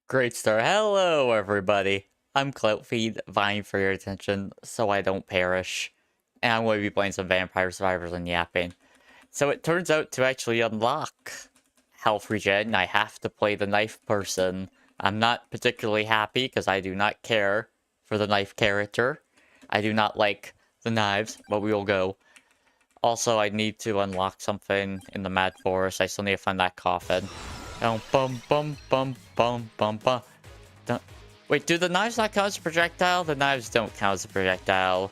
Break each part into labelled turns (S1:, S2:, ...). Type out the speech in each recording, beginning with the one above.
S1: Great start. Hello, everybody. I'm Cloutfeed, vying for your attention so I don't perish. And I'm going to be playing some Vampire Survivors and yapping. So it turns out to actually unlock health regen, I have to play the knife person. I'm not particularly happy because I do not care for the knife character. I do not like the knives, but we will go. Also, I need to unlock something in the Mad Forest. I still need to find that coffin. Oh, bum bum bum bum bum bum. Wait, do the knives not count as a projectile? The knives don't count as a projectile.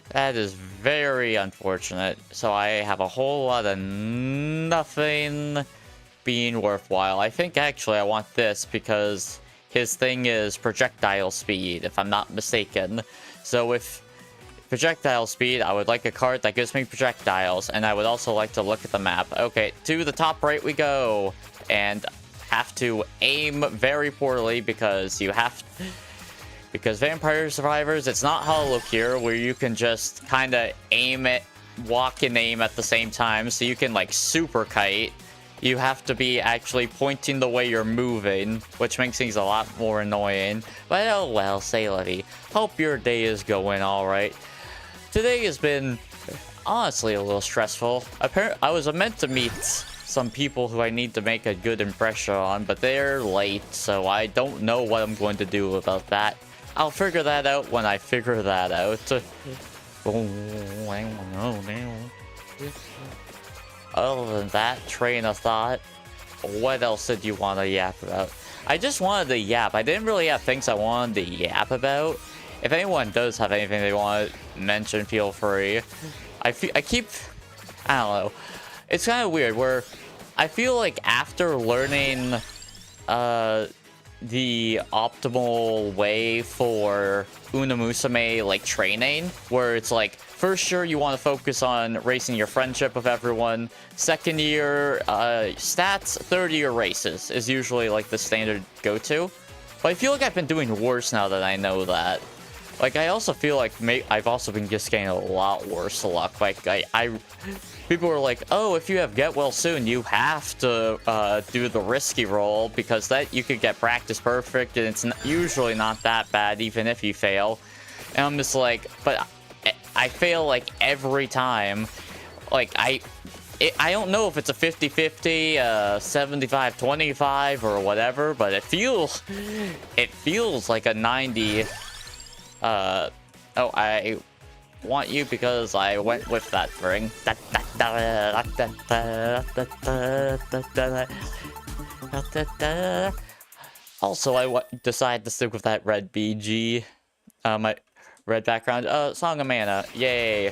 S1: That is very unfortunate. So I have a whole lot of nothing being worthwhile. I think actually I want this because his thing is projectile speed, if I'm not mistaken. So with projectile speed, I would like a card that gives me projectiles, and I would also like to look at the map. Okay, to the top right we go. And have to aim very poorly because you have... Because Vampire Survivors, it's not Hollow here where you can just kind of aim it, walk and aim at the same time, so you can like super kite. You have to be actually pointing the way you're moving, which makes things a lot more annoying. But oh well, say Levy. Hope your day is going alright. Today has been honestly a little stressful. I was meant to meet some people who I need to make a good impression on, but they're late, so I don't know what I'm going to do about that. I'll figure that out when I figure that out. Other than that train of thought, what else did you want to yap about? I just wanted to yap. I didn't really have things I wanted to yap about. If anyone does have anything they want to mention, feel free. I don't know. It's kind of weird where I feel like after learning the optimal way for Unamusume like training, where it's like first year you want to focus on racing your friendship with everyone, second year stats, third year races is usually like the standard go-to. But I feel like I've been doing worse now that I know that. Like, I also feel like I've also been just getting a lot worse luck. Like, people are like, oh, if you have Get Well Soon, you have to do the risky roll because that you could get practice perfect, and it's usually not that bad even if you fail. And I'm just like, but I fail like every time. Like, I don't know if it's a 50-50, 75-25 or whatever, but it feels like a 90. Oh, I want you because I went with that ring. Also, I decided to stick with that red BG. My red background. Song of Mana. Yay.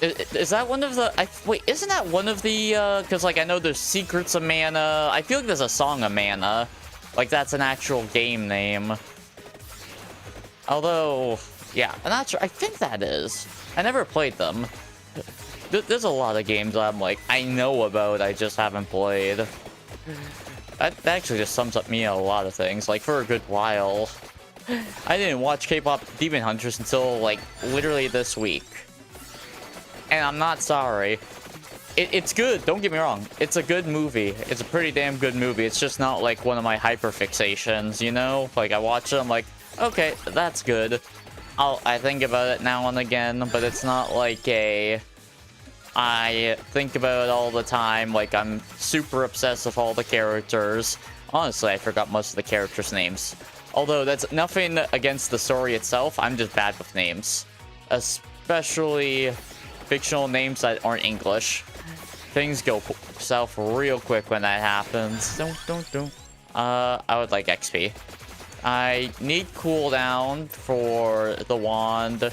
S1: Is that one of the... wait, isn't that one of the... because, like, I know there's Secrets of Mana. I feel like there's a Song of Mana. Like, that's an actual game name. Although, yeah, I'm not sure. I think that is. I never played them. There's a lot of games I'm like, I know about, I just haven't played. That actually just sums up me a lot of things. Like, for a good while, I didn't watch K-pop Demon Hunters until, like, literally this week. And I'm not sorry. It's good, don't get me wrong. It's a good movie. It's a pretty damn good movie. It's just not, like, one of my hyperfixations, you know? Like, I watch it, I'm like, okay, that's good. I think about it now and again, but it's not like I think about it all the time, like I'm super obsessed with all the characters. Honestly, I forgot most of the characters' names. Although, that's nothing against the story itself, I'm just bad with names. Especially fictional names that aren't English. Things go south real quick when that happens. I would like XP. I need cooldown for the wand.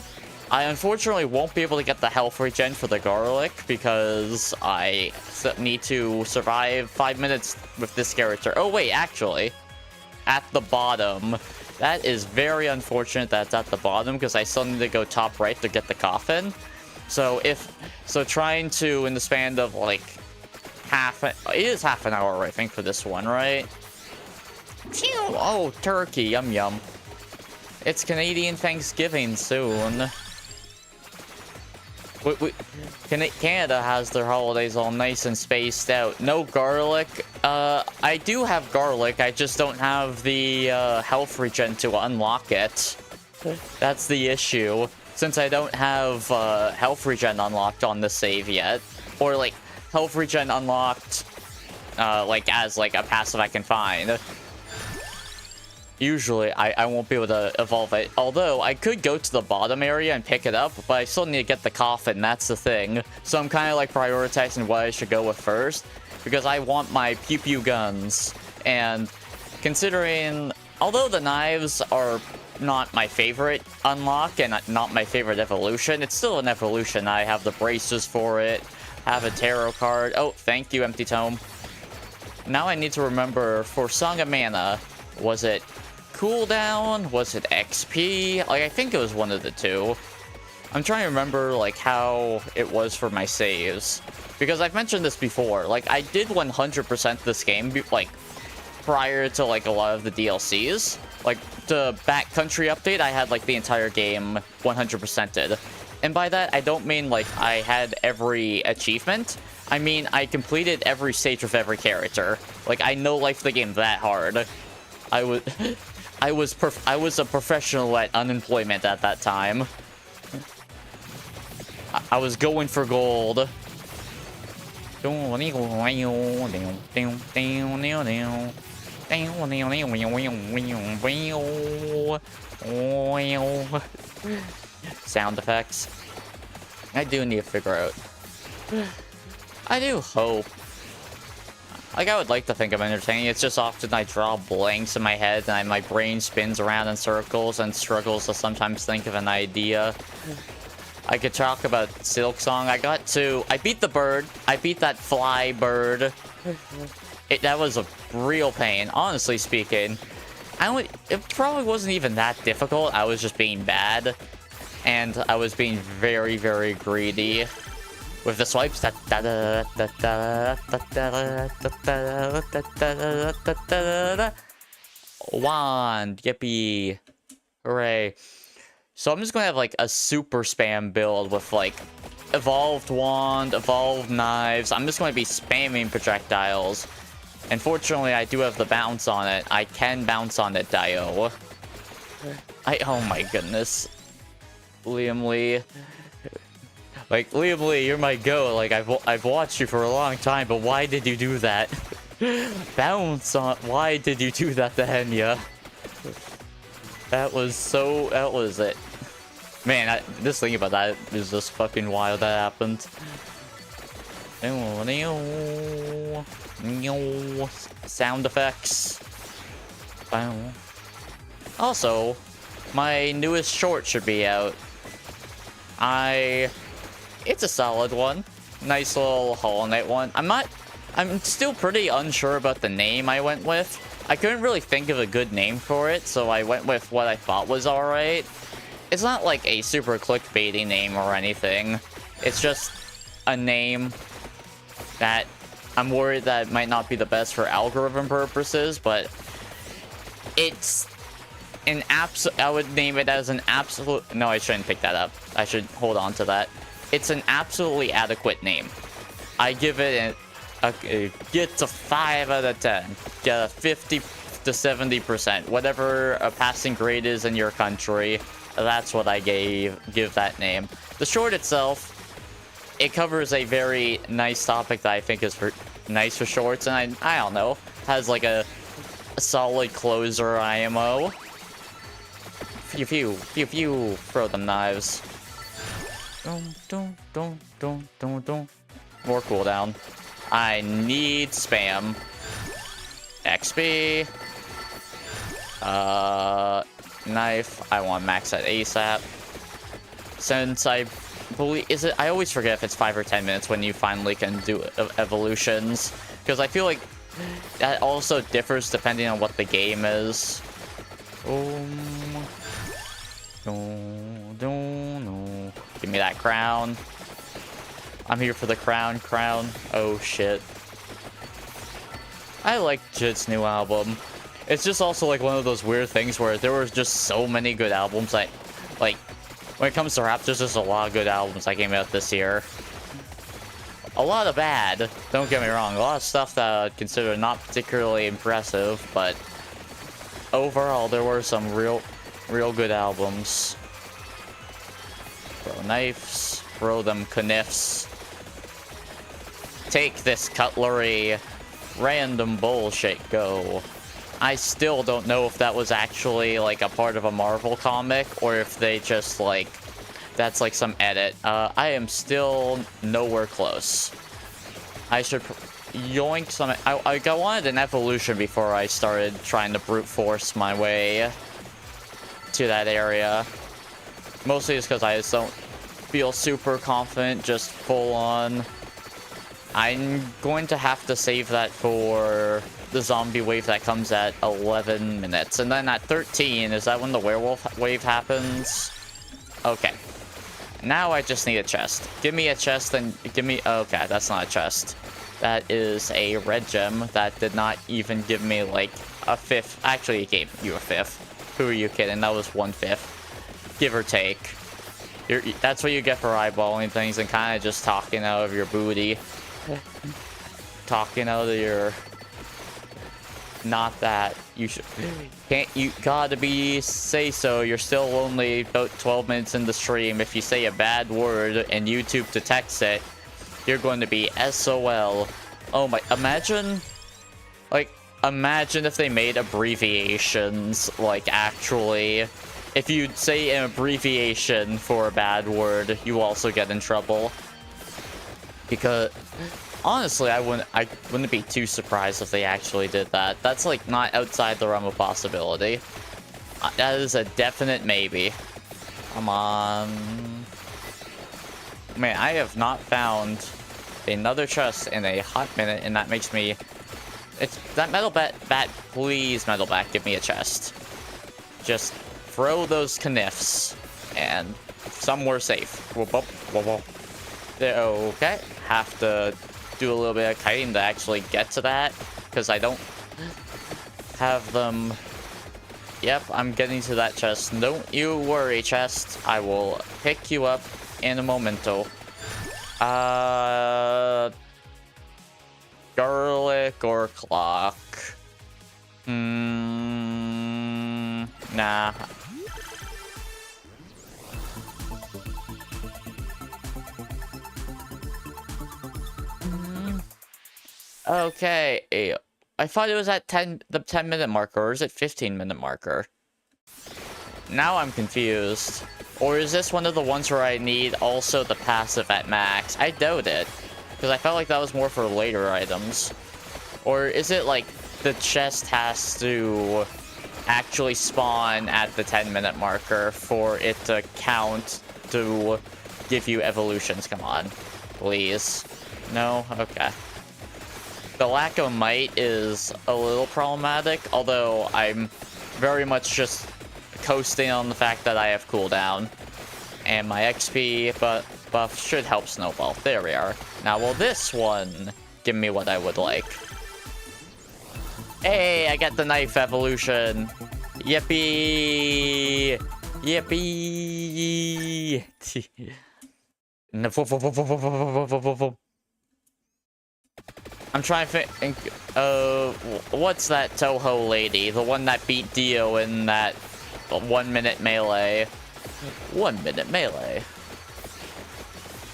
S1: I unfortunately won't be able to get the health regen for the garlic because I need to survive 5 minutes with this character. Oh wait, actually, at the bottom. That is very unfortunate that it's at the bottom because I still need to go top right to get the coffin. So trying to, in the span of like it is half an hour, I think, for this one, right? Oh, turkey, yum yum. It's Canadian Thanksgiving soon. Canada has their holidays all nice and spaced out. No garlic. I do have garlic, I just don't have the health regen to unlock it. That's the issue. Since I don't have health regen unlocked on the save yet. Or like health regen unlocked like as like a passive I can find. Usually I won't be able to evolve it. Although I could go to the bottom area and pick it up, but I still need to get the coffin, that's the thing. So I'm kind of like prioritizing what I should go with first. Because I want my pew pew guns. And considering, although the knives are not my favorite unlock and not my favorite evolution, it's still an evolution. I have the braces for it, have a tarot card. Oh, thank you, Empty Tome. Now I need to remember, for Song of Mana, was it cooldown? Was it XP? Like, I think it was one of the two. I'm trying to remember, like, how it was for my saves. Because I've mentioned this before, like, I did 100% this game, like, prior to, like, a lot of the DLCs. Like, the Backcountry update, I had, like, the entire game 100%ed. And by that, I don't mean, like, I had every achievement. I mean, I completed every stage with every character. Like, I know-lifed the game that hard. I was a professional at unemployment at that time. I was going for gold. Sound effects. I do need to figure out. I do hope. Like, I would like to think I'm entertaining. It's just often I draw blanks in my head and my brain spins around in circles and struggles to sometimes think of an idea. I could talk about Silk Song. I beat the bird. I beat that fly bird. That was a real pain, honestly speaking. It probably wasn't even that difficult. I was just being bad. And I was being very, very greedy. With the swipes. Wand. Yippee. Hooray. So I'm just going to have, like, a super spam build with, like, evolved wand, evolved knives. I'm just going to be spamming projectiles. And fortunately, I do have the bounce on it. I can bounce on it, Dio. Oh my goodness. Liam Lee. Like, Liam Lee, you're my goat. Like, I've watched you for a long time, but why did you do that? Bounce on... Why did you do that to Henya? That was it. Man, this thing about that is just fucking wild that happened. Sound effects. Also, my newest short should be out. It's a solid one. Nice little Hollow Knight one. I'm still pretty unsure about the name I went with. I couldn't really think of a good name for it, so I went with what I thought was alright. It's not like a super clickbaity name or anything. It's just a name that I'm worried that might not be the best for algorithm purposes, but it's an I would name it as an absolute... No, I shouldn't pick that up. I should hold on to that. It's an absolutely adequate name. I give it get a 5 out of 10. Get a 50 to 70%. Whatever a passing grade is in your country, that's what I give that name. The short itself, it covers a very nice topic that I think is nice for shorts, and I don't know, has like a solid closer IMO. Pew pew, pew pew, throw them knives. More cooldown. I need spam. XP. Knife. I want max at ASAP. Since I believe... I always forget if it's 5 or 10 minutes when you finally can do evolutions. Because I feel like that also differs depending on what the game is. Give me that crown. I'm here for the crown. Oh shit. I like Jit's new album. It's just also like one of those weird things where there were just so many good albums that, like, when it comes to rap, there's just a lot of good albums that came out this year. a lot of bad. Don't get me wrong. A lot of stuff that I'd consider not particularly impressive, but overall, there were some real good albums. Throw knives. Throw them kniffs. Take this cutlery. Random bullshit, go. I still don't know if that was actually, like, a part of a Marvel comic, or if they just, like, that's, like, some edit. I am still nowhere close. I should yoink some... I wanted an evolution before I started trying to brute force my way to that area. Mostly just because I just don't feel super confident, just full on. I'm going to have to save that for the zombie wave that comes at 11 minutes. And then at 13, is that when the werewolf wave happens? Okay. Now I just need a chest. Give me a chest and give me... Okay, that's not a chest. That is a red gem that did not even give me, like, a fifth. Actually, it gave you a fifth. Who are you kidding? That was 1/5. Give or take. That's what you get for eyeballing things and kind of just talking out of your booty. Talking out of your... Not that. You should... You gotta be... Say so. You're still only about 12 minutes in the stream. If you say a bad word and YouTube detects it, you're going to be SOL. Oh my... Imagine... Like, imagine if they made abbreviations, like, actually. If you say an abbreviation for a bad word, you also get in trouble. Because... Honestly, I wouldn't be too surprised if they actually did that. That's, like, not outside the realm of possibility. That is a definite maybe. Come on. Man, I have not found another chest in a hot minute, and that makes me... It's that metal bat, please, metal bat, give me a chest. Just throw those kniffs, and somewhere safe. Whoop, whoop, whoop, whoop. Okay, have to do a little bit of kiting to actually get to that, because I don't have them. Yep, I'm getting to that chest. Don't you worry, chest. I will pick you up in a momento. Garlic or clock? Nah. Okay. I thought it was at the 10-minute marker, or is it 15-minute marker? Now I'm confused. Or is this one of the ones where I need also the passive at max? I doubt it. Because I felt like that was more for later items. Or is it like the chest has to actually spawn at the 10-minute marker for it to count to give you evolutions? Come on. Please. No? Okay. The lack of might is a little problematic, although I'm very much just coasting on the fact that I have cooldown. And my XP buff should help snowball. There we are. Now, will this one give me what I would like? Hey, I got the knife evolution. Yippee! Yippee! I'm trying to think, what's that Toho lady? The one that beat Dio in that 1-minute melee. 1-minute melee.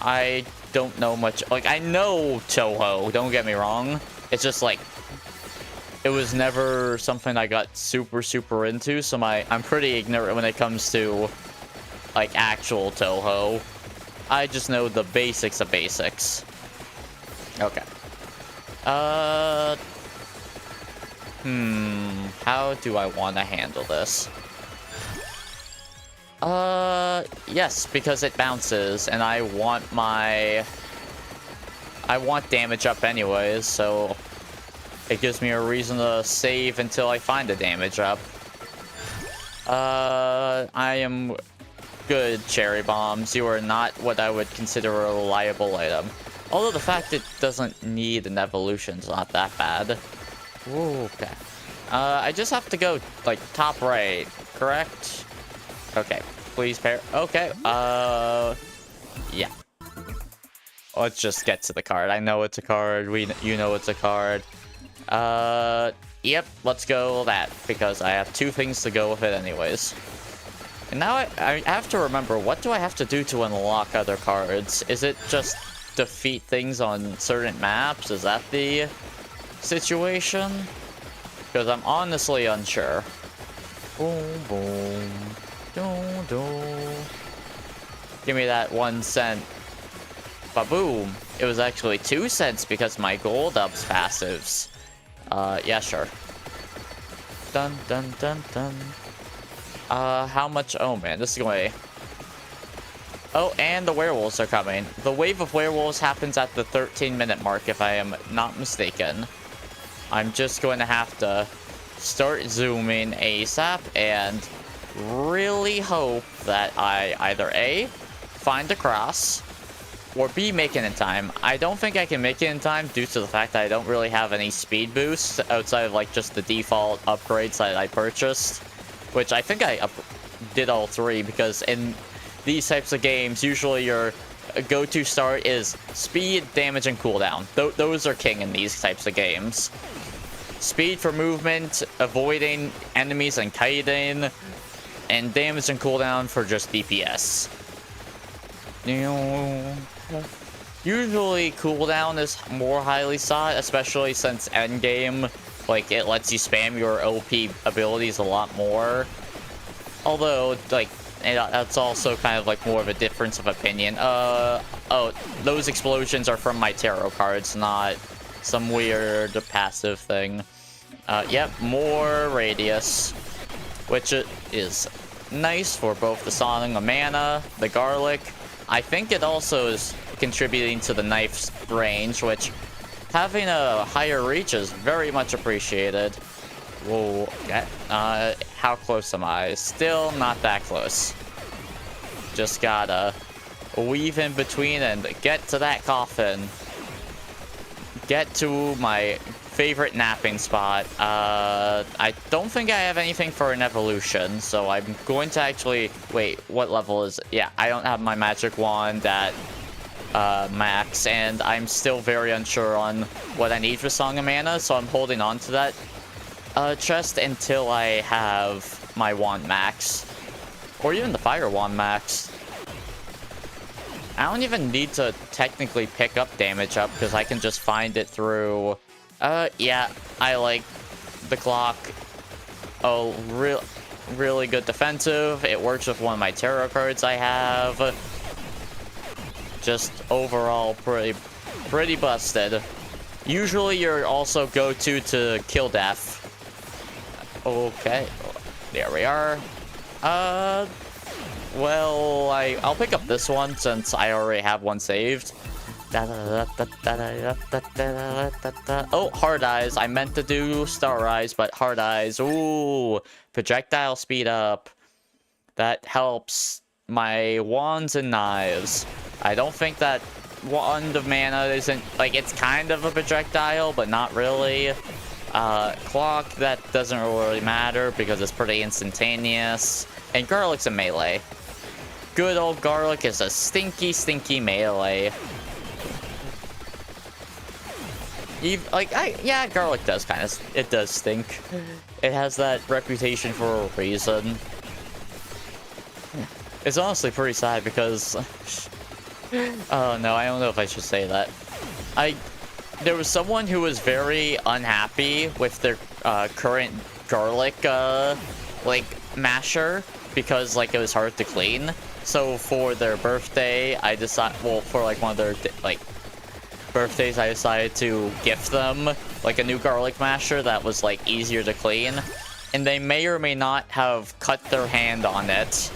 S1: I don't know much. Like, I know Toho, don't get me wrong. It's just like, it was never something I got super into, so I'm pretty ignorant when it comes to, like, actual Toho. I just know the basics of basics. Okay. How do I want to handle this? Yes, because it bounces, and I want damage up anyways, so it gives me a reason to save until I find a damage up. I am good, cherry bombs. You are not what I would consider a reliable item. Although the fact it doesn't need an evolution is not that bad. Ooh, okay. I just have to go, like, top right, correct? Okay, please pair. Okay, yeah. Let's just get to the card. I know it's a card. You know it's a card. Yep, let's go that, because I have 2 things to go with it anyways. And now I have to remember, what do I have to do to unlock other cards? Is it just defeat things on certain maps? Is that the situation? Because I'm honestly unsure. Boom, boom. Doo, doo. Give me that 1 cent. Ba-boom. It was actually 2 cents because my gold ups passives. Yeah, sure. Dun, dun, dun, dun. How much? Oh, man, this is going... Oh, and the werewolves are coming. The wave of werewolves happens at the 13-minute mark, if I am not mistaken. I'm just going to have to start zooming ASAP and really hope that I either A, find a cross, or B, make it in time. I don't think I can make it in time due to the fact that I don't really have any speed boosts outside of like just the default upgrades that I purchased, which I think I did all 3, because in these types of games, usually your go-to start is speed, damage, and cooldown. Those are king in these types of games. Speed for movement, avoiding enemies and kiting, and damage and cooldown for just DPS. Usually cooldown is more highly sought, especially since endgame, like, it lets you spam your OP abilities a lot more. Although, like, that's also kind of like more of a difference of opinion. Oh, those explosions are from my tarot cards, not some weird passive thing. Yep, more radius, which is nice for both the song of mana, the garlic. I think it also is contributing to the knife's range, which having a higher reach is very much appreciated. Whoa, okay. How close am I? Still not that close. Just gotta weave in between and get to that coffin. Get to my favorite napping spot. I don't think I have anything for an evolution, so I'm going to actually... Wait, what level is it? Yeah, I don't have my magic wand at max, and I'm still very unsure on what I need for Song of Mana, so I'm holding on to that chest until I have my wand max. Or even the fire wand max. I don't even need to technically pick up damage up, because I can just find it through... yeah, I like the clock. Oh, really good defensive. It works with one of my tarot cards I have. Just overall pretty busted. Usually your also go-to to kill death. Okay, there we are. Well, I'll pick up this one since I already have one saved. Oh, hard eyes. I meant to do star eyes, but hard eyes. Ooh, projectile speed up. That helps my wands and knives. I don't think that wand of mana isn't, like, it's kind of a projectile, but not really. Clock, that doesn't really matter because it's pretty instantaneous. And garlic's a melee. Good old garlic is a stinky, stinky melee. Yeah, garlic does kind of, it does stink. It has that reputation for a reason. It's honestly pretty sad because... Oh no, I don't know if I should say that. There was someone who was very unhappy with their current garlic, like, masher, because, like, it was hard to clean. So for their birthday, I decided, well, for, like, one of their, like, birthdays, I decided to gift them, like, a new garlic masher that was, like, easier to clean. And they may or may not have cut their hand on it.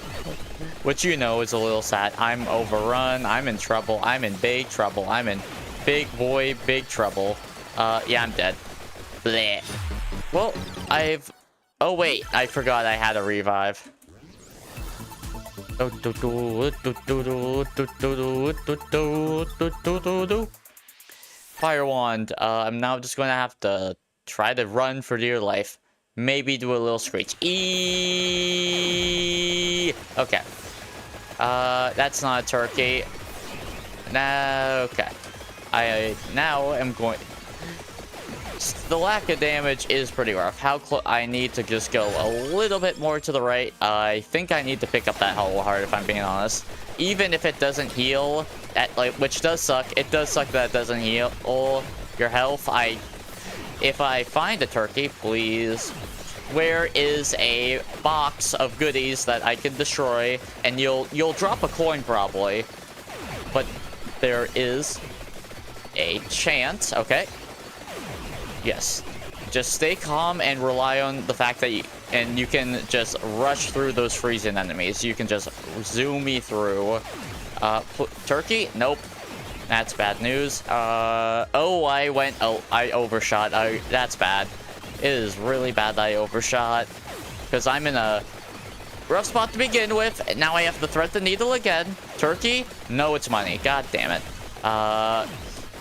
S1: Which, you know, is a little sad. I'm overrun. I'm in trouble. I'm in big trouble. I'm in big boy, big trouble. Yeah, I'm dead. Bleh. Well, oh, wait. I forgot I had a revive. Fire wand. I'm now just going to have to try to run for dear life. Maybe do a little screech. Okay. That's not a turkey. Now, okay. I now am going... The lack of damage is pretty rough. How close... I need to just go a little bit more to the right. I think I need to pick up that hollow heart, if I'm being honest. Even if it doesn't heal, which does suck. It does suck that it doesn't heal your health. If I find a turkey, please... Where is a box of goodies that I can destroy? And you'll drop a coin, probably. But there is a chance. Okay. Yes. Just stay calm and rely on the fact that you can just rush through those freezing enemies. You can just zoom me through. Turkey? Nope. That's bad news. I overshot. That's bad. It is really bad that I overshot. Because I'm in a rough spot to begin with. And now I have to thread the needle again. Turkey? No, it's money. God damn it.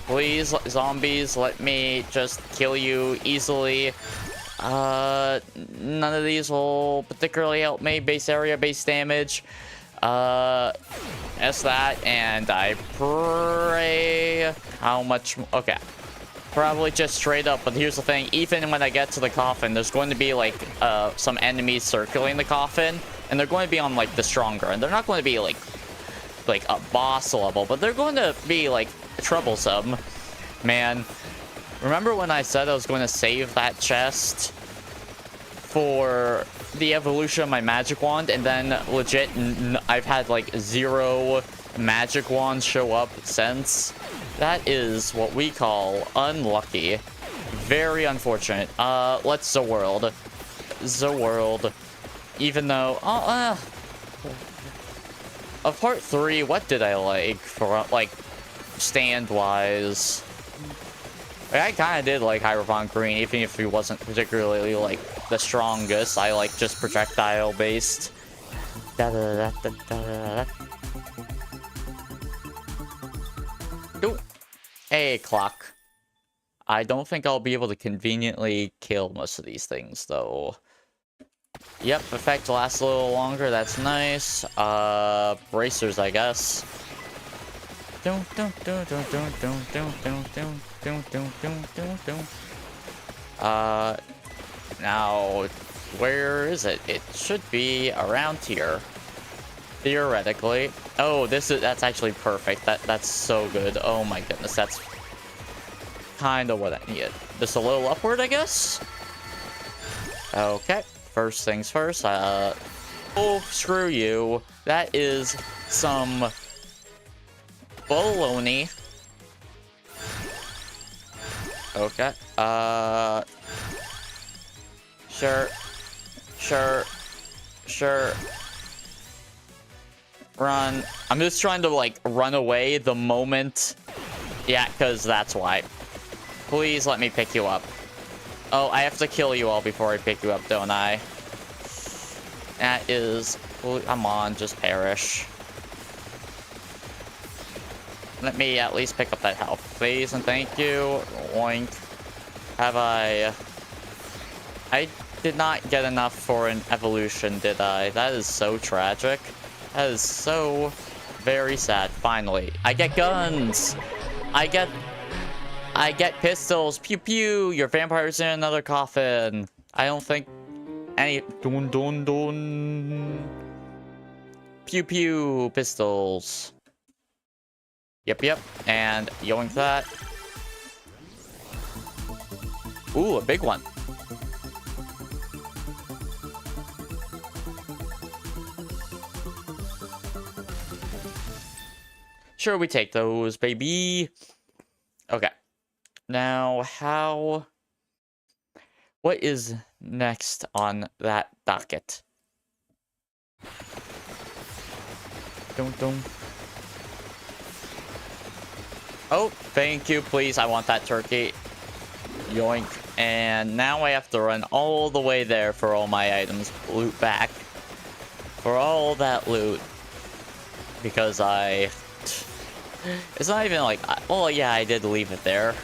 S1: Please, zombies, let me just kill you easily. None of these will particularly help me. Base area, base damage. That's that. And I pray... How much... Okay. Probably just straight up, but here's the thing. Even when I get to the coffin, there's going to be, like, some enemies circling the coffin. And they're going to be on, like, the stronger. And they're not going to be, like a boss level, but they're going to be, like, troublesome. Man, remember when I said I was going to save that chest for the evolution of my magic wand, and then legit I've had like 0 magic wands show up since? That is what we call unlucky. Very unfortunate. Let's the world. Even though of part 3, what did I like for like stand wise? I kind of did like Hierophant Green, even if he wasn't particularly like the strongest. I like just projectile based. Ooh. Hey, clock. I don't think I'll be able to conveniently kill most of these things though. Yep, effect lasts a little longer. That's nice. Bracers, I guess. Now, where is it? It should be around here. Theoretically. Oh, that's actually perfect. That's so good. Oh my goodness, that's kind of what I needed. Just a little upward, I guess? Okay. First things first, oh, screw you. That is some baloney. Okay, sure. Run. I'm just trying to, like, run away the moment. Yeah, because that's why. Please let me pick you up. Oh, I have to kill you all before I pick you up, don't I? That is... Come on, just perish. Let me at least pick up that health, please, and thank you. Oink. Have I did not get enough for an evolution, did I? That is so tragic. That is so very sad. Finally, I get guns! I get pistols. Pew pew. Your vampire's in another coffin. I don't think any dun. Pew pew pistols. Yep. And yoink that. Ooh, a big one. Sure, we take those, baby. Okay. Now, what is next on that docket? Dun. Oh, thank you, please. I want that turkey. Yoink. And now I have to run all the way there for all my items. Loot back. For all that loot. Because it's not even like... Well, yeah, I did leave it there.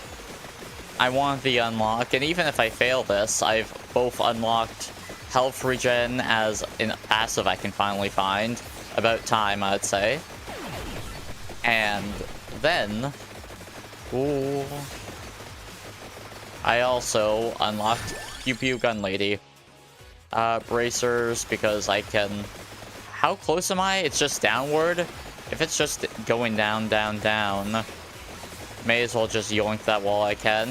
S1: I want the unlock, and even if I fail this, I've both unlocked health regen as a passive I can finally find. About time, I'd say. And then... Ooh... I also unlocked Pew Pew Gun Lady. Bracers, because I can... How close am I? It's just downward? If it's just going down, down, down, may as well just yoink that while I can.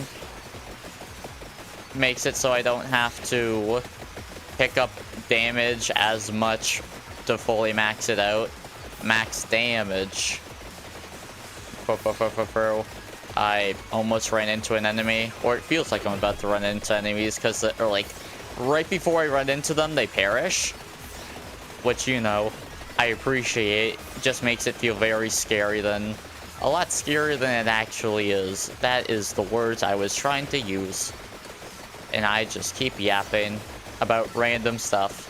S1: Makes it so I don't have to pick up damage as much to fully max it out. Max damage. I almost ran into an enemy, or it feels like I'm about to run into enemies, because they're like, right before I run into them, they perish. Which, you know, I appreciate. Just makes it feel very scary than... A lot scarier than it actually is. That is the words I was trying to use. And I just keep yapping about random stuff.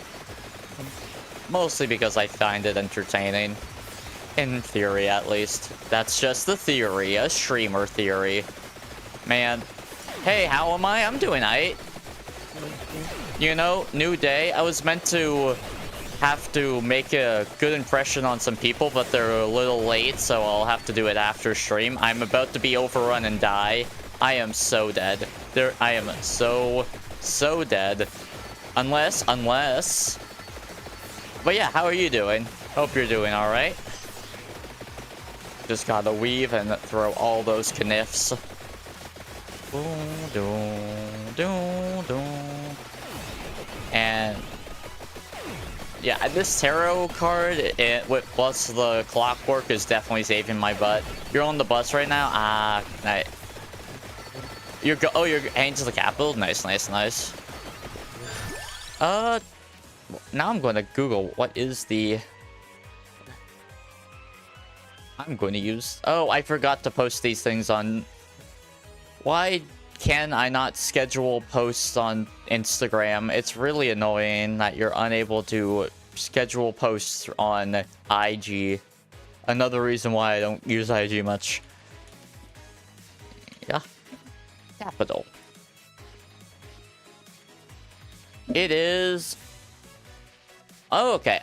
S1: Mostly because I find it entertaining. In theory, at least. That's just the theory. A streamer theory. Man. Hey, how am I? I'm doing alright. You know, new day. I was meant to have to make a good impression on some people, but they're a little late, so I'll have to do it after stream. I'm about to be overrun and die. I am so dead. I am so dead. Unless... But yeah, how are you doing? Hope you're doing alright. Just gotta weave and throw all those kniffs. And... yeah, this tarot card, with plus the clockwork, is definitely saving my butt. You're on the bus right now? Nice. You're heading to the capital? Nice. Now I'm going to Google what is the... I'm going to use... Oh, I forgot to post these things on... Why can I not schedule posts on Instagram? It's really annoying that you're unable to schedule posts on IG. Another reason why I don't use IG much. Yeah. Capital. It is... Oh, okay.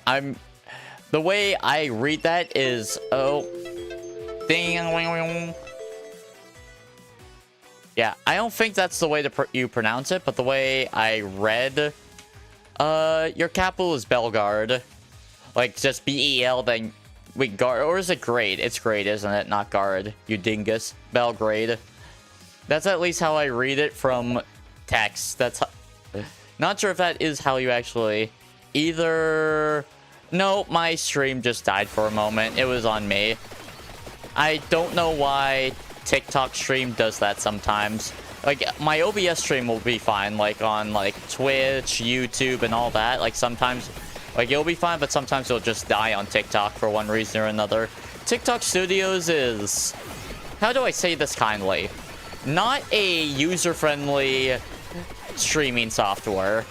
S1: The way I read that is... Oh. Ding. Yeah, I don't think that's the way you pronounce it, but the way I read... your capital is Belgard. Like, just B-E-L, then... Wait, Guard... Or is it Grade? It's Grade, isn't it? Not Guard. You dingus. Belgrade. That's at least how I read it from text. That's how... Not sure if that is how you actually... Either... No, my stream just died for a moment. It was on me. I don't know why TikTok stream does that sometimes. Like, my OBS stream will be fine, like, on, like, Twitch, YouTube, and all that. Like, sometimes, like, it'll be fine, but sometimes it'll just die on TikTok for one reason or another. TikTok Studios is... How do I say this kindly? Not a user-friendly streaming software.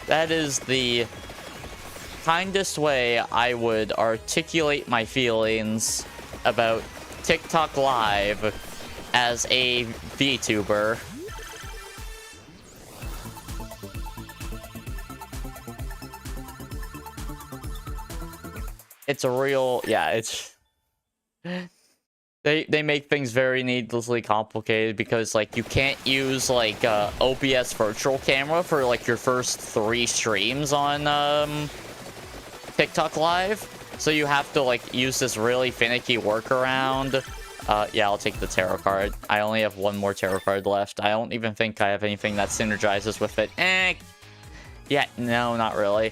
S1: That is the kindest way I would articulate my feelings about TikTok Live as a VTuber. It's a real... Yeah, it's... They make things very needlessly complicated because, like, you can't use, like, OBS virtual camera for, like, your first 3 streams on, TikTok Live. So you have to, like, use this really finicky workaround. Yeah, I'll take the tarot card. I only have 1 more tarot card left. I don't even think I have anything that synergizes with it. Yeah, no, not really.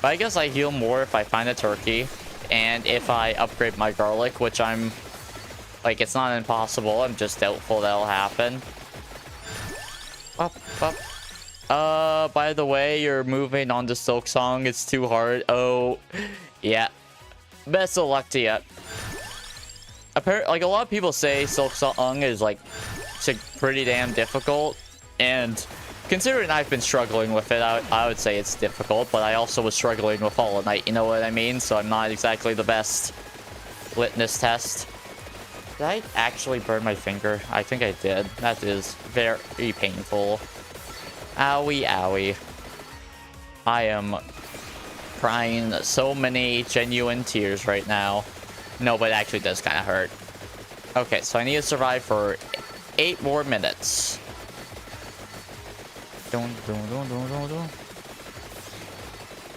S1: But I guess I heal more if I find a turkey. And if I upgrade my garlic, which I'm... Like, it's not impossible. I'm just doubtful that'll happen. By the way, you're moving on to Silk Song. It's too hard. Oh, yeah. Best of luck to you. Apparently, like, a lot of people say Silk Song is, like, pretty damn difficult. And considering I've been struggling with it, I would say it's difficult. But I also was struggling with Hollow Knight, you know what I mean? So I'm not exactly the best litmus test. Did I actually burn my finger? I think I did. That is very painful. Owie, owie. I am crying so many genuine tears right now. No, but it actually does kind of hurt. Okay, so I need to survive for 8 more minutes.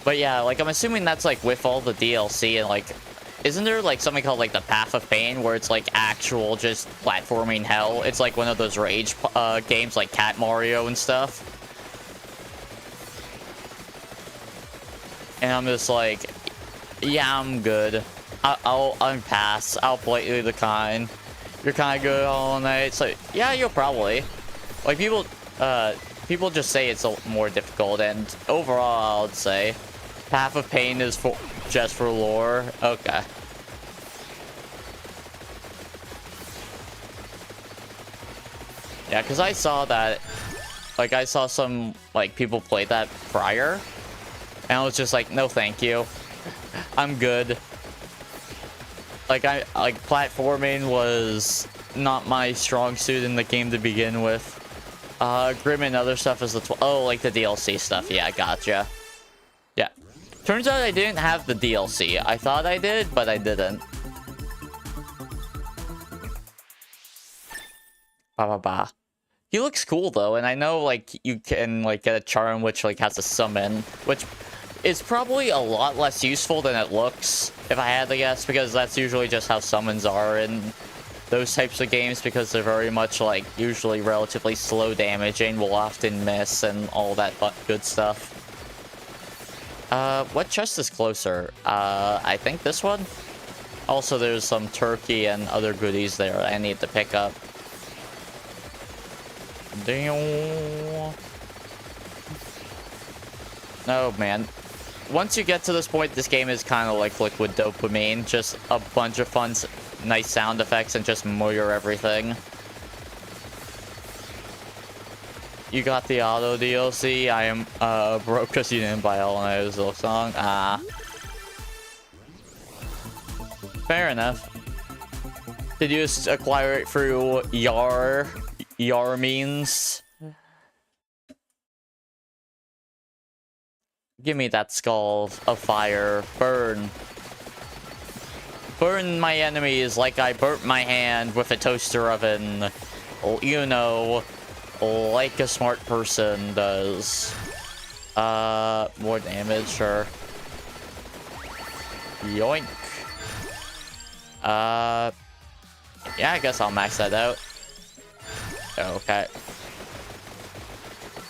S1: But yeah, like, I'm assuming that's, like, with all the DLC and, like, isn't there, like, something called, like, the Path of Pain, where it's, like, actual just platforming hell? It's, like, one of those rage games, like Cat Mario and stuff. And I'm just like, yeah, I'm good. I'll pass. I'll politely decline. You're kind of good all night. It's like, yeah, you'll probably. Like, people just say it's more difficult, and overall, I would say Path of Pain is just for lore. Okay. Yeah, because I saw that, like, I saw some, like, people play that prior, and I was just like, no thank you. I'm good. Like, platforming was not my strong suit in the game to begin with. Grim and other stuff is the oh, like the DLC stuff. Yeah, gotcha. Yeah. Turns out I didn't have the DLC. I thought I did, but I didn't. Ba ba ba. He looks cool though, and I know like you can like get a charm which like has a summon, which is probably a lot less useful than it looks, if I had to guess, because that's usually just how summons are in those types of games, because they're very much like usually relatively slow damaging, will often miss, and all that good stuff. What chest is closer? I think this one? Also, there's some turkey and other goodies there I need to pick up. Damn. Oh, man. Once you get to this point, this game is kind of like liquid dopamine. Just a bunch of fun, nice sound effects, and just murder everything. You got the auto DLC. I am broke because you didn't buy All Night's song. Ah. Fair enough. Did you just acquire it through YAR means? Give me that skull of fire. Burn. Burn my enemies like I burnt my hand with a toaster oven. You know, like a smart person does. More damage, sure. Yoink. Yeah, I guess I'll max that out. Okay.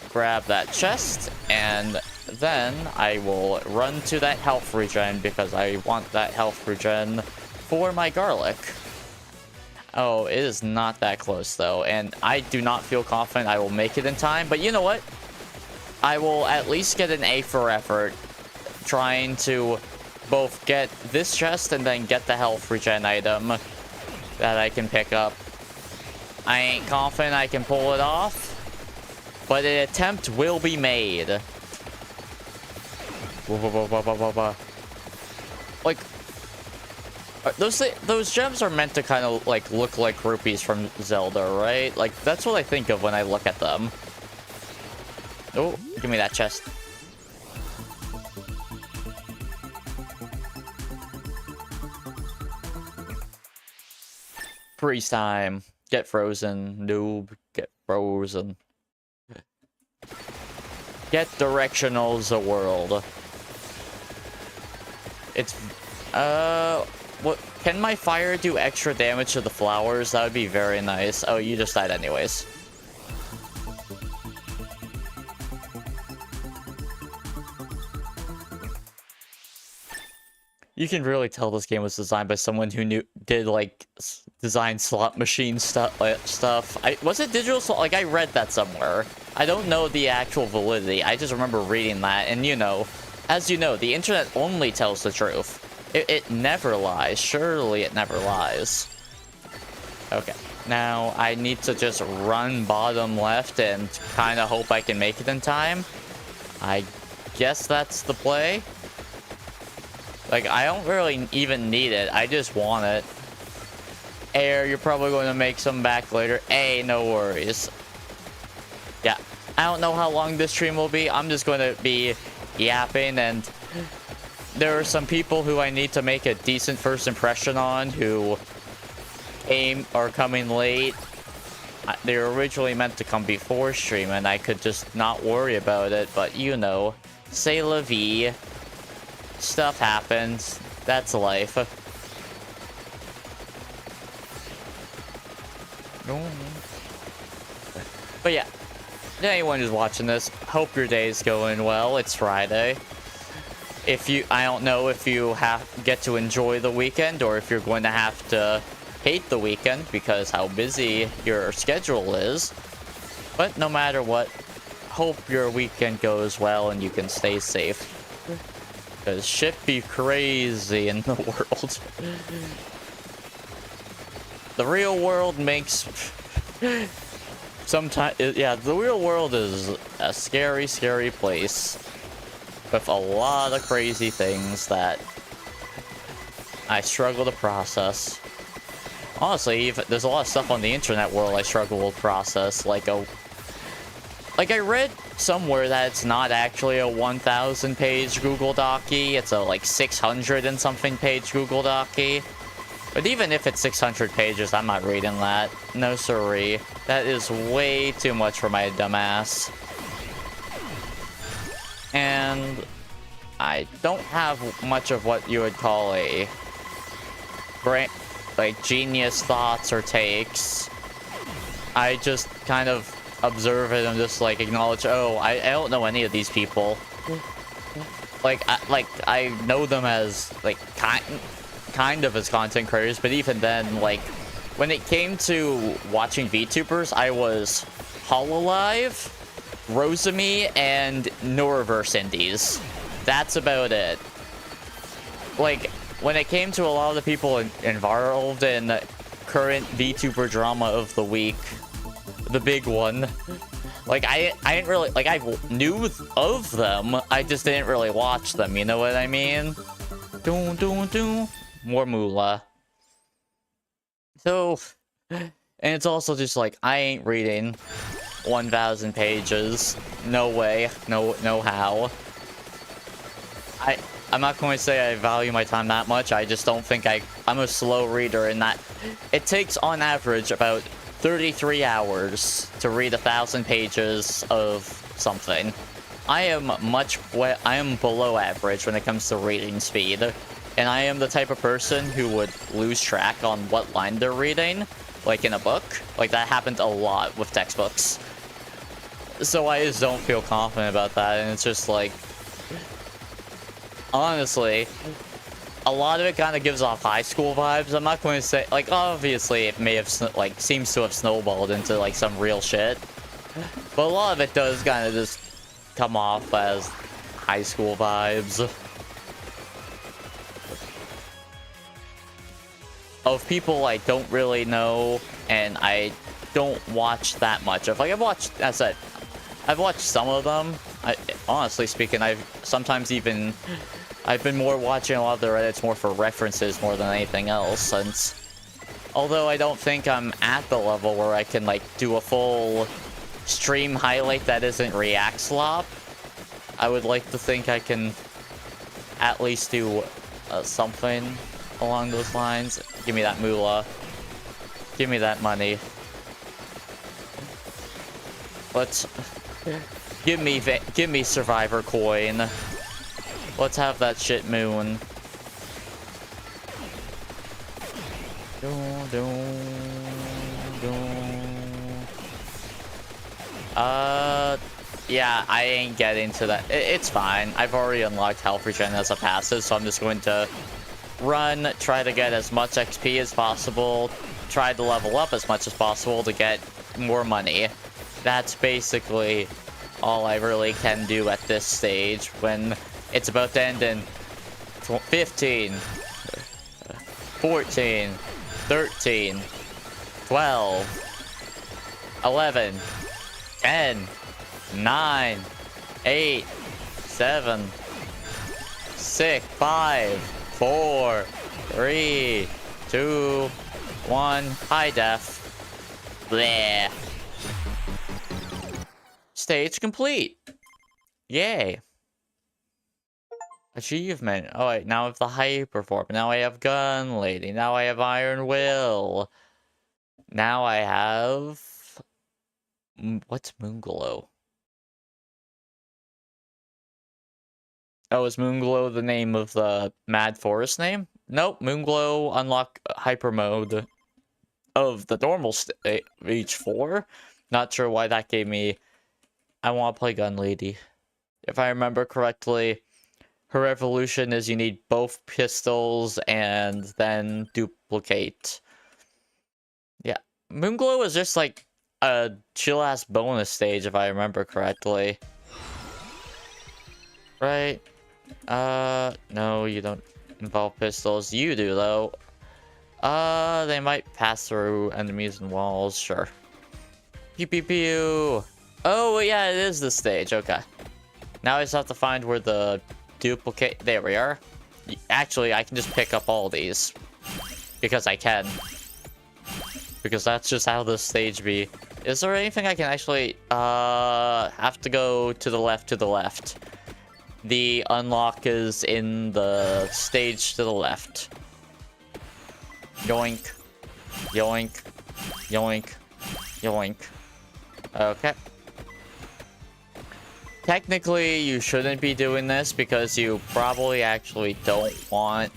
S1: Grab that chest, and then I will run to that health regen, because I want that health regen for my garlic. Oh, it is not that close, though, and I do not feel confident I will make it in time, but you know what? I will at least get an A for effort, trying to both get this chest and then get the health regen item that I can pick up. I ain't confident I can pull it off, but an attempt will be made. Like, those gems are meant to kind of like look like rupees from Zelda, right? Like, that's what I think of when I look at them. Oh, give me that chest. Freeze time. Get frozen. Noob. Get frozen. Get directionals a world. It's, what, can my fire do extra damage to the flowers? That would be very nice. Oh, you just died anyways. You can really tell this game was designed by someone who did like design slot machine stuff. Was it digital slot? Like, I read that somewhere. I don't know the actual validity. I just remember reading that, and you know, as you know, the internet only tells the truth. It never lies. Surely it never lies. Okay, now I need to just run bottom left and kind of hope I can make it in time. I guess that's the play. Like, I don't really even need it. I just want it. Air, you're probably going to make some back later. Hey, no worries. Yeah, I don't know how long this stream will be. I'm just going to be yapping, and there are some people who I need to make a decent first impression on who are coming late. They were originally meant to come before stream, and I could just not worry about it, but you know, c'est la vie. Stuff happens. That's life. But yeah, anyone who's watching this, hope your day is going well. It's Friday. I don't know if you get to enjoy the weekend or if you're going to have to hate the weekend because how busy your schedule is. But no matter what, hope your weekend goes well and you can stay safe. Because shit be crazy in the world. The real world makes... Sometimes, yeah, the real world is a scary, scary place. With a lot of crazy things that I struggle to process. Honestly, there's a lot of stuff on the internet world I struggle to process. Like I read somewhere that it's not actually a 1,000 page Google Docie. It's a like 600 and something page Google Docie. But even if it's 600 pages, I'm not reading that. No siree. That is way too much for my dumb ass. And I don't have much of what you would call a genius thoughts or takes. I just kind of observe it and just like acknowledge, oh, I don't know any of these people. I know them as like kind of as content creators, but even then, like when it came to watching VTubers, I was Hololive, Rosemi, and Neuroverse Indies. That's about it. Like, when it came to a lot of the people involved in the current VTuber drama of the week, the big one, like, I didn't really, like, I knew of them, I just didn't really watch them, you know what I mean? More moolah. So, and it's also just like, I ain't reading 1,000 pages. No way. No how. I'm not going to say I value my time that much. I just don't think I'm a slow reader in that it takes on average about 33 hours to read 1,000 pages of something. I am below average when it comes to reading speed. And I am the type of person who would lose track on what line they're reading, like in a book. Like, that happens a lot with textbooks. So I just don't feel confident about that, and it's just like... Honestly, a lot of it kind of gives off high school vibes. I'm not going to say... Like, obviously, it may have, like, seems to have snowballed into, like, some real shit. But a lot of it does kind of just come off as high school vibes. Of people I don't really know, and I don't watch that much of. Like, I've watched some of them. Honestly speaking, I've been more watching a lot of the Reddits more for references more than anything else, since although I don't think I'm at the level where I can, like, do a full stream highlight that isn't React slop, I would like to think I can at least do something along those lines. Give me that moolah. Give me that money. Let's... Give me Survivor coin. Let's have that shit moon. Yeah, I ain't getting to that. It's fine. I've already unlocked health regen as a passive, so I'm just going to run, try to get as much XP as possible, try to level up as much as possible to get more money. That's basically all I really can do at this stage when it's about to end in 15, 14, 13, 12, 11, 10, 9, 8, 7, 6, 5, 4, 3, 2, 1. High def. Bleh. Stage complete. Yay. Achievement. Oh wait, now I have the hyper form. Now I have gun lady. Now I have iron will. Now I have... What's Moonglow? Oh, is Moonglow the name of the Mad Forest name? Nope, Moonglow unlock hyper mode of the normal stage 4. Not sure why that gave me... I want to play Gun Lady. If I remember correctly, her evolution is you need both pistols and then duplicate. Yeah, Moonglow is just like a chill-ass bonus stage if I remember correctly. Right? No, you don't involve pistols. You do, though. They might pass through enemies and walls, sure. Pew pew pew! Oh, yeah, it is the stage, okay. Now I just have to find where the duplicate... There we are. Actually, I can just pick up all these. Because I can. Because that's just how this stage be. Is there anything I can actually... have to go to the left, The unlock is in the stage to the left. Yoink. Yoink. Yoink. Yoink. Okay. Technically, you shouldn't be doing this because you probably actually don't want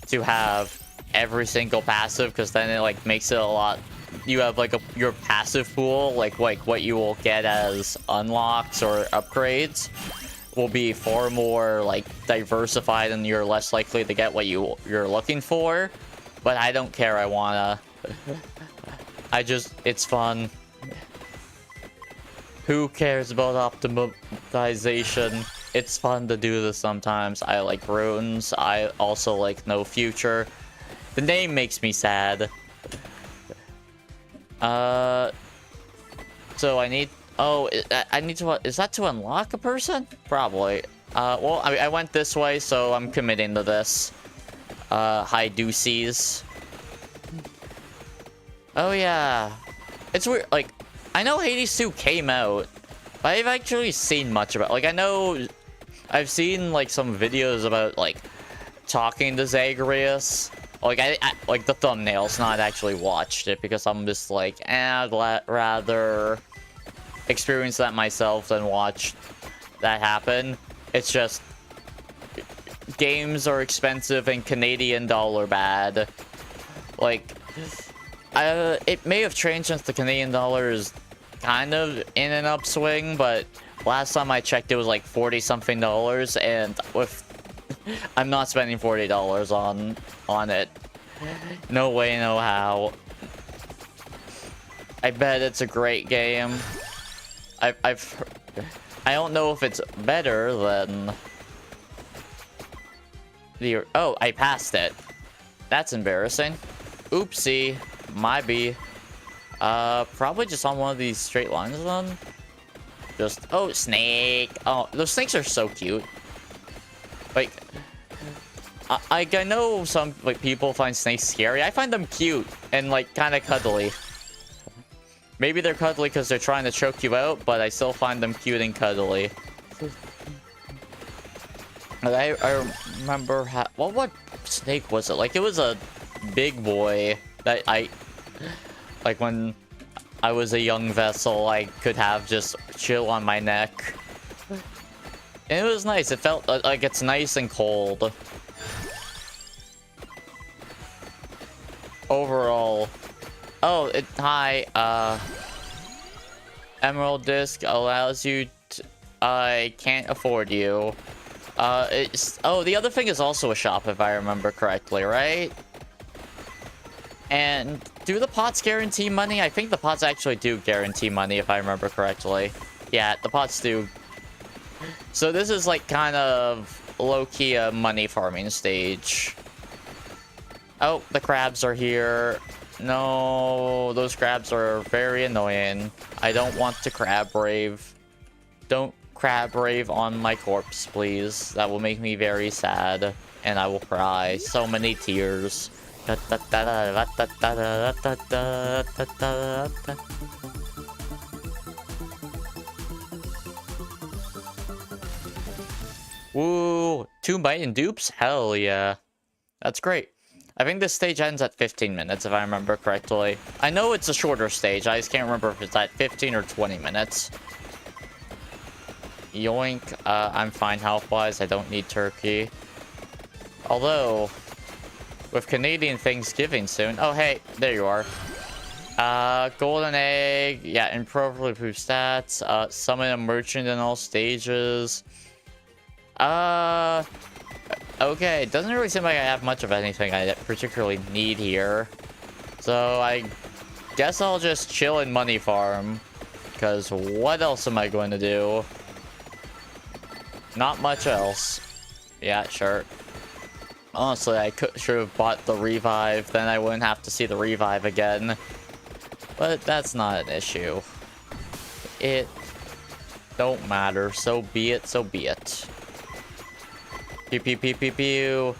S1: to have every single passive, because then it like makes it a lot... You have like your passive pool, like what you will get as unlocks or upgrades will be far more like diversified, and you're less likely to get what you're looking for. But I don't care, I wanna. It's fun. Who cares about optimization? It's fun to do this sometimes. I like runes. I also like No Future. The name makes me sad. So I need... Oh, I need to... Is that to unlock a person? Probably. Well, I went this way, so I'm committing to this. Hi, Doocies. Oh, yeah. It's weird, like... I know Hades 2 came out, but I've actually seen much about... Like, I know... I've seen, like, some videos about, like, talking to Zagreus. Like, I like, the thumbnails, not actually watched it, because I'm just like, I'd rather experience that myself than watch that happen. It's just... Games are expensive and Canadian dollar bad. Like... it may have changed since the Canadian dollar is kind of in an upswing, but last time I checked it was like $40-something, and with I'm not spending $40 on it. No way, no how. I bet it's a great game. I don't know if it's better than the... Oh, I passed it. That's embarrassing. Oopsie. Might be. Probably just on one of these straight lines then. Just... Oh, snake. Oh, those snakes are so cute. Like... I know some, like, people find snakes scary. I find them cute and, like, kind of cuddly. Maybe they're cuddly because they're trying to choke you out, but I still find them cute and cuddly. I remember how... Well, what snake was it? Like, it was a big boy that like, when I was a young vessel, I could have just chill on my neck. And it was nice. It felt like it's nice and cold. Overall. Oh, hi, Emerald Disc allows you to... I can't afford you. Oh, the other thing is also a shop, if I remember correctly, right? And do the pots guarantee money? I think the pots actually do guarantee money, if I remember correctly. Yeah, the pots do. So this is like kind of low-key a money farming stage. Oh, the crabs are here. No, those crabs are very annoying. I don't want to crab rave. Don't crab rave on my corpse, please. That will make me very sad. And I will cry. So many tears. Woo! 2 Might and dupes? Hell yeah. That's great. I think this stage ends at 15 minutes, if I remember correctly. I know it's a shorter stage. I just can't remember if it's at 15 or 20 minutes. Yoink. I'm fine health-wise. I don't need turkey. Although, with Canadian Thanksgiving soon... Oh, hey. There you are. Golden egg. Yeah, improve stats. Summon a merchant in all stages. Okay, it doesn't really seem like I have much of anything I particularly need here. So I guess I'll just chill and money farm. Because what else am I going to do? Not much else. Yeah, sure. Honestly, I should have bought the revive. Then I wouldn't have to see the revive again. But that's not an issue. It don't matter. So be it, so be it. Pew pew pew pew pew.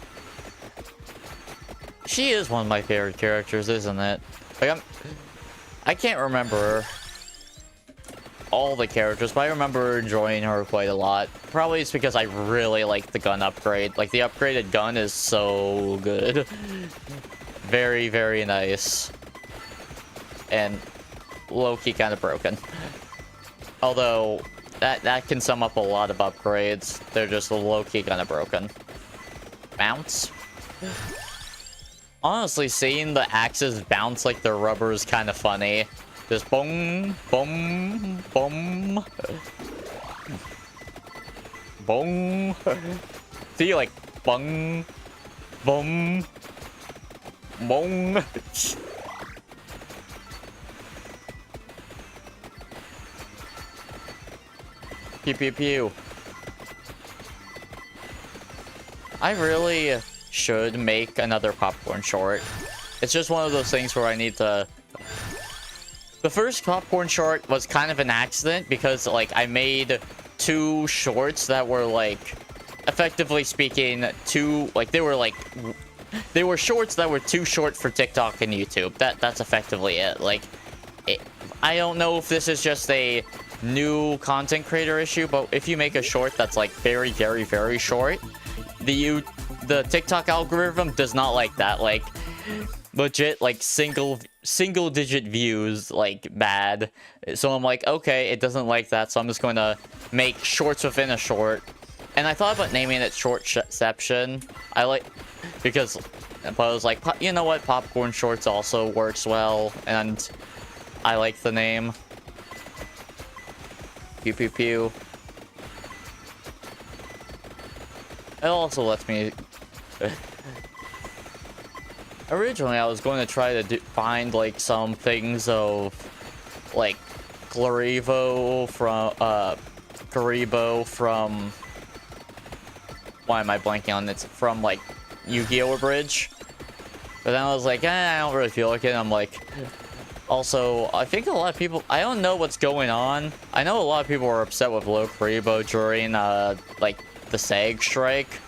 S1: She is one of my favorite characters, isn't it? Like I can't remember all the characters, but I remember enjoying her quite a lot. Probably it's because I really like the gun upgrade. Like the upgraded gun is so good. Very, very nice. And low-key kind of broken. Although that can sum up a lot of upgrades. They're just low-key kind of broken. Bounce. Honestly, seeing the axes bounce like they're rubber is kind of funny. Just boom, boom, boom. Boom. See, like, bung, boom, boom. Pew pew pew. I really should make another popcorn short. It's just one of those things where I need to... The first popcorn short was kind of an accident because, like, I made 2 shorts that were, like, effectively speaking, they were shorts that were too short for TikTok and YouTube. That's effectively it. Like, I don't know if this is just a new content creator issue, but if you make a short that's, like, very, very, very short, the TikTok algorithm does not like that. Like, legit, like, single digit views, like, bad. So I'm like, okay, it doesn't like that, so I'm just going to make shorts within a short. And I thought about naming it Shortception. But I was like, you know what, popcorn shorts also works well, and I like the name. Pew pew pew. It also lets me... Originally, I was going to try to find, like, some things of, like, Garibo from... Why am I blanking on it? It's from, like, Yu-Gi-Oh! Bridge. But then I was like, I don't really feel like it. I'm like... Also, I think a lot of people... I don't know what's going on. I know a lot of people were upset with Low Garibo during, like, the SAG strike.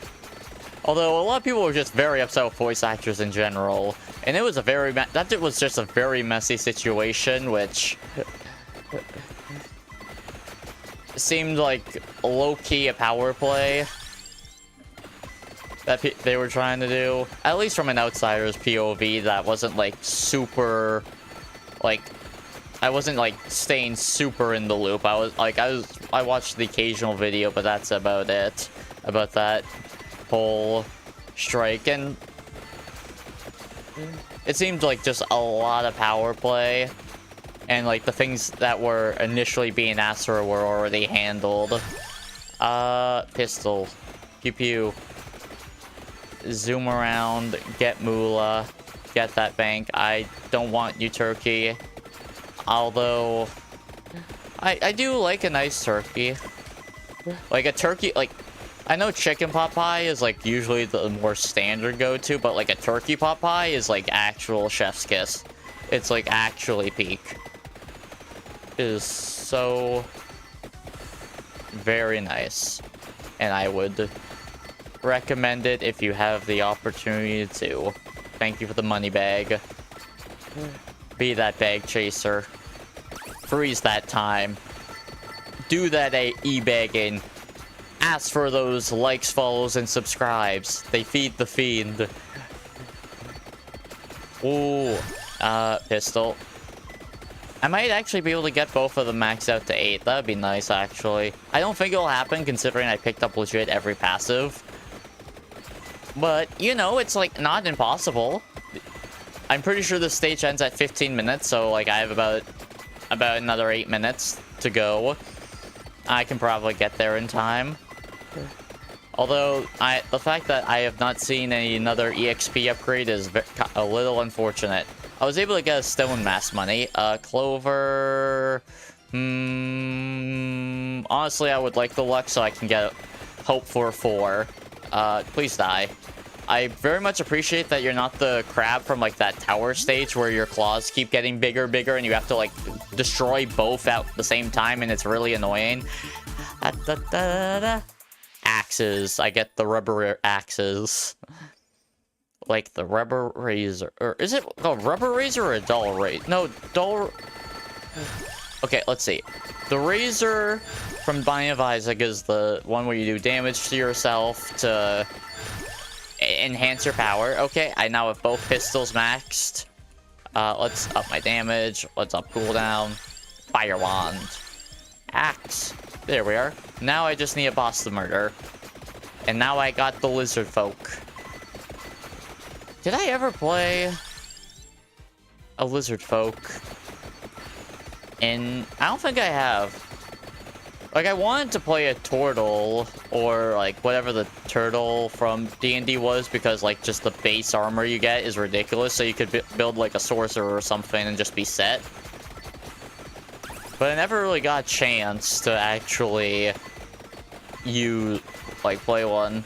S1: Although, a lot of people were just very upset with voice actors in general. And it was a very... That was just a very messy situation, which... seemed like low-key a power play that they were trying to do. At least from an outsider's POV, that wasn't, like, super... Like, I wasn't, like, staying super in the loop. I watched the occasional video, but that's about it. About that whole strike. And it seemed like just a lot of power play. And, like, the things that were initially being asked for were already handled. Pistol. Pew pew. Zoom around. Get moolah. Get that bank. I don't want you, turkey. Although, I do like a nice turkey. Like a turkey, like, I know chicken pot pie is like usually the more standard go-to, but like a turkey pot pie is like actual chef's kiss. It's like actually peak. It is so very nice. And I would recommend it if you have the opportunity to. Thank you for the money bag. Be that bag chaser. Freeze that time. Do that e-bagging. Ask for those likes, follows, and subscribes. They feed the fiend. Ooh, pistol. I might actually be able to get both of them maxed out to 8. That'd be nice, actually. I don't think it'll happen, considering I picked up legit every passive. But, you know, it's, like, not impossible. I'm pretty sure the stage ends at 15 minutes, so, like, I have about another 8 minutes to go. I can probably get there in time. Although, the fact that I have not seen another EXP upgrade is a little unfortunate. I was able to get a stone mass money. Clover... honestly, I would like the luck so I can get hope for 4. Please die. I very much appreciate that you're not the crab from, like, that tower stage where your claws keep getting bigger, and you have to, like, destroy both at the same time, and it's really annoying. Axes. I get the rubber axes. Like the rubber razor. Or is it a rubber razor or a dull razor? No, dull... Okay, let's see. The razor from Binding of Isaac is the one where you do damage to yourself to enhance your power. Okay, I now have both pistols maxed. Let's up my damage. Let's up cooldown. Fire wand. Axe. There we are. Now I just need a boss to murder. And now I got the lizard folk. Did I ever play a lizard folk? And I don't think I have. Like, I wanted to play a turtle, or, like, whatever the turtle from D&D was, because, like, just the base armor you get is ridiculous, so you could build, like, a sorcerer or something and just be set. But I never really got a chance to actually play one.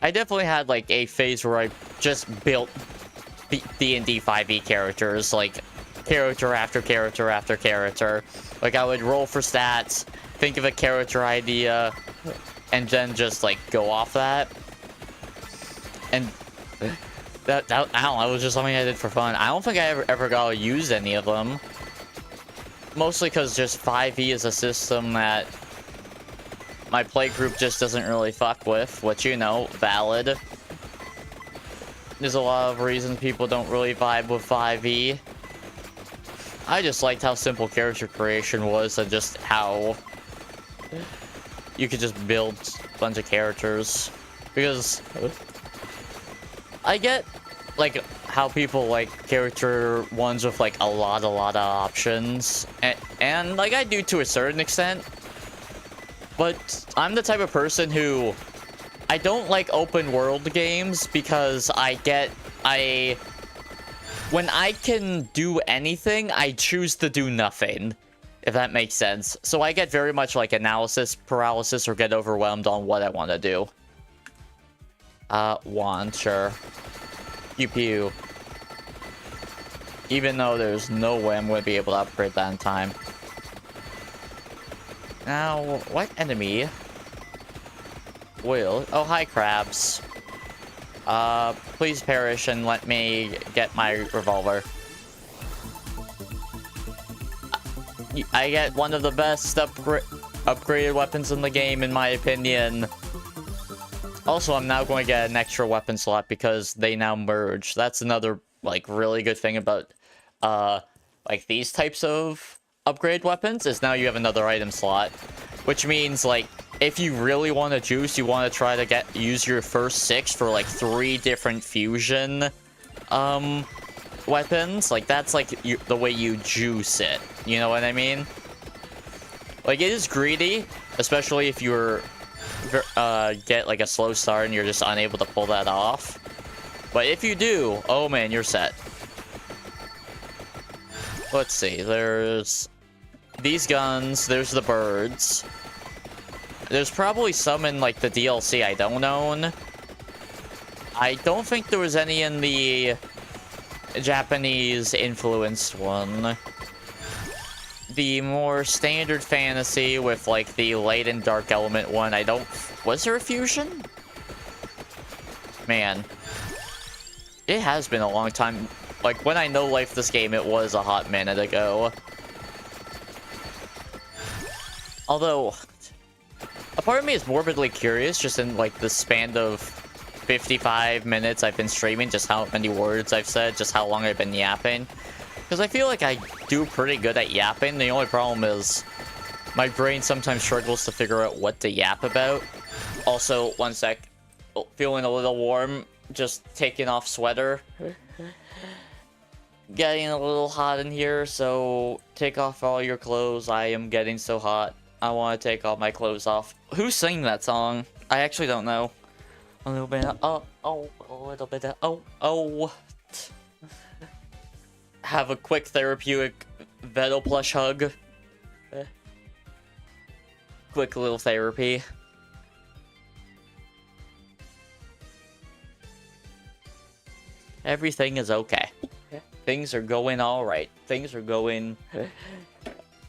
S1: I definitely had, like, a phase where I just built D&D 5e characters, like, character after character after character. Like, I would roll for stats, think of a character idea, and then just, like, go off that. And that I don't know, that was just something I did for fun. I don't think I ever got to use any of them. Mostly because just 5e is a system that my play group just doesn't really fuck with, which, you know, valid. There's a lot of reasons people don't really vibe with 5e. I just liked how simple character creation was, and just how you could just build a bunch of characters. Because I get, like, how people like character ones with, like, a lot of options. And like, I do to a certain extent. But I'm the type of person who... I don't like open world games because when I can do anything, I choose to do nothing, if that makes sense. So I get very much like analysis paralysis or get overwhelmed on what I want to do. Wand, sure. Pew pew. Even though there's no way I'm going to be able to upgrade that in time. Now, what enemy will... Oh, hi, crabs. Please perish and let me get my revolver. I get one of the best upgraded weapons in the game, in my opinion. Also, I'm now going to get an extra weapon slot because they now merge. That's another, like, really good thing about, like, these types of upgrade weapons, is now you have another item slot. Which means, like, if you really want to juice, you want to try to use your first 6 for, like, 3 different fusion, weapons. Like, that's, like, the way you juice it. You know what I mean? Like, it is greedy, especially if you're, get, like, a slow start and you're just unable to pull that off. But if you do, oh man, you're set. Let's see, there's these guns, there's the birds. There's probably some in, like, the DLC I don't own. I don't think there was any in the Japanese-influenced one. The more standard fantasy with, like, the light and dark element one, I don't... Was there a fusion? Man. It has been a long time. Like, when I no-life this game, it was a hot minute ago. Although... A part of me is morbidly curious, just in, like, the span of 55 minutes I've been streaming, just how many words I've said, just how long I've been yapping. Because I feel like I do pretty good at yapping. The only problem is my brain sometimes struggles to figure out what to yap about. Also, one sec. Feeling a little warm. Just taking off sweater. Getting a little hot in here, so take off all your clothes. I am getting so hot. I want to take all my clothes off. Who sang that song? I actually don't know. A little bit of, a little bit of, Have a quick therapeutic Vettel plush hug. Quick little therapy. Everything is okay. Things are going alright. Things are going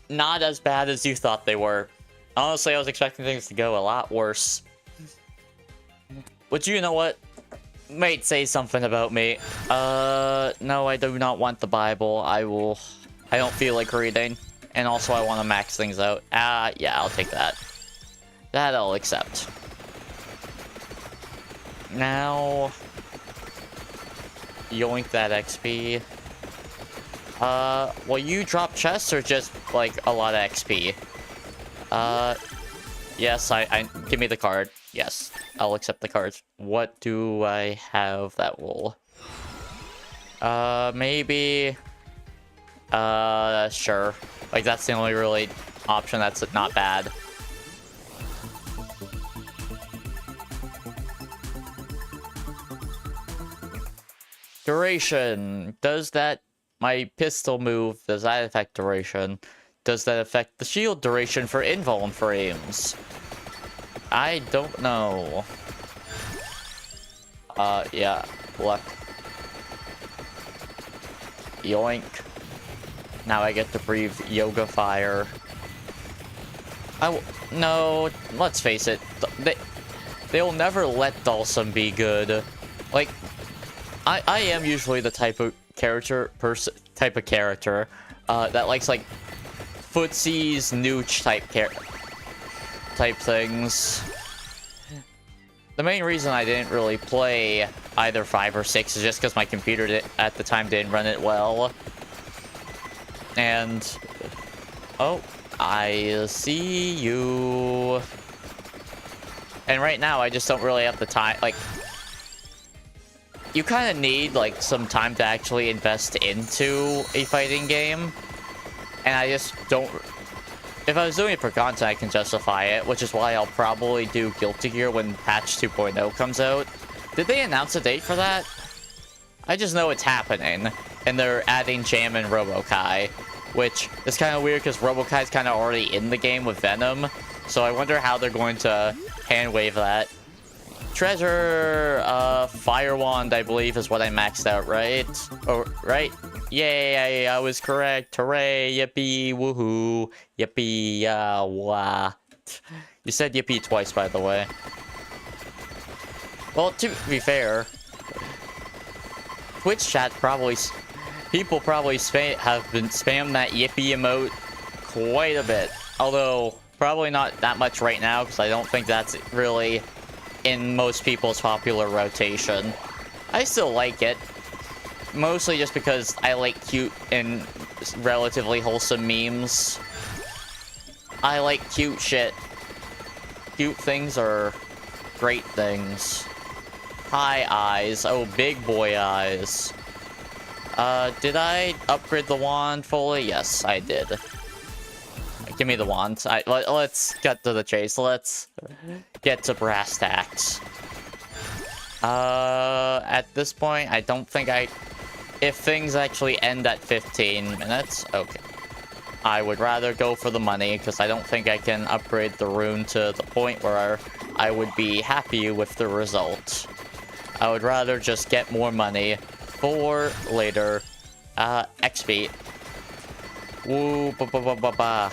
S1: not as bad as you thought they were. Honestly, I was expecting things to go a lot worse. But you know what? Might say something about me. No, I do not want the Bible. I don't feel like reading. And also, I want to max things out. Yeah, I'll take that. That I'll accept. Now... yoink that XP. Will you drop chests or just, like, a lot of XP? Yes, give me the card. Yes, I'll accept the cards. What do I have that will... maybe... sure. Like, that's the only really option that's not bad. Duration. Does that... my pistol move, does that affect duration? Does that affect the shield duration for invuln frames? I don't know. Yeah. Luck. Yoink. Now I get to breathe yoga fire. No, let's face it. They'll never let Dhalsim be good. Like, I am usually the type of character that likes, like, footsies, nooch type things. The main reason I didn't really play either 5 or 6 is just because my computer at the time didn't run it well. And... oh, I see you. And right now, I just don't really have the time, like... you kind of need, like, some time to actually invest into a fighting game. And I just don't... if I was doing it for content, I can justify it, which is why I'll probably do Guilty Gear when patch 2.0 comes out. Did they announce a date for that? I just know it's happening, and they're adding Jam and Robo-Kai, which is kind of weird because Robo-Kai is kind of already in the game with Venom, so I wonder how they're going to hand-wave that. Treasure, Fire Wand, I believe, is what I maxed out, right? Oh, right? Yay, I was correct. Hooray, yippee, woohoo, yippee, wah. You said yippee twice, by the way. Well, to be fair, Twitch chat probably... people probably have been spamming that yippee emote quite a bit. Although, probably not that much right now, because I don't think that's really in most people's popular rotation. I still like it. Mostly just because I like cute and relatively wholesome memes. I like cute shit. Cute things are great things. Hi, eyes. Oh, big boy eyes. Did I upgrade the wand fully? Yes, I did. Give me the wand. Let's get to the chase. Let's get to brass tacks. At this point, I don't think if things actually end at 15 minutes, okay. I would rather go for the money, because I don't think I can upgrade the rune to the point where I would be happy with the result. I would rather just get more money for later. XP. Woo, ba.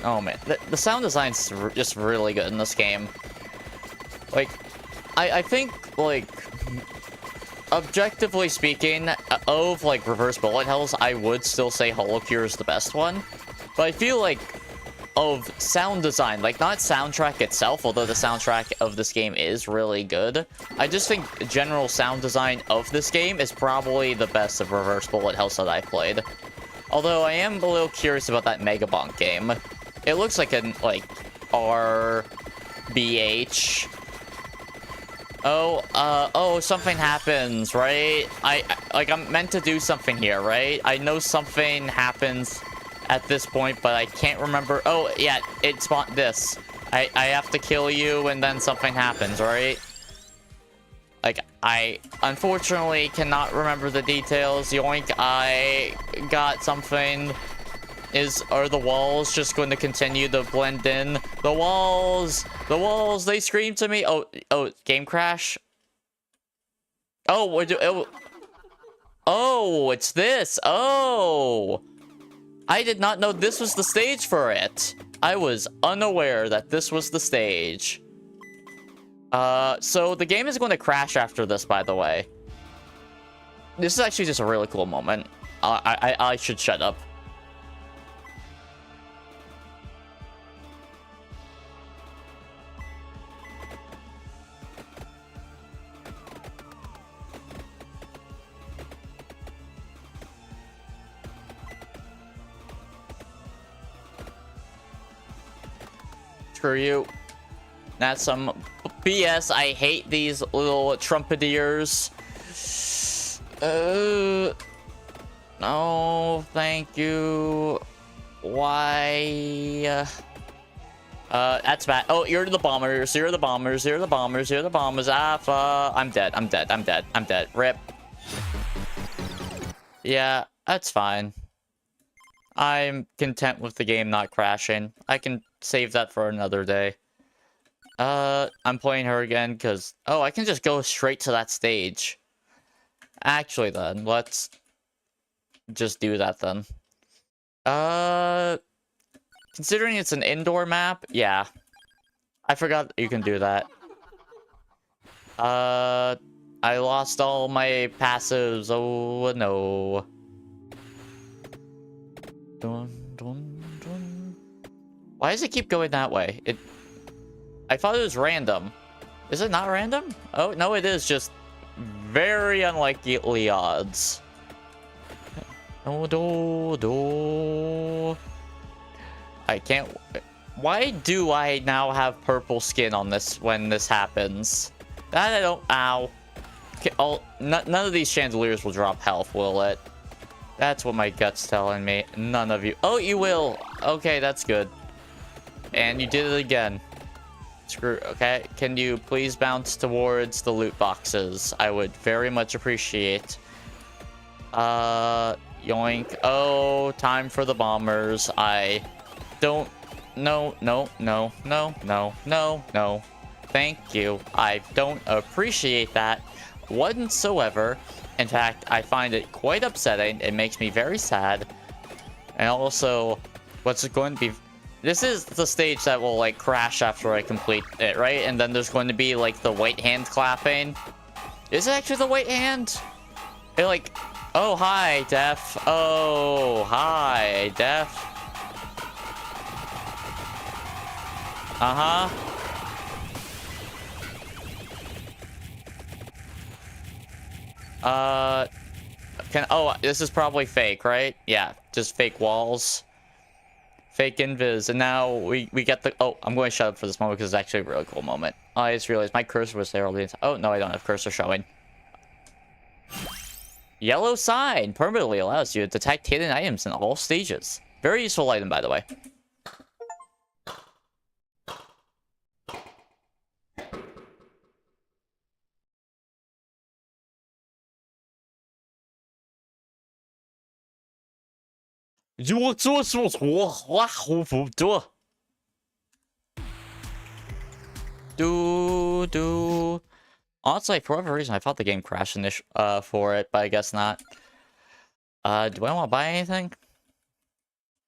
S1: Oh man, the sound design's just really good in this game. Like, I think, like, objectively speaking, of, like, reverse bullet hells, I would still say Holocure is the best one. But I feel like of sound design. Like, not soundtrack itself, although the soundtrack of this game is really good. I just think general sound design of this game is probably the best of reverse bullet hells that I've played. Although I am a little curious about that Megabonk game. It looks like an, like, RBH. Oh, something happens, right? I'm meant to do something here, right? I know something happens at this point, but I can't remember. Oh, yeah, it spawned this. I have to kill you, and then something happens, right? Like, I unfortunately cannot remember the details. Yoink, I got something. Are the walls just going to continue to blend in? The walls, they scream to me. Oh, game crash. Oh, it's this. Oh, I did not know this was the stage for it. I was unaware that this was the stage. So the game is going to crash after this, by the way. This is actually just a really cool moment. I should shut up. Screw you. That's some BS. I hate these little trumpeters. No, thank you. Why? That's bad. Oh, you're the bombers. You're the bombers. You're the bombers. You're the bombers. Alpha. I'm dead. I'm dead. I'm dead. I'm dead. Rip. Yeah, that's fine. I'm content with the game not crashing. I can save that for another day. I'm playing her again because... Oh, I can just go straight to that stage. Actually, then, let's just do that, then. Considering it's an indoor map, yeah. I forgot you can do that. I lost all my passives. Oh, no. Dun, dun, dun. Why does it keep going that way? I thought it was random. Is it not random? Oh, no, it is just very unlikely odds. Oh, I can't... Why do I now have purple skin on this when this happens? That I don't... Ow. Okay, none of these chandeliers will drop health, will it? That's what my gut's telling me. None of you. Oh, you will. Okay, that's good. And you did it again. Screw. Okay, can you please bounce towards the loot boxes? I would very much appreciate. Yoink. Oh, time for the bombers. I don't... No. Thank you. I don't appreciate that whatsoever. In fact, I find it quite upsetting. It makes me very sad. And also, what's it going to be? This is the stage that will, like, crash after I complete it, right? And then there's going to be, like, the white hand clapping. Is it actually the white hand? It, like... Oh, hi, Def. Oh, hi, Def. Uh-huh. Oh, this is probably fake, right? Yeah, just fake walls. Fake invis. And now we get the... Oh, I'm going to shut up for this moment because it's actually a really cool moment. Oh, I just realized my cursor was there all the time. Oh, no, I don't have cursor showing. Yellow sign permanently allows you to detect hidden items in all stages. Very useful item, by the way. Honestly, for whatever reason, I thought the game crashed for it, but I guess not. Do I want to buy anything?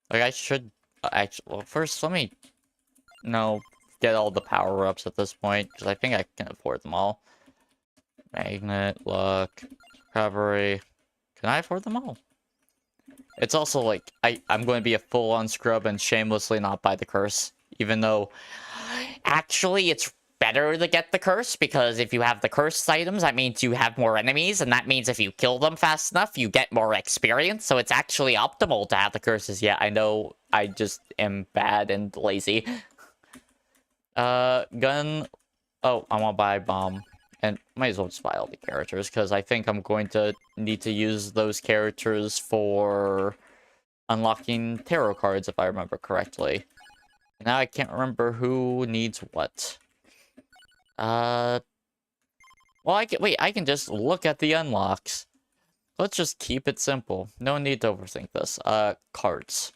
S1: Like, I should... Actually, well, first, let me... No, get all the power-ups at this point, because I think I can afford them all. Magnet, luck, recovery... Can I afford them all? It's also like, I'm going to be a full-on scrub and shamelessly not buy the curse. Even though, actually, it's better to get the curse, because if you have the cursed items, that means you have more enemies, and that means if you kill them fast enough, you get more experience, so it's actually optimal to have the curses. Yeah, I know, I just am bad and lazy. Gun... Oh, I want to buy bomb. And might as well just buy all the characters, because I think I'm going to need to use those characters for unlocking tarot cards, if I remember correctly. Now I can't remember who needs what. Well, I can just look at the unlocks. Let's just keep it simple. No need to overthink this. Cards.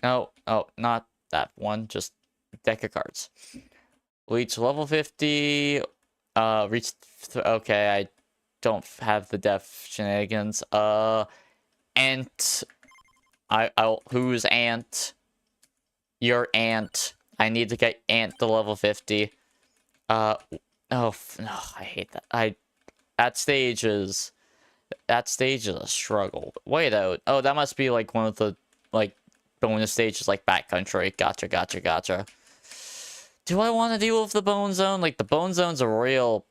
S1: No, oh, not that one. Just deck of cards. Reach level 50. Okay, I don't have the def shenanigans. Ant. Who's Ant? Your Ant. I need to get Ant to level 50. Oh, no, I hate that. That stage is a struggle. Wait out. Oh, that must be like one of the, like, bonus stages, like backcountry. Gotcha. Do I want to deal with the bone zone? Like, the bone zone's a real...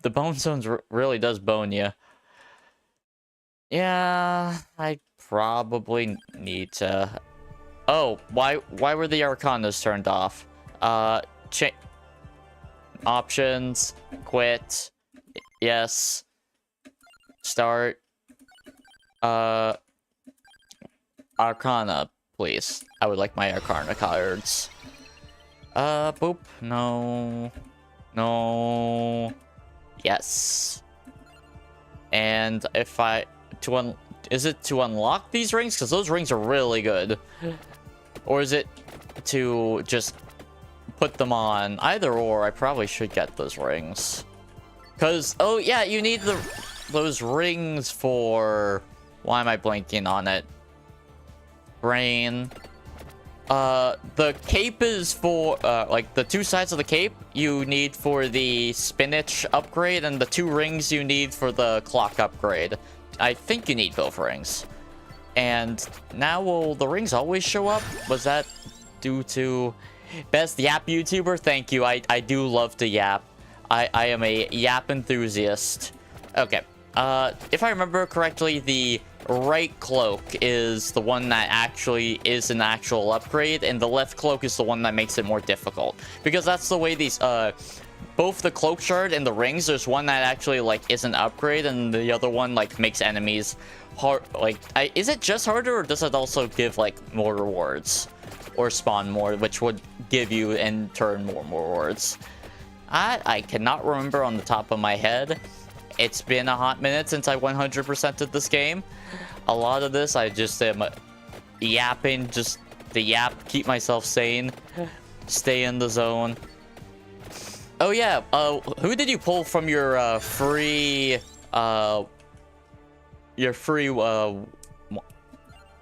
S1: The bone zone really does bone you. Yeah, I probably need to... Oh, why were the Arcanas turned off? Options. Quit. Yes. Start. Arcana, please. I would like my Arcana cards. Boop. No. No. Yes. And if is it to unlock these rings? Because those rings are really good. Or is it to just put them on? Either or, I probably should get those rings. Because, oh yeah, you need those rings for... Why am I blanking on it? Brain. The cape is for, like, the two sides of the cape you need for the spinach upgrade, and the two rings you need for the clock upgrade. I think you need both rings. And now will the rings always show up? Was that due to... Best yap YouTuber? Thank you. I do love to yap. I am a yap enthusiast. Okay. If I remember correctly, the right cloak is the one that actually is an actual upgrade, and the left cloak is the one that makes it more difficult. Because that's the way these, both the cloak shard and the rings, there's one that actually, like, is an upgrade, and the other one, like, makes enemies hard, like, is it just harder, or does it also give, like, more rewards? Or spawn more, which would give you, in turn, more rewards. I cannot remember on the top of my head. It's been a hot minute since I 100%'d this game. A lot of this, I just am yapping, just to yap, keep myself sane, stay in the zone. Oh yeah, who did you pull from your free, your free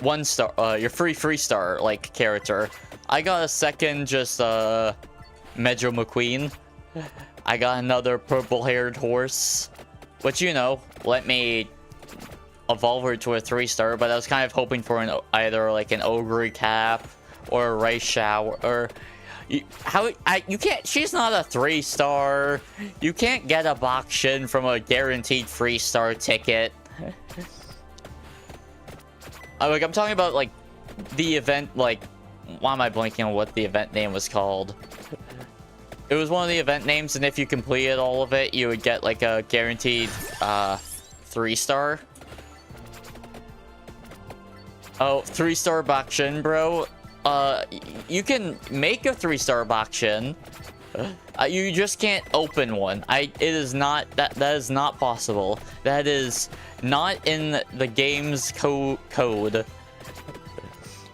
S1: 1-star, your free star, like, character? I got a second, just, Medjo McQueen. I got another purple-haired horse, which, you know, let me evolve her to a 3-star, but I was kind of hoping for either, like, an ogre cap or a rice shower, or... you can't... She's not a 3-star. You can't get a box shin from a guaranteed 3-star ticket. Like, I'm talking about, like, the event, like... Why am I blanking on what the event name was called? It was one of the event names, and if you completed all of it, you would get, like, a guaranteed, 3-star. Oh, 3-star Bakshin, bro. You can make a 3-star Bakshin. You just can't open one. It is not, that is not possible. That is not in the game's code.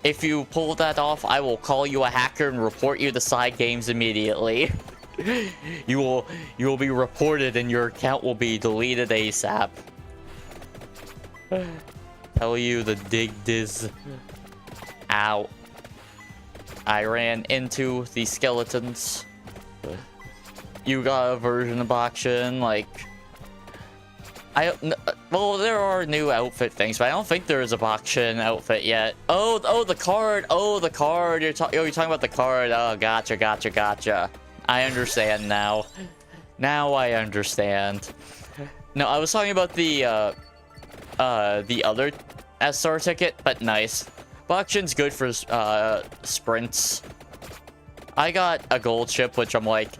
S1: If you pull that off, I will call you a hacker and report you to Side Games immediately. You will be reported and your account will be deleted ASAP. Tell you the dig diz. Ow. I ran into the skeletons. You got a version of Bakshin, like... Well, there are new outfit things, but I don't think there is a Bakshin outfit yet. Oh, the card. Oh, the card. You're talking about the card. Oh, gotcha. I understand now. Now I understand. No, I was talking about the other SR ticket, but nice. Bakshin's good for sprints. I got a gold chip, which I'm like,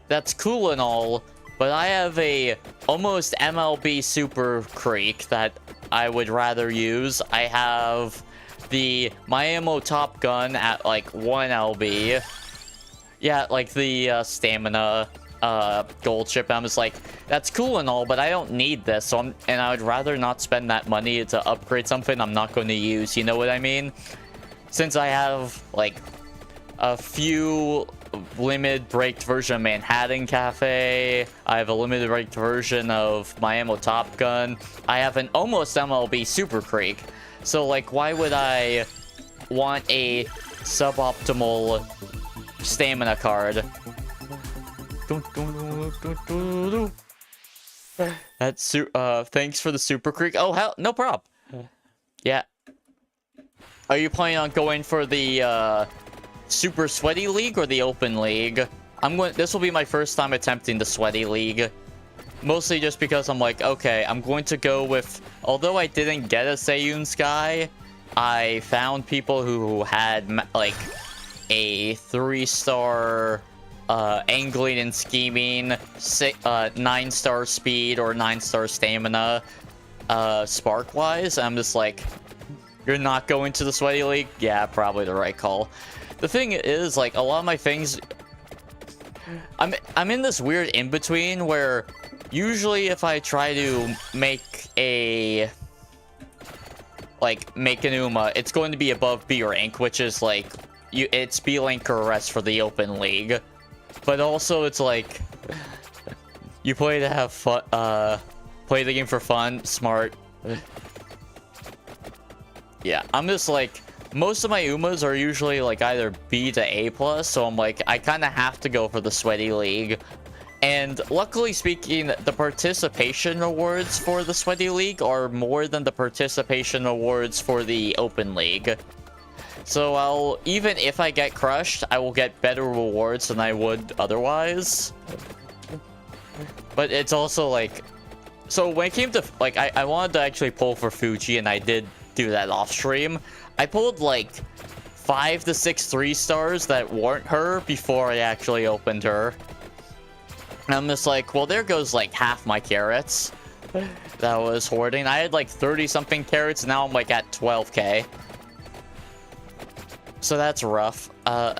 S1: that's cool and all, but I have a almost MLB Super Creek that I would rather use. I have the Miami Top Gun at like 1 LB. Yeah, like the stamina gold chip. I'm just like, that's cool and all, but I don't need this. So and I would rather not spend that money to upgrade something I'm not going to use. You know what I mean? Since I have like a few limited breaked version of Manhattan Cafe, I have a limited breaked version of Miami Top Gun, I have an almost MLB Super Creek. So like, why would I want a suboptimal stamina card? That's thanks for the Super Creek. Oh hell, no problem. Yeah. Are you planning on going for the Super Sweaty League or the Open League? This will be my first time attempting the Sweaty League. Mostly just because I'm like, okay, I'm going to go with, although I didn't get a Seiyun Sky, I found people who had like a 3-star angling and scheming, 9-star speed or 9-star stamina, spark-wise. I'm just like, you're not going to the Sweaty League? Yeah, probably the right call. The thing is, like, a lot of my things, I'm in this weird in-between where usually if I try to make an Uma, it's going to be above B rank, which is like, it's B rank or rest for the Open League. But also it's like, you play to have fun, play the game for fun, smart. Yeah, I'm just like, most of my Umas are usually like either B to A+, so I'm like, I kind of have to go for the Sweaty League. And luckily speaking, the participation awards for the Sweaty League are more than the participation awards for the Open League. So even if I get crushed, I will get better rewards than I would otherwise. But it's also like, so when it came to, like, I wanted to actually pull for Fuji, and I did do that off stream. I pulled like 5 to 6 3-stars that weren't her before I actually opened her. And I'm just like, well, there goes like half my carrots that I was hoarding. I had like 30 something carrots, now I'm like at 12k. So that's rough. I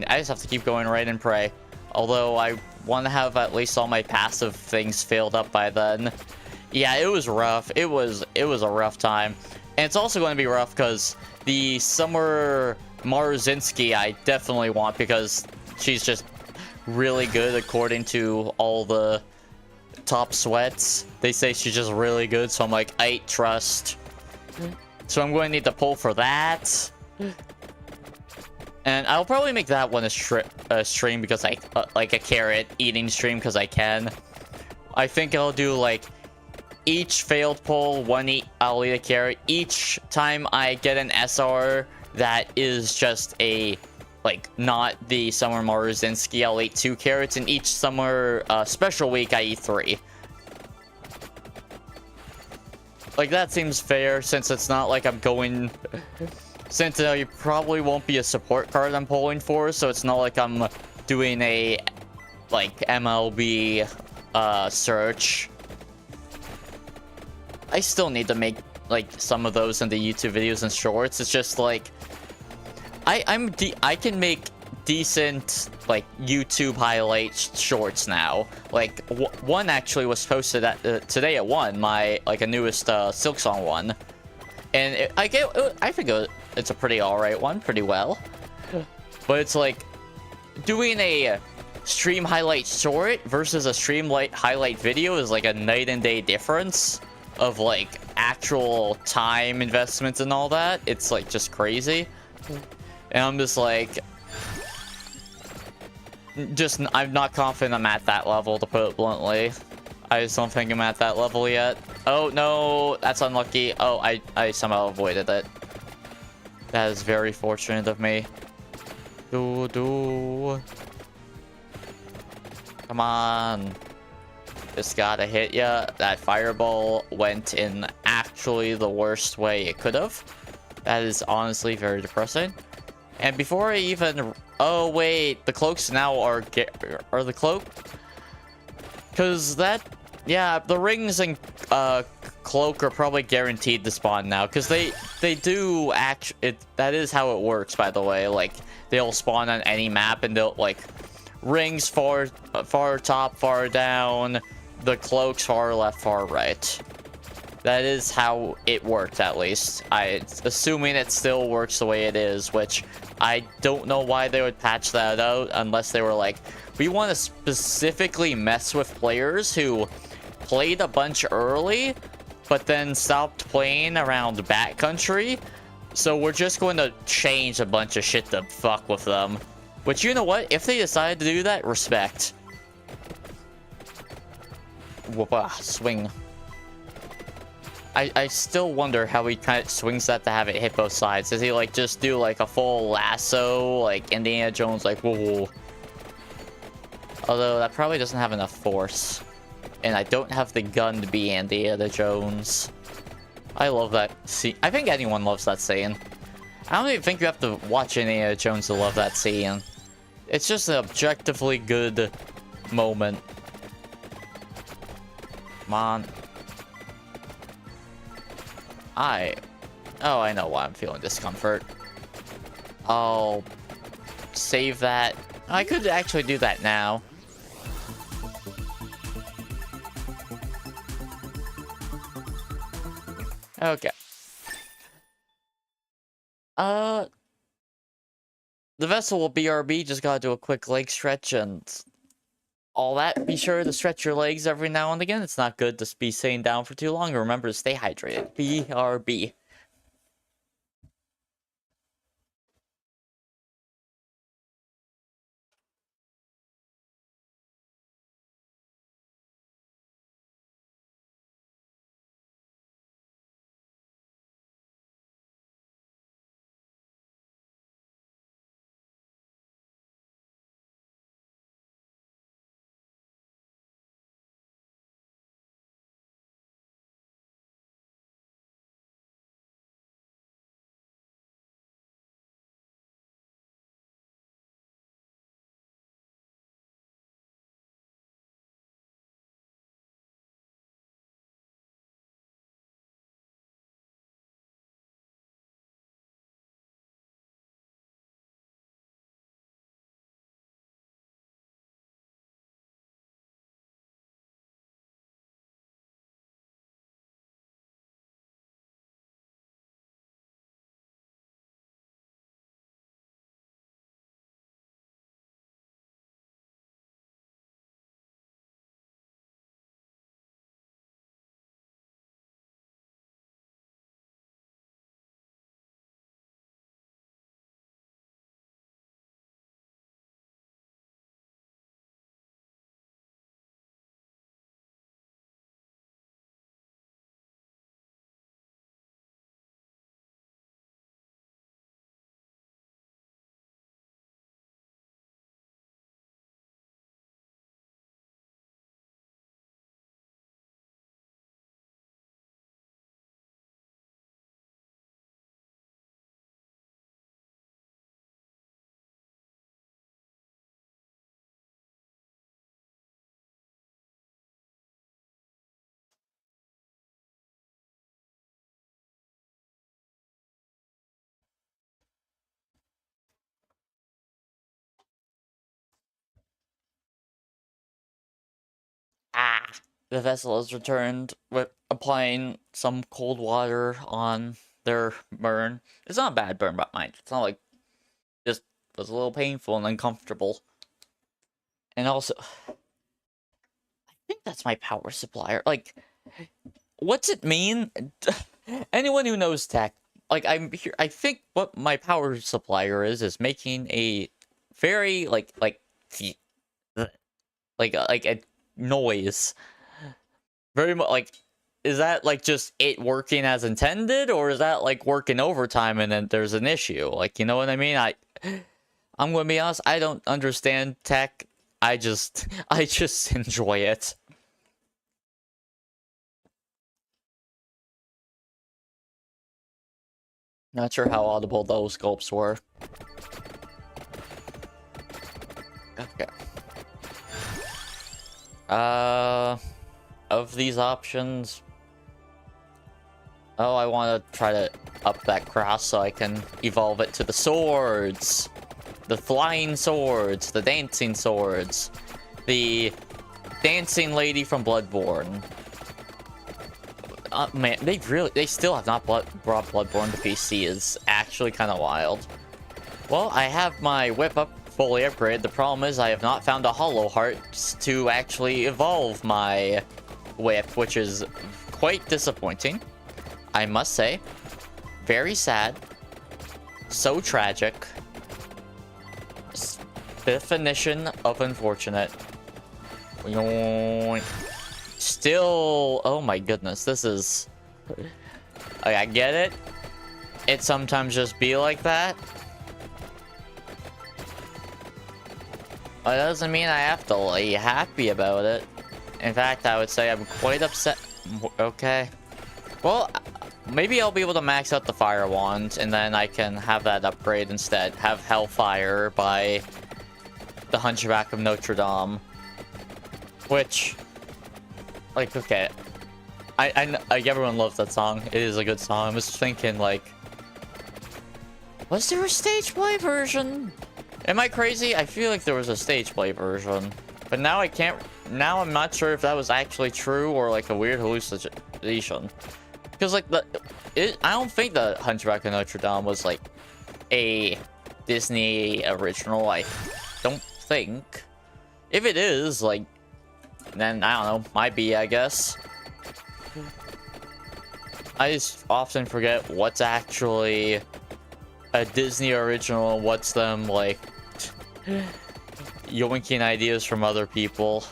S1: just have to keep going right and pray. Although I want to have at least all my passive things filled up by then. Yeah, it was rough. It was a rough time. And it's also going to be rough because the Summer Maruzinski I definitely want, because she's just really good according to all the top sweats. They say she's just really good, so I'm like, I trust. So I'm going to need to pull for that. And I'll probably make that one a stream because I like a carrot eating stream because I can. I think I'll do like each failed pull, I'll eat a carrot. Each time I get an SR that is just a, like, not the Summer Maruzinski, I'll eat 2 carrots. And each summer special week, I eat 3. Like, that seems fair, since it's not like I'm going... Since you probably won't be a support card I'm pulling for, so it's not like I'm doing a, like, MLB search. I still need to make, like, some of those into YouTube videos and shorts. It's just, like, I can make decent, like, YouTube highlight shorts now. Like, one actually was posted at, today at 1, my, like, a newest Silk Song one. And I think it's a pretty alright one, pretty well. But it's like, doing a stream highlight short versus a stream highlight video is like a night and day difference of like actual time investments and all that. It's like just crazy. And I'm just like, I'm not confident I'm at that level, to put it bluntly. I just don't think I'm at that level yet. Oh, no, that's unlucky. Oh, I somehow avoided it. That is very fortunate of me. Do. Come on. Just gotta hit ya. That fireball went in actually the worst way it could have. That is honestly very depressing. And before I even... Oh, wait. The cloaks now are the cloak? Because that... Yeah, the rings and cloak are probably guaranteed to spawn now. Because they do actually... That is how it works, by the way. Like, they'll spawn on any map and they'll, like... Rings far top, far down. The cloaks far left, far right. That is how it worked, at least. Assuming it still works the way it is, which I don't know why they would patch that out unless they were like, we want to specifically mess with players who played a bunch early, but then stopped playing around backcountry. So we're just going to change a bunch of shit to fuck with them. Which, you know what? If they decide to do that, respect. Whoop-ah, swing. I still wonder how he kind of swings that to have it hit both sides. Does he, like, just do, like, a full lasso, like Indiana Jones, like, whoa. Although, that probably doesn't have enough force. And I don't have the gun to be Indiana Jones. I love that scene. I think anyone loves that scene. I don't even think you have to watch Indiana Jones to love that scene. It's just an objectively good moment. Come on. Oh, I know why I'm feeling discomfort. I'll save that. I could actually do that now. Okay. The vessel will BRB, just gotta do a quick leg stretch and all that. Be sure to stretch your legs every now and again. It's not good to be sitting down for too long. Remember to stay hydrated. BRB. Ah, the vessel is returned with applying some cold water on their burn. It's not a bad burn, but mind. It's not like just was a little painful and uncomfortable. And also, I think that's my power supplier. Like, what's it mean? Anyone who knows tech, like I'm here. I think what my power supplier is making a very like a noise. Very much like, is that like just it working as intended, or is that like working overtime and then there's an issue? Like, you know what I mean? I'm gonna be honest, I don't understand tech. I just enjoy it. Not sure how audible those gulps were. Okay. Of these options, oh, I want to try to up that cross so I can evolve it to the swords. The flying swords, the dancing swords, the dancing lady from Bloodborne. Man, they still have not brought Bloodborne to PC. Is actually kind of wild. Well, I have my whip up fully upgraded. The problem is I have not found a hollow heart to actually evolve my whip, which is quite disappointing, I must say. Very sad. So tragic. Definition of unfortunate. Still, oh my goodness, this is... I get it. It sometimes just be like that. But that doesn't mean I have to be happy about it. In fact, I would say I'm quite upset. Okay. Well, maybe I'll be able to max out the fire wand, and then I can have that upgrade instead. Have Hellfire by the Hunchback of Notre Dame. Which, like, okay. Everyone loves that song. It is a good song. I was thinking, like, was there a stage play version? Am I crazy? I feel like there was a stage play version. But now I can't... Now I'm not sure if that was actually true or, like, a weird hallucination. Because, like, I don't think the Hunchback of Notre Dame was, like, a Disney original. I don't think. If it is, like, then, I don't know. Might be, I guess. I just often forget what's actually a Disney original and what's them, like, yoinking ideas from other people.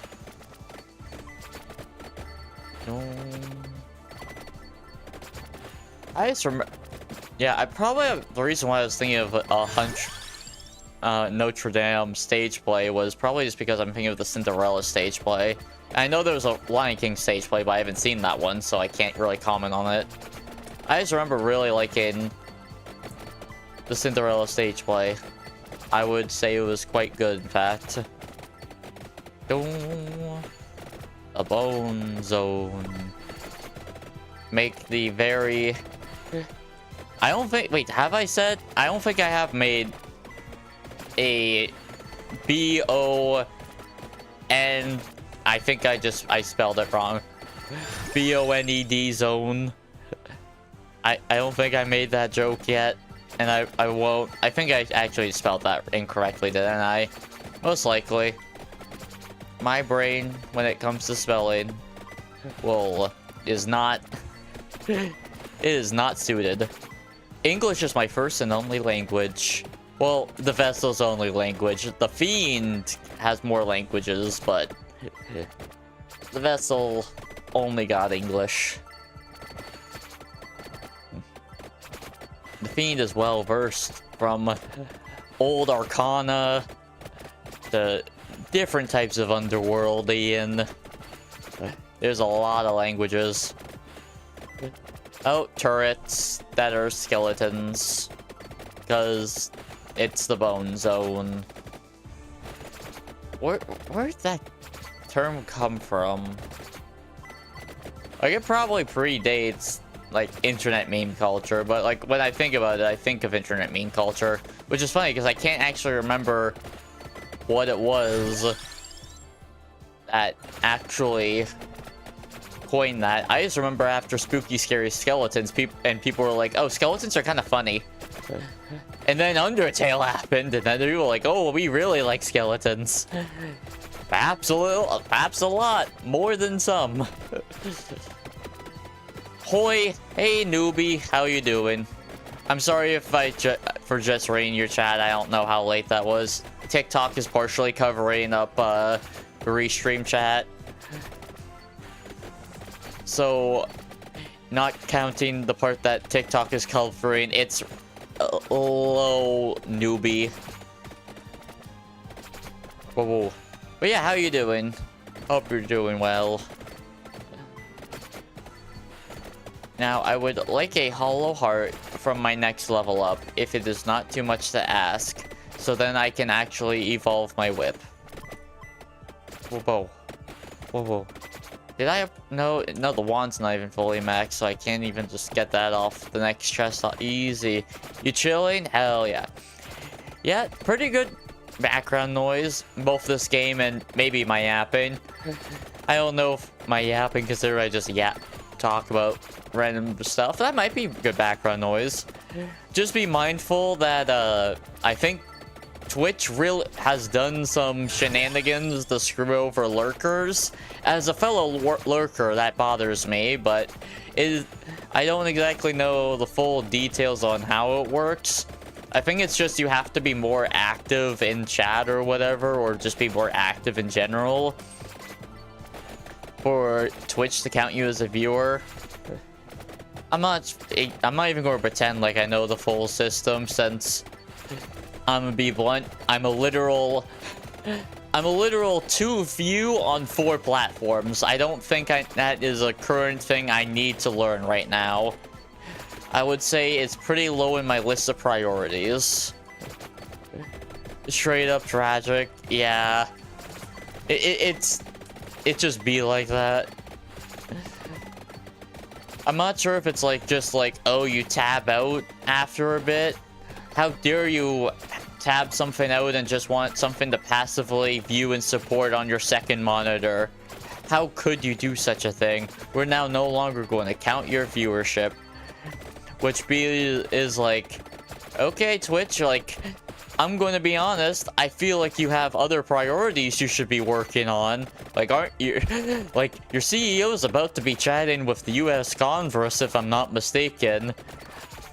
S1: I just remember... Yeah, I probably have... The reason why I was thinking of Notre Dame stage play was probably just because I'm thinking of the Cinderella stage play. I know there was a Lion King stage play, but I haven't seen that one, so I can't really comment on it. I just remember really liking the Cinderella stage play. I would say it was quite good, in fact. A bone zone. Make the very... I don't think... Wait, have I said? I don't think I have made a B-O-N... I think I spelled it wrong. B-O-N-E-D zone. I don't think I made that joke yet. And I won't. I think I actually spelled that incorrectly, didn't I? Most likely. My brain, when it comes to spelling, is not... It is not suited. English is my first and only language. Well, the Vessel's only language. The Fiend has more languages, but... The Vessel only got English. The Fiend is well versed from old arcana to different types of underworldian. There's a lot of languages. Oh, turrets that are skeletons. Because it's the bone zone. Where'd that term come from? Like, it probably predates, like, internet meme culture, but, like, when I think about it, I think of internet meme culture, which is funny, because I can't actually remember what it was that actually coined that. I just remember after Spooky Scary Skeletons, people were like, oh, skeletons are kind of funny. And then Undertale happened, and then they were like, oh, we really like skeletons. Perhaps a lot. More than some. Hoi, hey newbie, how you doing? I'm sorry if for just reading your chat. I don't know how late that was. TikTok is partially covering up restream chat. So, not counting the part that TikTok is covering, it's a low newbie. Whoa, whoa. But yeah, how you doing? Hope you're doing well. Now, I would like a hollow heart from my next level up, if it is not too much to ask. So then I can actually evolve my whip. Whoa, whoa. Whoa, whoa. Did I... No, the wand's not even fully maxed, so I can't even just get that off the next chest. Easy. You chilling? Hell yeah. Yeah, pretty good background noise. Both this game and maybe my yapping. I don't know if my yapping, consider I just talk about random stuff. That might be good background noise. Just be mindful that, I think Twitch really has done some shenanigans to screw over lurkers. As a fellow lurker, that bothers me, but I don't exactly know the full details on how it works. I think it's just you have to be more active in chat or whatever, or just be more active in general for Twitch to count you as a viewer. I'm not even going to pretend like I know the full system, since I'm gonna be blunt. I'm a literal 2 view on 4 platforms. I don't think that is a current thing I need to learn right now. I would say it's pretty low in my list of priorities. Straight up tragic. Yeah. It just be like that. I'm not sure if it's like just like, oh, you tab out after a bit. How dare you tab something out and just want something to passively view and support on your second monitor? How could you do such a thing? We're now no longer going to count your viewership. Which is like, okay, Twitch, like, I'm going to be honest, I feel like you have other priorities you should be working on. Like, aren't you? Like, your CEO is about to be chatting with the US Congress, if I'm not mistaken.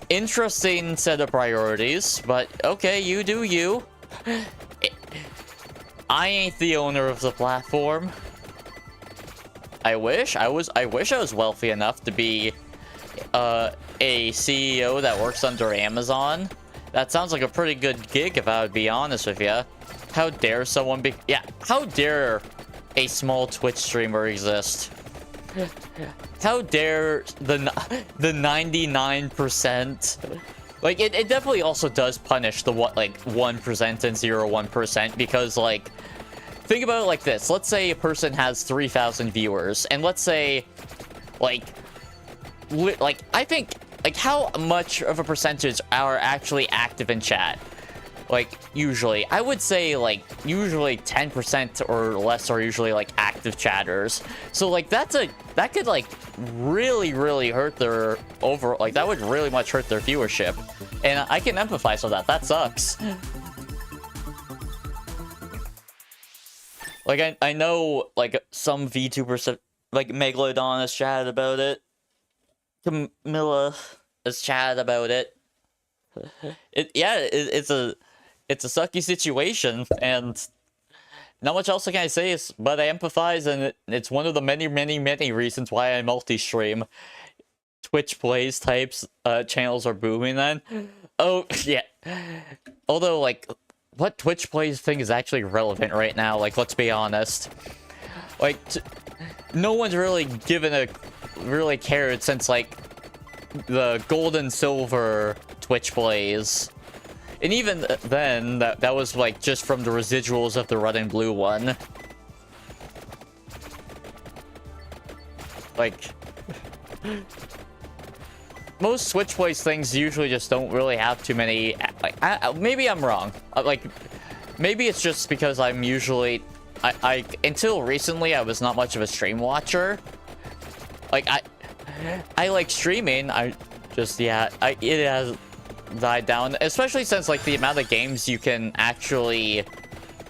S1: Interesting set of priorities, but okay, you do you. I ain't the owner of the platform. I wish I was wealthy enough to be a CEO that works under Amazon. That sounds like a pretty good gig, if I would be honest with you. How dare someone be... Yeah, how dare a small Twitch streamer exist? How dare the 99%? Like, it definitely also does punish the 1% and 0.1%, because, like, think about it like this. Let's say a person has 3,000 viewers, and let's say, I think, like, how much of a percentage are actually active in chat? Like, usually, I would say, like, usually 10% or less are usually, like, active chatters. So, like, that could, like, really, really hurt their like, that would really much hurt their viewership. And I can empathize with that. That sucks. Like, I know, like, some VTubers, like, Megalodon has chatted about it. Camilla has chatted about it. It's a sucky situation, and not much else can I say, but I empathize, and it's one of the many, many, many reasons why I multi-stream. Twitch plays types channels are booming then. Oh, yeah. Although, like, what Twitch plays thing is actually relevant right now, like, let's be honest. Like, no one's really really cared since, like, the gold and silver Twitch plays. And even then, that was, like, just from the residuals of the red and blue one. Like, most Twitch plays things usually just don't really have too many, like, maybe I'm wrong. Like, maybe it's just because I'm usually, until recently, I was not much of a stream watcher. Like, I like streaming, it has died down, especially since, like, the amount of games you can actually,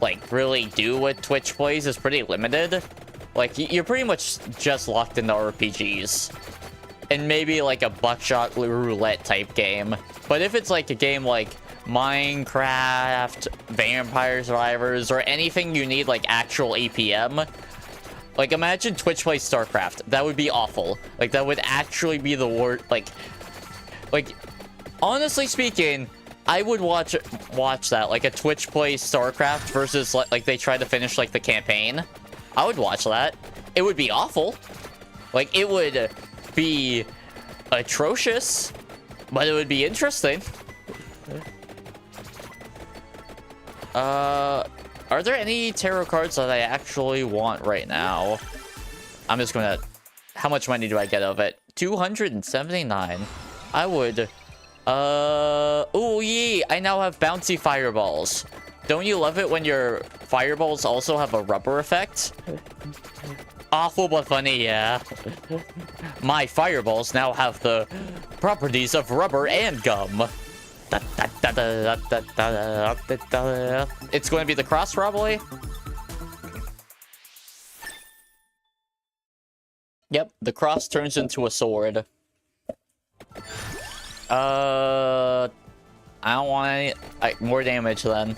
S1: like, really do with Twitch plays is pretty limited. Like, you're pretty much just locked into RPGs. And maybe, like, a buckshot roulette type game. But if it's, like, a game like Minecraft, Vampire Survivors, or anything you need, like, actual APM, Like, imagine Twitch plays StarCraft. That would be awful. Like, that would actually be the worst. Like, honestly speaking, I would watch that. Like, a Twitch plays StarCraft versus, like they try to finish, like, the campaign. I would watch that. It would be awful. Like, it would be atrocious, but it would be interesting. Are there any tarot cards that I actually want right now? I'm just gonna... How much money do I get of it? 279. I would... Oh, yeah! I now have bouncy fireballs. Don't you love it when your fireballs also have a rubber effect? Awful but funny, yeah. My fireballs now have the properties of rubber and gum. It's going to be the cross, probably. Yep, the cross turns into a sword. I don't want any... more damage, then.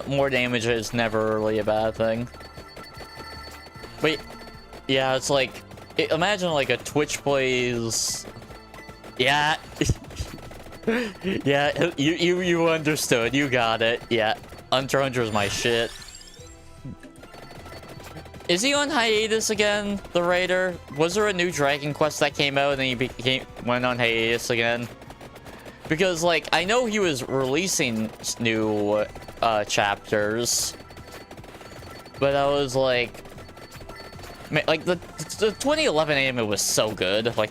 S1: More damage is never really a bad thing. Wait, yeah, it's like... imagine, like, a Twitch plays... Yeah... Yeah, you understood. You got it. Yeah, Hunter x Hunter is my shit. Is he on hiatus again, the Raider? Was there a new Dragon Quest that came out and then he went on hiatus again? Because, like, I know he was releasing new chapters, but I was like... Like, the 2011 anime was so good. Like,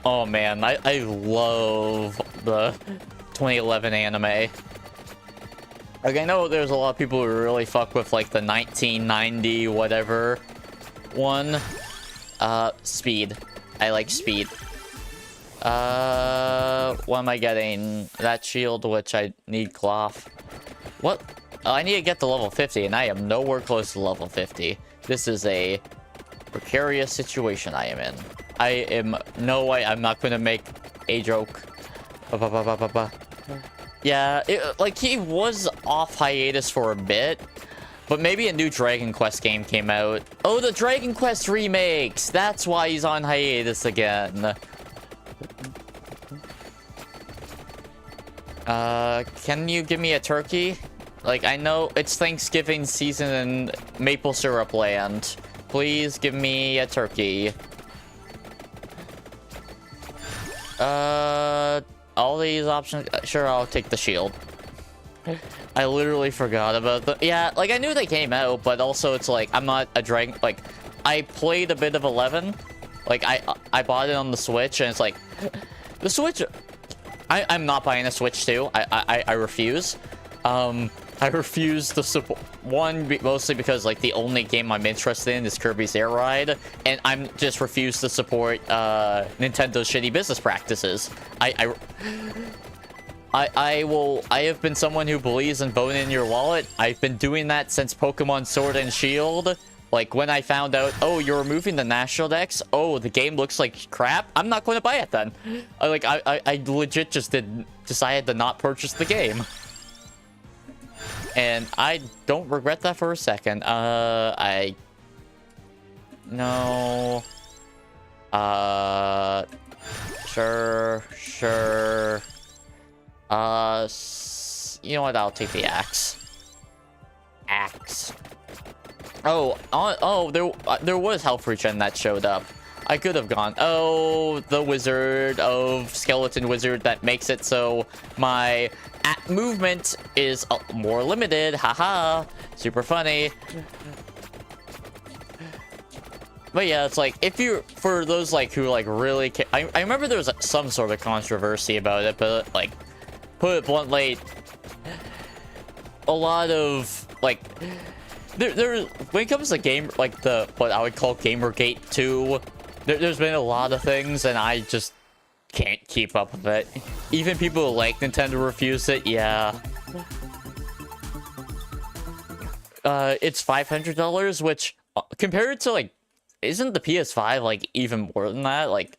S1: oh man, I love the 2011 anime. Like, I know there's a lot of people who really fuck with, like, the 1990 whatever one. Speed. I like speed. What am I getting? That shield, which I need cloth. What? Oh, I need to get to level 50, and I am nowhere close to level 50. This is a precarious situation I am in. I am... No way, I'm not going to make a joke. Yeah, like, he was off hiatus for a bit, but maybe a new Dragon Quest game came out. Oh, the Dragon Quest remakes! That's why he's on hiatus again. Can you give me a turkey? Like, I know it's Thanksgiving season in Maple Syrup Land. Please give me a turkey. All these options... Sure, I'll take the shield. I literally forgot about them. Yeah, like, I knew they came out, but also it's like, I'm not a dragon... Like, I played a bit of 11. Like, I bought it on the Switch, and it's like... The Switch... I'm not buying a Switch 2. I refuse. I refuse to support... mostly because, like, the only game I'm interested in is Kirby's Air Ride, and I'm just refuse to support, Nintendo's shitty business practices. I have been someone who believes in voting in your wallet. I've been doing that since Pokemon Sword and Shield. Like, when I found out, oh, you're removing the National Dex? Oh, the game looks like crap? I'm not going to buy it then. I legit just decided to not purchase the game. And I don't regret that for a second. No. Sure. You know what? I'll take the axe. Oh, there was health regen that showed up. I could have gone. Oh, the wizard of skeleton wizard that makes it so my movement is more limited. Haha, super funny. But yeah, it's like, if you, for those like who like really I remember there was some sort of controversy about it, but like, put it bluntly, a lot of like there when it comes to game, like what I would call Gamergate 2, there's been a lot of things and I just can't keep up with it. Even people who like Nintendo refuse it. Yeah. It's $500, which compared to like, isn't the PS5 like even more than that? Like,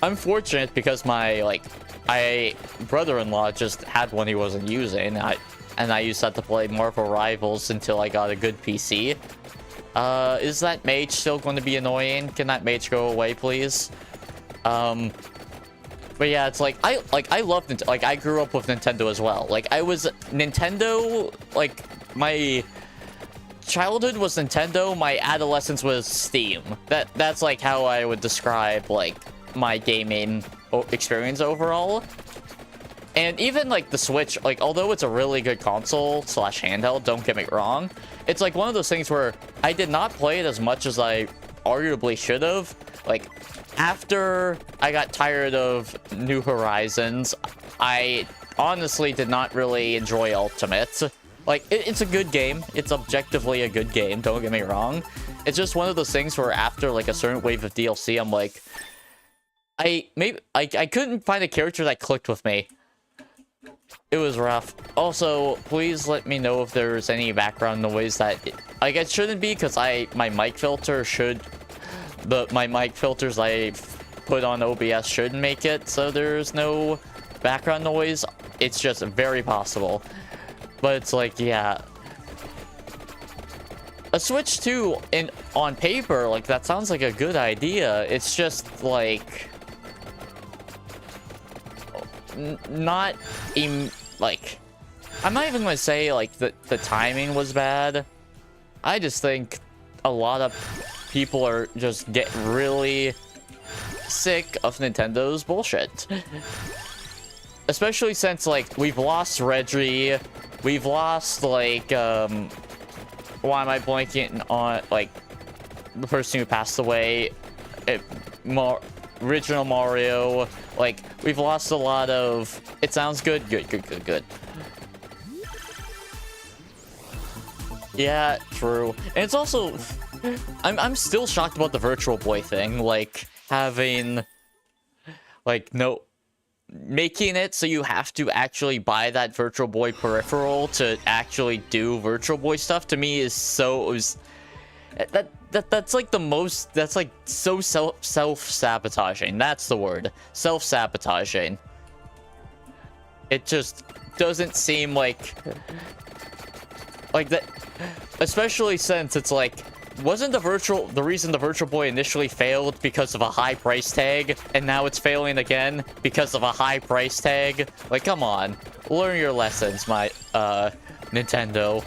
S1: I'm fortunate because my brother-in-law just had one he wasn't using. And I used that to play Marvel Rivals until I got a good PC. Is that mage still going to be annoying? Can that mage go away, please? But yeah, it's like I love like I grew up with Nintendo as well. Like I was Nintendo, like my childhood was Nintendo, my adolescence was Steam. That's like how I would describe like my gaming experience overall. And even like the Switch, like although it's a really good console slash handheld, don't get me wrong, it's like one of those things where I did not play it as much as I arguably should have. Like after I got tired of New Horizons, I honestly did not really enjoy Ultimate. Like it's a good game, it's objectively a good game, don't get me wrong. It's just one of those things where after like a certain wave of DLC, I'm like, I couldn't find a character that clicked with me. It was rough. Also, please let me know if there's any background noise that like it shouldn't be, because my mic filter should my mic filters I put on OBS should make it so there's no background noise. It's just very possible. But it's like, yeah, a Switch 2 on paper, like that sounds like a good idea. It's just like not like I'm not even gonna say like the timing was bad. I just think a lot of people are just getting really sick of Nintendo's bullshit. Especially since like we've lost Reggie, we've lost like why am I blanking on like the person who passed away? Original Mario. Like we've lost a lot of. It sounds good. Good. Yeah, true. And it's also, I'm still shocked about the Virtual Boy thing. Like having, like making it so you have to actually buy that Virtual Boy peripheral to actually do Virtual Boy stuff. To me is so that's like the most, that's like so self-sabotaging. That's the word. Self-sabotaging. It just doesn't seem like that, especially since it's like, wasn't the reason the Virtual Boy initially failed because of a high price tag, and now it's failing again because of a high price tag? Like, come on, learn your lessons, my Nintendo.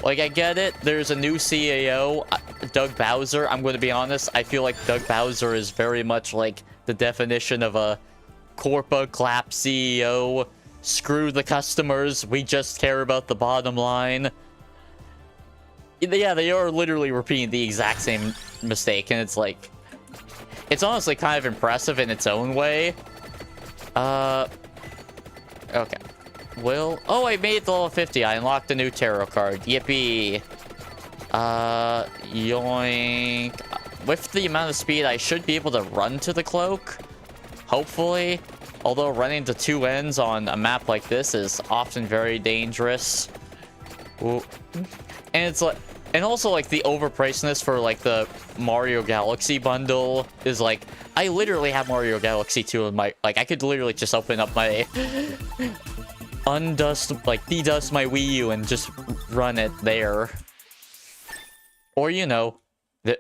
S1: Like, I get it, there's a new CEO, Doug Bowser. I'm going to be honest, I feel like Doug Bowser is very much like the definition of a corpa clap CEO. Screw the customers, we just care about the bottom line. Yeah, they are literally repeating the exact same mistake, and it's like, it's honestly kind of impressive in its own way. Okay. Well, oh, I made it to level 50. I unlocked a new tarot card. Yippee. Yoink. With the amount of speed, I should be able to run to the cloak. Hopefully. Although running to two ends on a map like this is often very dangerous. Ooh. And it's like, and also like the overpricedness for like the Mario Galaxy bundle is like, I literally have Mario Galaxy 2 in my, like I could literally just open up my dedust my Wii U and just run it there. Or, you know, the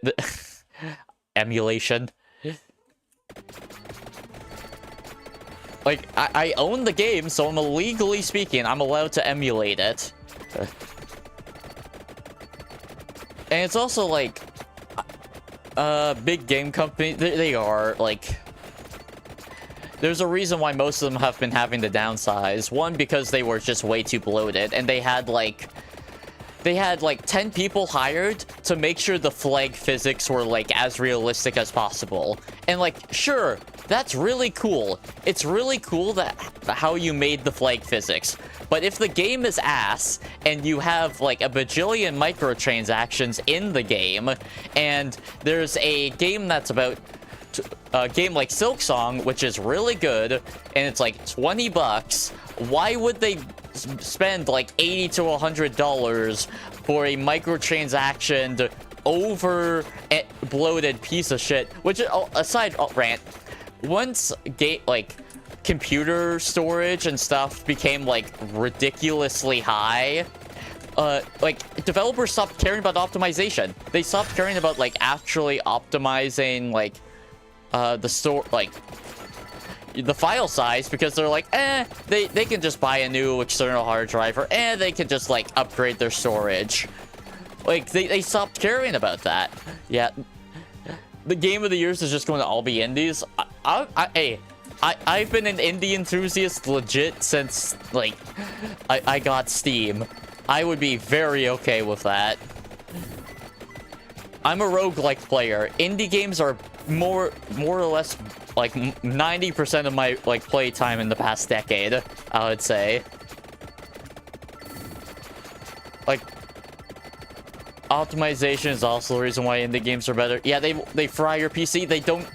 S1: emulation. Like, I own the game, so I'm legally speaking, I'm allowed to emulate it. And it's also like, big game company, they are, like, there's a reason why most of them have been having to downsize. One, because they were just way too bloated, and they had like 10 people hired to make sure the flag physics were like as realistic as possible. And like, sure, that's really cool. It's really cool that how you made the flag physics. But if the game is ass and you have like a bajillion microtransactions in the game, and there's a game that's about a game like Silksong, which is really good, and it's like $20, why would they spend like $80 to $100 for a microtransaction over bloated piece of shit? Which, aside rant, once like computer storage and stuff became like ridiculously high, like, developers stopped caring about optimization. They stopped caring about, like, actually optimizing, like, the store, like, the file size, because they're like, they can just buy a new external hard drive, or they can just, like, upgrade their storage. Like, they stopped caring about that. Yeah. The game of the years is just going to all be indies. I've been an indie enthusiast legit since, like, I got Steam. I would be very okay with that. I'm a roguelike player. Indie games are more or less, like, 90% of my, like, play time in the past decade, I would say. Like, optimization is also the reason why indie games are better. Yeah, they fry your PC.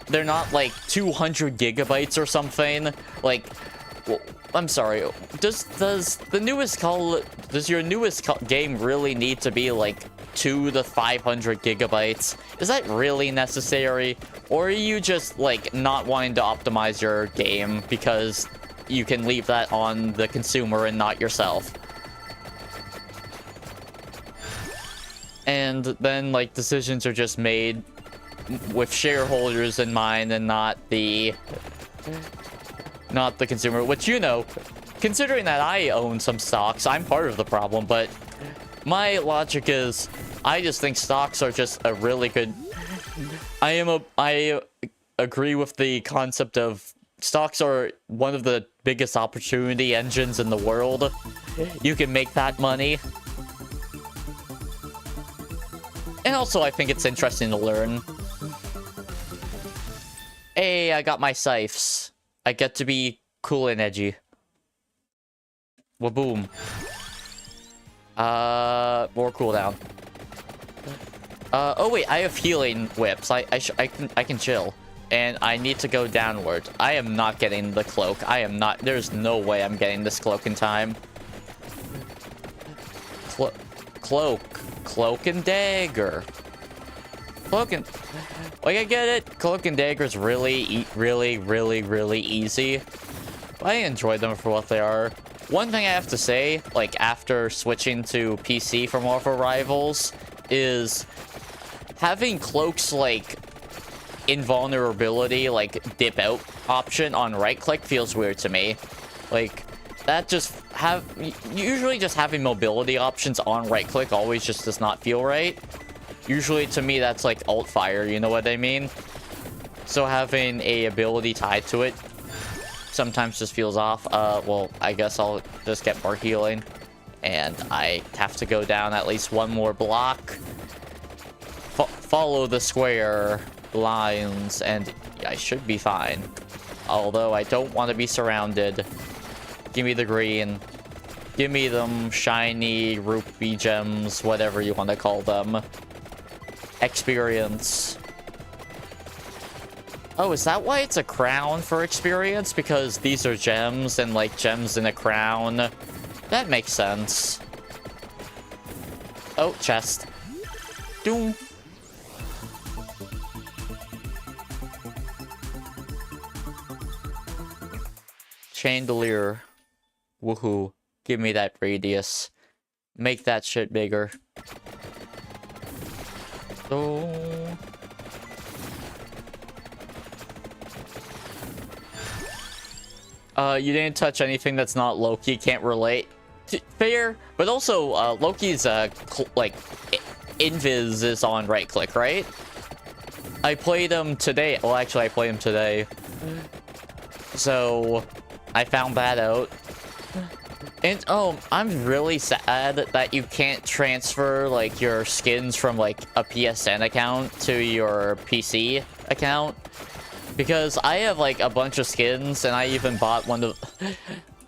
S1: They're not like 200 gigabytes or something. Like, well, I'm sorry. Does your newest game really need to be like 200 to 500 gigabytes? Is that really necessary? Or are you just like not wanting to optimize your game because you can leave that on the consumer and not yourself? And then, like, decisions are just made with shareholders in mind and not the consumer. Which, you know, considering that I own some stocks, I'm part of the problem. But my logic is, I just think stocks are just a really good... I agree with the concept of stocks are one of the biggest opportunity engines in the world. You can make that money. And also, I think it's interesting to learn. Hey, I got my scythes. I get to be cool and edgy. Waboom. More cooldown. Oh wait, I have healing whips. I can chill. And I need to go downward. I am not getting the cloak. There's no way I'm getting this cloak in time. Cloak and dagger. Like, I get it. Cloak and dagger is really easy. But I enjoy them for what they are. One thing I have to say, like, after switching to PC for Marvel Rivals, is having cloaks, like, invulnerability, like, dip out option on right click feels weird to me. Like, that usually just having mobility options on right click always just does not feel right. Usually to me that's like alt fire, you know what I mean? So having a ability tied to it sometimes just feels off. Well, I guess I'll just get more healing. And I have to go down at least one more block. Follow the square lines and I should be fine. Although I don't want to be surrounded. Give me the green. Give me them shiny rupee gems, whatever you want to call them. Experience. Oh, is that why it's a crown for experience? Because these are gems and, like, gems in a crown. That makes sense. Oh, chest. Doom. Chandelier. Woohoo. Give me that radius. Make that shit bigger. So... you didn't touch anything that's not Loki. Can't relate. Fair. But also, Loki's, like, invis is on right click, right? I played him today. Well, actually, I played him today. So... I found that out. And, oh, I'm really sad that you can't transfer, like, your skins from, like, a PSN account to your PC account. Because I have, like, a bunch of skins, and I even bought one of...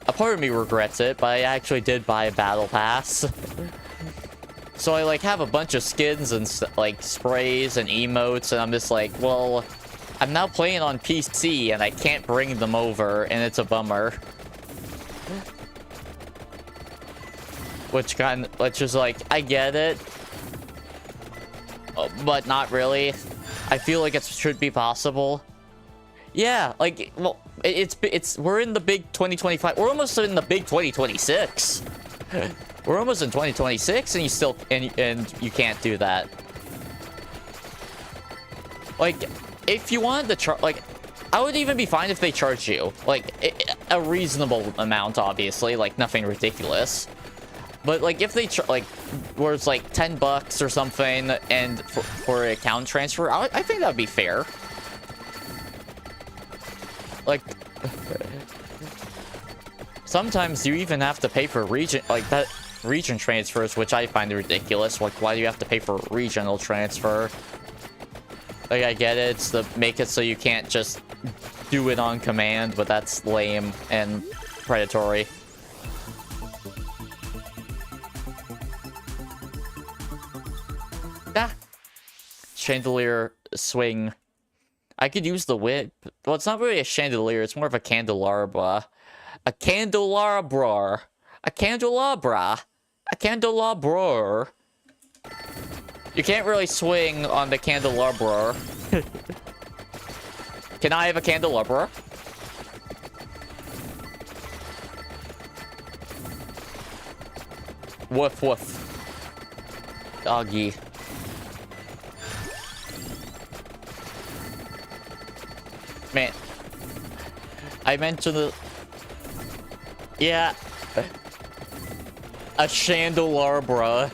S1: A part of me regrets it, but I actually did buy a battle pass. So I, like, have a bunch of skins and, like, sprays and emotes, and I'm just like, well... I'm now playing on PC, and I can't bring them over, and it's a bummer. Which is like, I get it. But not really. I feel like it should be possible. Yeah, like, well, we're in the big 2025. We're almost in the big 2026. We're almost in 2026 and you still and you can't do that. Like, if you wanted to charge, like, I would even be fine if they charged you, like, a reasonable amount, obviously, like, nothing ridiculous. But, like, if they, like, where it's, like, 10 bucks or something, and for account transfer, I think that would be fair. Like, sometimes you even have to pay for region, like, that region transfers, which I find ridiculous. Like, why do you have to pay for a regional transfer? Like, I get it, it's to make it so you can't just do it on command, but that's lame and predatory. Ah! Chandelier swing. I could use the whip. Well, it's not really a chandelier, it's more of a candelabra. A candelabra. A candelabra. A candelabra. You can't really swing on the candelabra. Can I have a candelabra? Woof woof. Doggy. Man. I mentioned the... Yeah. A candelabra.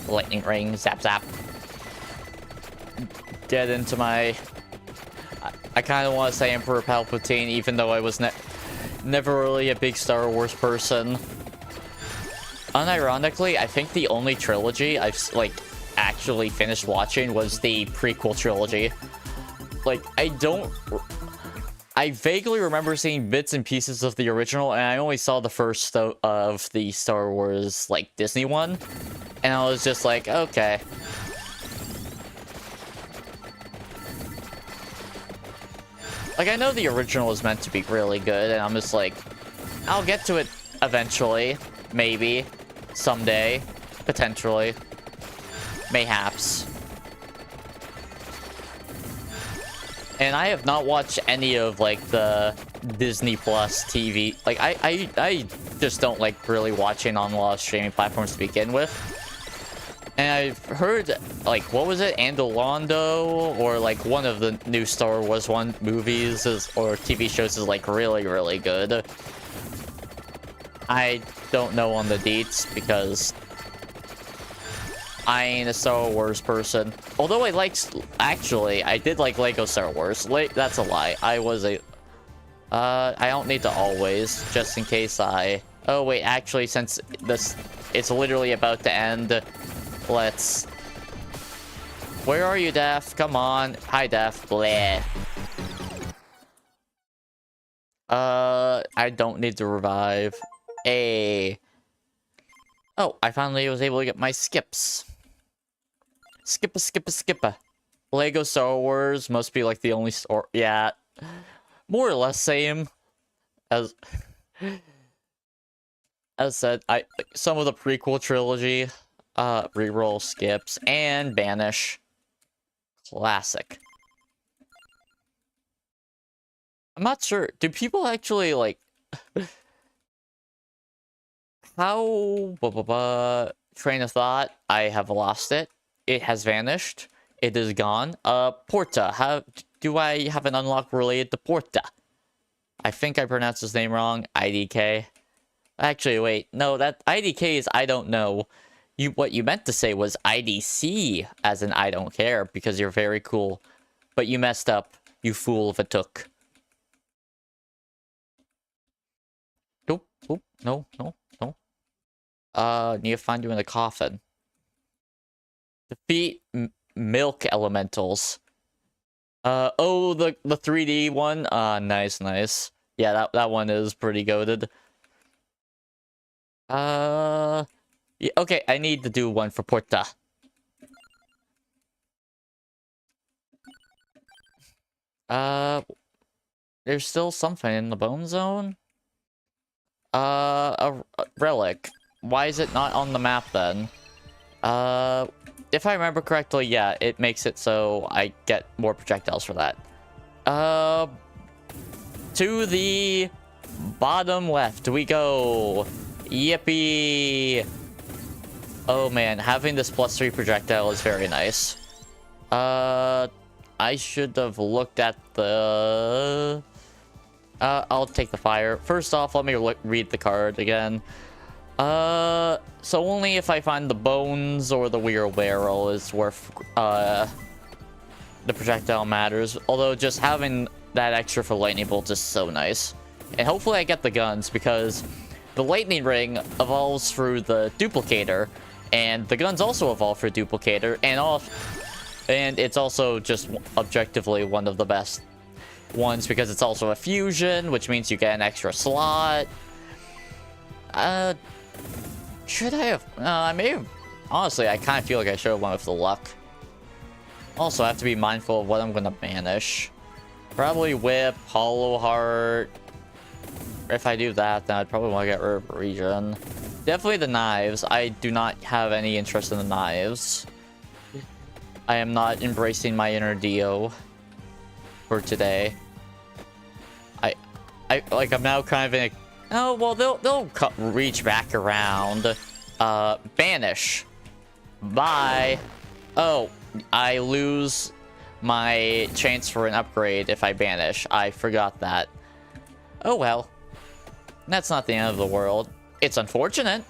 S1: Lightning ring, zap zap. Get into my... I kind of want to say Emperor Palpatine, even though I was never really a big Star Wars person. Unironically, I think the only trilogy I've, like, actually finished watching was the prequel trilogy. Like, I vaguely remember seeing bits and pieces of the original, and I only saw the first of the Star Wars, like, Disney one. And I was just like, okay. Like, I know the original is meant to be really good, and I'm just like, I'll get to it eventually. Maybe. Someday. Potentially. Mayhaps. And I have not watched any of, like, the Disney Plus TV. Like, I just don't like really watching on a lot of streaming platforms to begin with. And I've heard, like, what was it? Andalando? Or, like, one of the new Star Wars movies or TV shows is, like, really, really good. I don't know on the deets because I ain't a Star Wars person. Although I liked... Actually, I did like Lego Star Wars. That's a lie. I was a... I don't need to always, just in case I... Oh, wait, actually, since this... It's literally about to end... Let's... Where are you, Daph? Come on. Hi, Daph. Bleh. I don't need to revive. Hey. Oh, I finally was able to get my skips. Skippa, skippa, skippa. Lego Star Wars must be like the only store. Yeah. More or less same. As said, some of the prequel trilogy, reroll, skips, and banish. Classic. I'm not sure. Do people actually like how train of thought? I have lost it. It has vanished. It is gone. Porta. How do I have an unlock related to Porta? I think I pronounced his name wrong. IDK. Actually, wait. No, that IDK is I don't know. What you meant to say was IDC, as in I don't care, because you're very cool. But you messed up, you fool of a took. Nope, nope, no, no, no. Need to find you in the coffin. Defeat milk elementals. Oh, the 3D one? Nice, nice. Yeah, that one is pretty goated. Yeah, okay, I need to do one for Porta. There's still something in the bone zone? A relic. Why is it not on the map then? If I remember correctly, yeah, it makes it so I get more projectiles for that. To the bottom left we go. Yippee! Oh man, having this +3 projectile is very nice. I should have looked at the... I'll take the fire. First off, let me read the card again. So only if I find the bones or the wheelbarrow is worth, the projectile matters. Although just having that extra for lightning bolts is so nice. And hopefully I get the guns, because the lightning ring evolves through the duplicator, and the guns also evolve for duplicator, and it's also just objectively one of the best ones because it's also a fusion, which means you get an extra slot. Should I have? I may have. Honestly, I kind of feel like I should have went with the luck. Also, I have to be mindful of what I'm gonna banish. Probably whip, hollow heart. If I do that, then I'd probably want to get rid of regen. Definitely the knives. I do not have any interest in the knives. I am not embracing my inner Dio for today. I'm now kind of in a... Oh, well, they'll reach back around. Banish. Bye. Oh, I lose my chance for an upgrade if I banish. I forgot that. Oh, well. That's not the end of the world. It's unfortunate.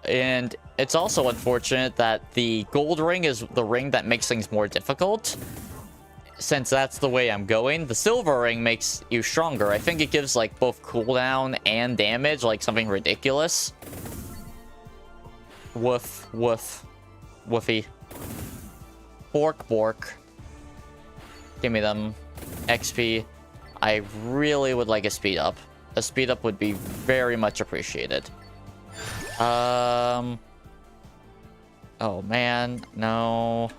S1: And it's also unfortunate that the gold ring is the ring that makes things more difficult. Since that's the way I'm going. The silver ring makes you stronger. I think it gives like both cooldown and damage, like something ridiculous. Woof, woof, woofy. Bork, bork. Give me them. XP. I really would like a speed up. A speed up would be very much appreciated. Oh man, no.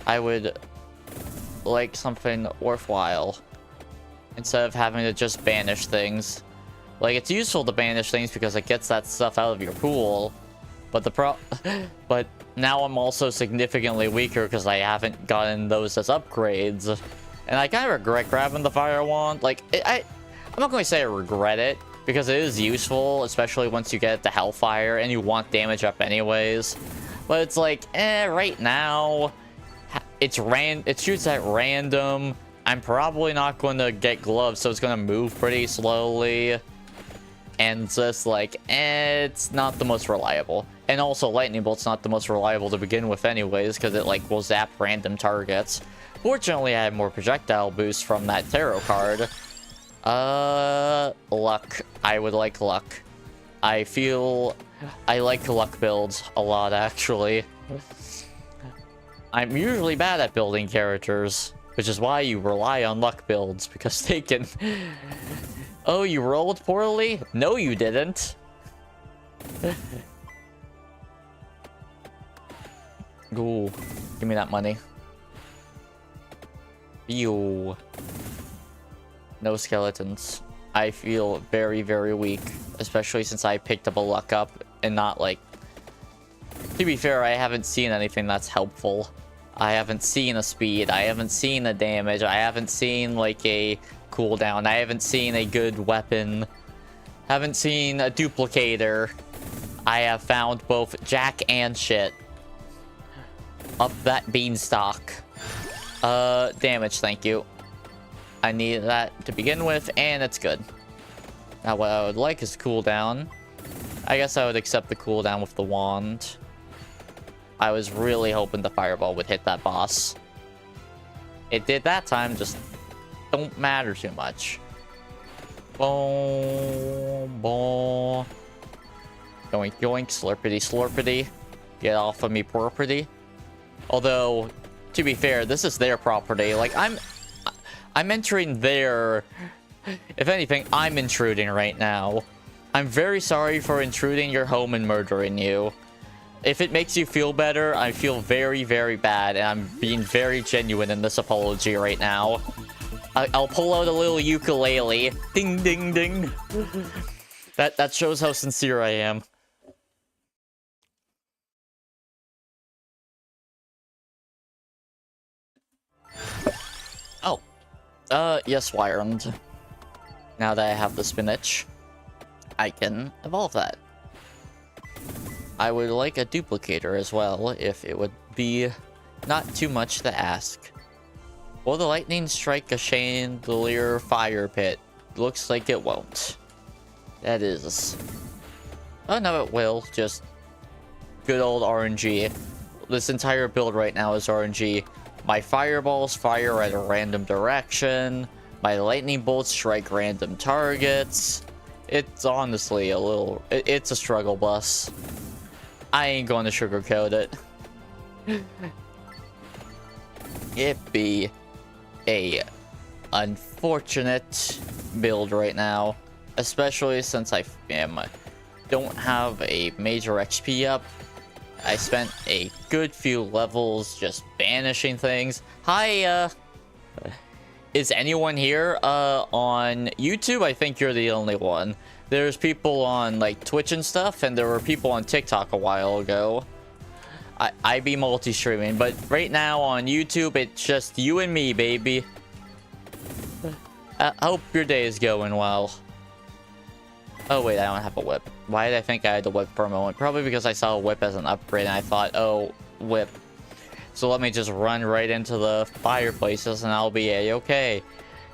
S1: I would like something worthwhile instead of having to just banish things. Like, it's useful to banish things because it gets that stuff out of your pool, but but now I'm also significantly weaker because I haven't gotten those as upgrades, and I kind of regret grabbing the fire wand. Like, I'm not going to say I regret it, because it is useful, especially once you get the Hellfire and you want damage up anyways. But it's like, right now, it shoots at random. I'm probably not going to get gloves, so it's going to move pretty slowly. And just like, it's not the most reliable. And also, Lightning Bolt's not the most reliable to begin with anyways, because it like will zap random targets. Fortunately, I have more projectile boost from that tarot card. Luck. I would like luck. I like luck builds a lot, actually. I'm usually bad at building characters, which is why you rely on luck builds, because they can... Oh, you rolled poorly? No, you didn't. Ooh, give me that money. Ew. No skeletons. I feel very, very weak, especially since I picked up a luck up and not like... To be fair, I haven't seen anything that's helpful. I haven't seen a speed. I haven't seen a damage. I haven't seen like a cooldown. I haven't seen a good weapon. Haven't seen a duplicator. I have found both jack and shit. Up that beanstalk. Damage, thank you. I need that to begin with, and it's good. Now, what I would like is cooldown. I guess I would accept the cooldown with the wand. I was really hoping the fireball would hit that boss. It did that time, just don't matter too much. Boom, boom. Yoink, yoink, slurpity, slurpity. Get off of me, property. Although, to be fair, this is their property. Like, I'm entering their... If anything, I'm intruding right now. I'm very sorry for intruding your home and murdering you. If it makes you feel better, I feel very, very bad, and I'm being very genuine in this apology right now. I'll pull out a little ukulele. Ding, ding, ding. That shows how sincere I am. Oh. Yes, Wyron. Now that I have the spinach. I can evolve that. I would like a duplicator as well, if it would be not too much to ask. Will the lightning strike a chandelier fire pit? Looks like it won't. That is... Oh no, it will. Just good old RNG. This entire build right now is RNG. My fireballs fire at a random direction. My lightning bolts strike random targets. It's honestly a little... It's a struggle bus. I ain't going to sugarcoat it. It be a unfortunate build right now, especially since I don't have a major XP up. I spent a good few levels just banishing things. Hi, is anyone here on YouTube? I think you're the only one. There's people on like Twitch and stuff, and there were people on TikTok a while ago. I be multi-streaming, but right now on YouTube, it's just you and me, baby. I hope your day is going well. Oh wait, I don't have a whip. Why did I think I had a whip for a moment? Probably because I saw a whip as an upgrade, and I thought, oh, whip. So let me just run right into the fireplaces, and I'll be a-okay.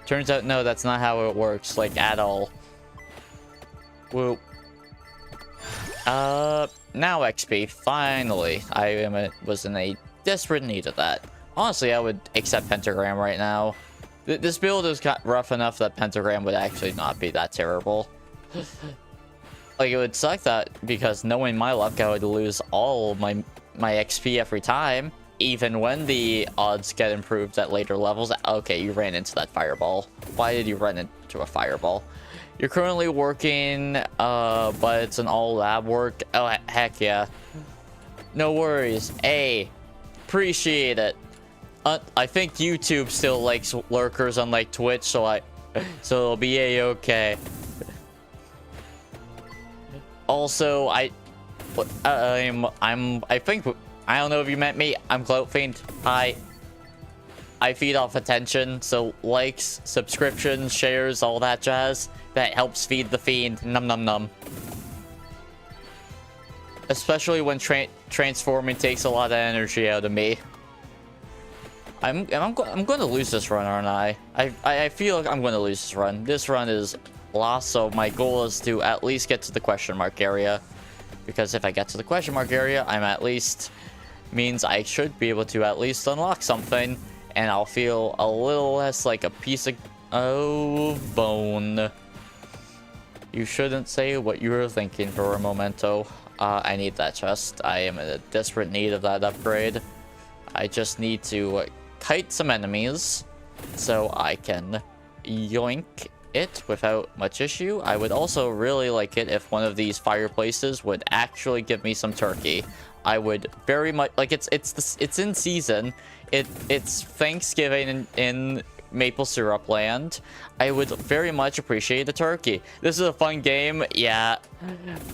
S1: Turns out, no, that's not how it works, like, at all. Whoop. Now XP, finally. I was in a desperate need of that. Honestly, I would accept Pentagram right now. This build is rough enough that Pentagram would actually not be that terrible. Like, it would suck that, because knowing my luck, I would lose all my XP every time, even when the odds get improved at later levels. Okay, you ran into that fireball. Why did you run into a fireball? You're currently working, but it's an all lab work. Oh, heck yeah. No worries. Hey, appreciate it. I think YouTube still likes lurkers unlike Twitch, so it'll be a-okay. Also, I think, I don't know if you met me. I'm Cloutfiend. Hi. I feed off attention, so likes, subscriptions, shares, all that jazz. That helps feed the fiend. Num num num. Especially when transforming takes a lot of energy out of me. I'm going to lose this run, aren't I? I feel like I'm going to lose this run. This run is lost, so my goal is to at least get to the question mark area. Because if I get to the question mark area, I'm at least... means I should be able to at least unlock something. And I'll feel a little less like a piece of... oh, bone. You shouldn't say what you were thinking for a momento. I need that chest. I am in a desperate need of that upgrade. I just need to kite some enemies so I can yoink it without much issue. I would also really like it if one of these fireplaces would actually give me some turkey. I would very much like it's in season. It's Thanksgiving in Maple Syrup Land. I would very much appreciate the turkey. This is a fun game. Yeah.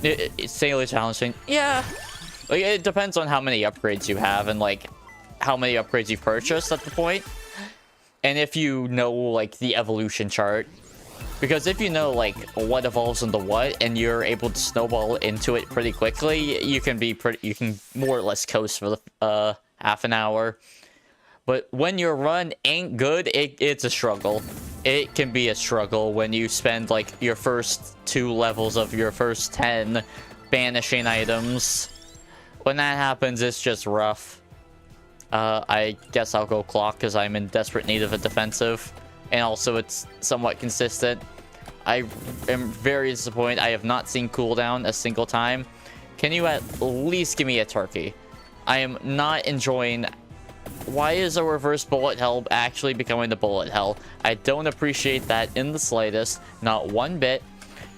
S1: It's insanely challenging. Yeah. Like, it depends on how many upgrades you have and like how many upgrades you've purchased at the point. And if you know like the evolution chart. Because if you know like what evolves into what and you're able to snowball into it pretty quickly, you can more or less coast for the half an hour. But when your run ain't good, it's a struggle. It can be a struggle when you spend like your first 2 levels of your first 10 banishing items. When that happens, it's just rough. I guess I'll go clock because I'm in desperate need of a defensive. And also it's somewhat consistent. I am very disappointed. I have not seen cooldown a single time. Can you at least give me a turkey? I am not enjoying... Why is a reverse bullet hell actually becoming the bullet hell? I don't appreciate that in the slightest. Not one bit.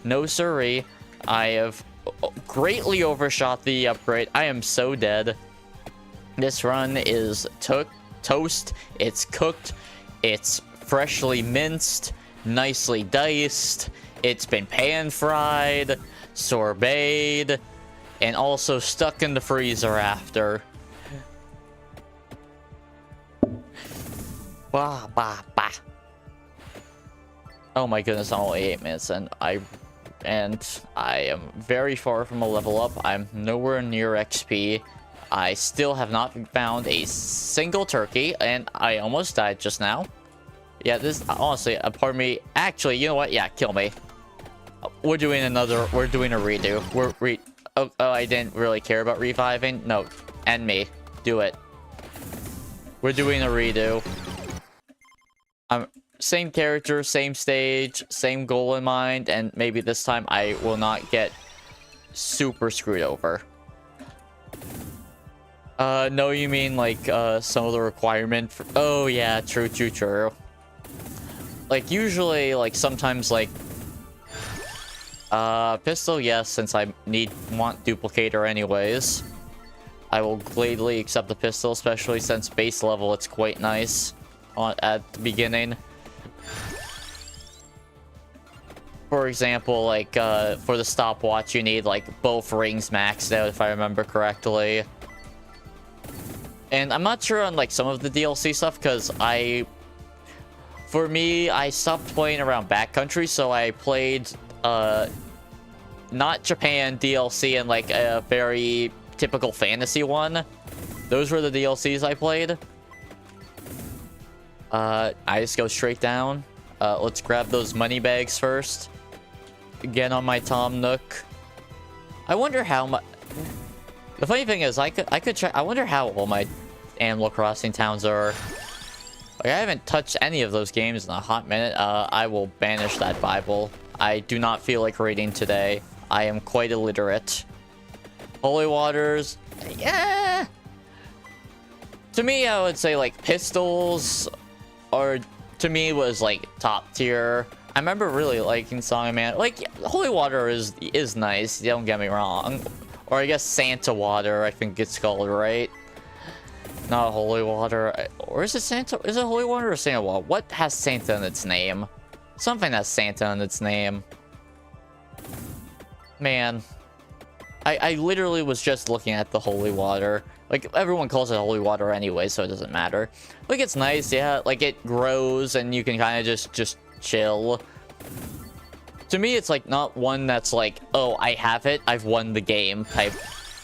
S1: No siree. I have greatly overshot the upgrade. I am so dead. This run is toast. It's cooked. It's freshly minced. Nicely diced. It's been pan-fried. Sorbeted. And also stuck in the freezer after. Bah, bah, bah. Oh my goodness, I'm only 8 minutes and I and I am very far from a level up. I'm nowhere near XP. I still have not found a single turkey, and I almost died just now. Yeah, this, honestly, a part of me, actually, you know what? Yeah, kill me. We're doing a redo. Oh, I didn't really care about reviving. No, end me. Do it. We're doing a redo. Same character, same stage, same goal in mind, and maybe this time I will not get super screwed over. No, you mean like some of the requirement for, oh yeah, true. Like usually, like sometimes like pistol, yes, since I want duplicator anyways. I will gladly accept the pistol, especially since base level it's quite nice at the beginning. For example, like for the stopwatch you need like both rings maxed out if I remember correctly. And I'm not sure on like some of the DLC stuff because for me, I stopped playing around backcountry, so I played not Japan DLC and like a very typical fantasy one. Those were the DLCs I played. I just go straight down. Let's grab those money bags first. Again on my Tom Nook. I wonder how much. The funny thing is, I could check. I wonder how all my Animal Crossing towns are. Like, I haven't touched any of those games in a hot minute. I will banish that Bible. I do not feel like reading today. I am quite illiterate. Holy Waters, yeah. To me, I would say like pistols, or to me was like top tier. I remember really liking Song of Man. Like Holy Water is nice. Don't get me wrong. Or I guess Santa Water, I think it's called, right? Not Holy Water. Or is it Santa? Is it Holy Water or Santa Water? What has Santa in its name? Something has Santa in its name. Man. I literally was just looking at the Holy Water. Like, everyone calls it Holy Water anyway, so it doesn't matter. Like, it's nice, yeah. Like, it grows and you can kind of just chill. To me, it's like not one that's like, oh, I have it, I've won the game type.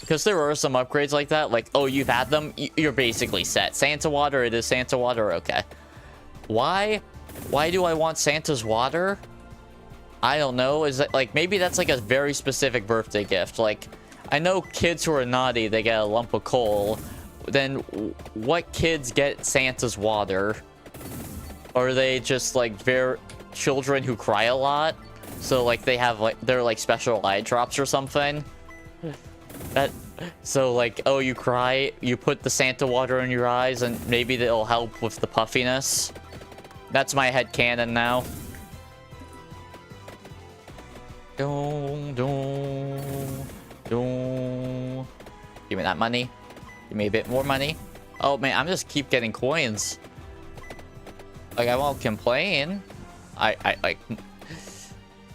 S1: Because there are some upgrades like that, like, oh, you've had them, you're basically set. Santa Water, it is Santa Water, okay. Why? Why do I want Santa's water? I don't know. Is that like, maybe that's like a very specific birthday gift. Like, I know kids who are naughty, they get a lump of coal. Then what kids get Santa's water? Or are they just like children who cry a lot? So like they have like, they're like special eye drops or something? So like, oh, you cry, you put the Santa water in your eyes and maybe it'll help with the puffiness. That's my headcanon now. Give me that money. Give me a bit more money. Oh man, I'm just keep getting coins. Like, I won't complain. I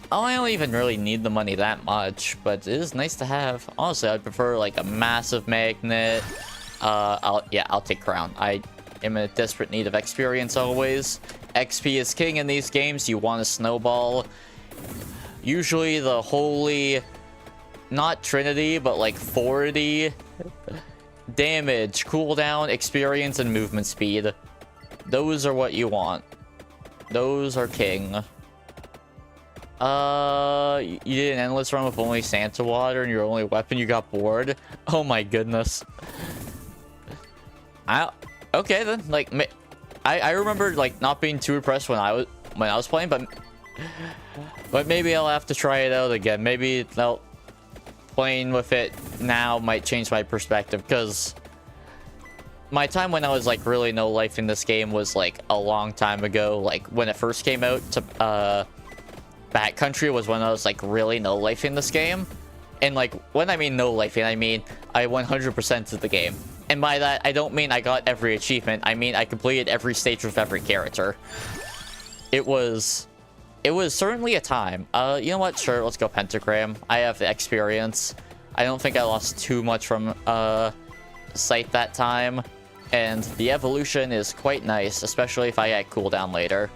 S1: don't even really need the money that much, but it is nice to have. Honestly, I'd prefer like a massive magnet. I'll take crown. I am in a desperate need of experience always. XP is king in these games. You want a snowball. Usually the holy, not trinity, but like 40 damage, cooldown, experience, and movement speed. Those are what you want. Those are king. You did an endless run with only Santa water and your only weapon, you got bored? Oh my goodness. Okay then, like, I remember like not being too impressed when I was playing, but maybe I'll have to try it out again. Maybe playing with it now might change my perspective, because my time when I was like really no life in this game was like a long time ago. Like when it first came out to Backcountry was when I was like really no life in this game. And like when I mean no life in, I mean I 100% of the game. And by that I don't mean I got every achievement. I mean I completed every stage with every character. It was certainly a time. You know what? Sure, let's go Pentagram. I have the experience. I don't think I lost too much from Sight that time. And the evolution is quite nice, especially if I get cooldown later.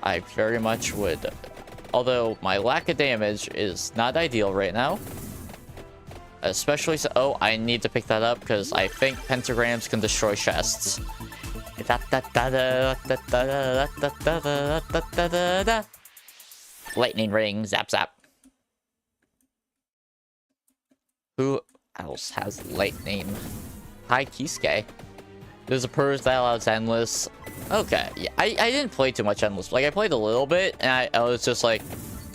S1: I very much would. Although my lack of damage is not ideal right now. Especially so. Oh, I need to pick that up because I think pentagrams can destroy chests. Lightning ring, zap zap. Who else has lightning? Hi, Kisuke. There's a purge that allows endless. Okay, yeah, I didn't play too much endless. Like, I played a little bit, and I was just like,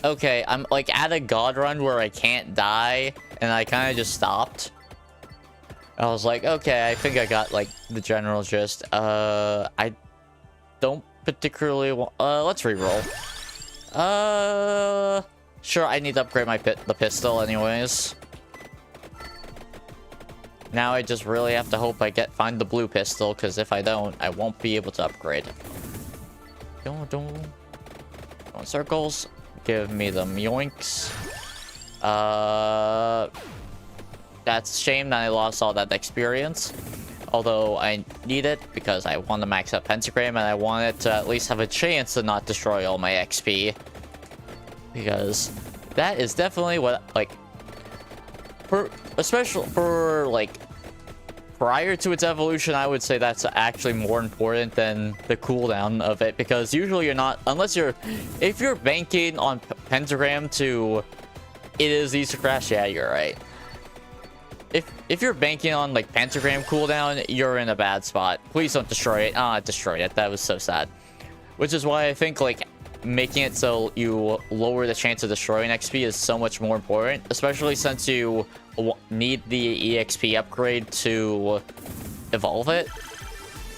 S1: okay, I'm like at a god run where I can't die, and I kind of just stopped. I was like, okay, I think I got like the general gist. I don't particularly want. Let's reroll. Sure, I need to upgrade the pistol anyways. Now I just really have to hope I find the blue pistol, because if I don't, I won't be able to upgrade. Don't circles. Give me the yoinks. That's a shame that I lost all that experience. Although I need it because I want to max out pentagram and I want it to at least have a chance to not destroy all my XP. Because that is definitely what, like, especially for, like, prior to its evolution, I would say that's actually more important than the cooldown of it, because usually you're not, if you're banking on pentagram to, it is easy to crash, yeah, you're right. If you're banking on, like, pentagram cooldown, you're in a bad spot. Please don't destroy it. Ah, I destroyed it. That was so sad. Which is why I think, like, making it so you lower the chance of destroying XP is so much more important, especially since you need the EXP upgrade to evolve it.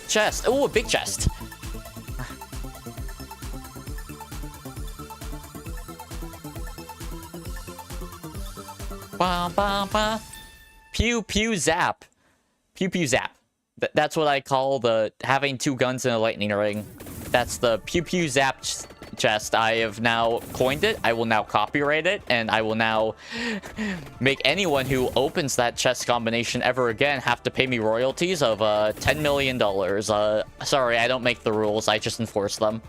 S1: Chest. Oh, a big chest. Ba ba ba. Pew pew zap. Pew pew zap. That's what I call the having two guns in a lightning ring. That's the pew pew zap chest. I have now coined it. I will now copyright it, and I will now make anyone who opens that chest combination ever again have to pay me royalties of $10 million. Sorry, I don't make the rules. I just enforce them.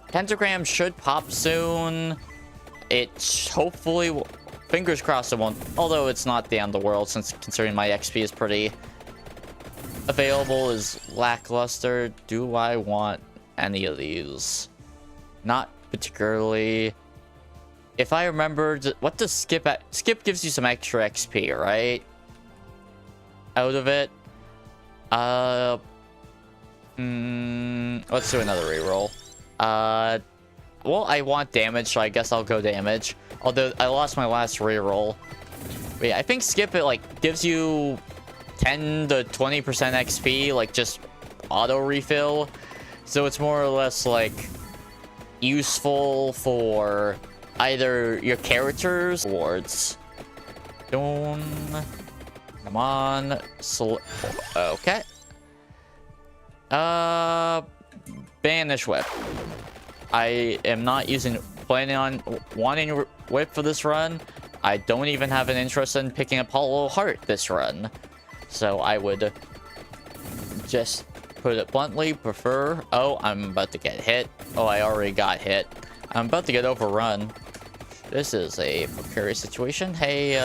S1: Pentagram should pop soon. It hopefully, fingers crossed it won't, although it's not the end of the world, since considering my XP is pretty available, is lackluster. Do I want any of these? Not particularly. If I remember, what does skip at? Skip gives you some extra XP, right? Out of it. Let's do another reroll. Well, I want damage, so I guess I'll go damage. Although I lost my last reroll. But yeah, I think skip it like gives you 10 to 20% XP, like just auto refill. So it's more or less like useful for either your characters rewards. Come on. Okay. Banish whip. I am not planning on wanting whip for this run. I don't even have an interest in picking up Hollow Heart this run. So I would just put it bluntly, prefer... Oh, I'm about to get hit. Oh, I already got hit. I'm about to get overrun. This is a precarious situation. Hey,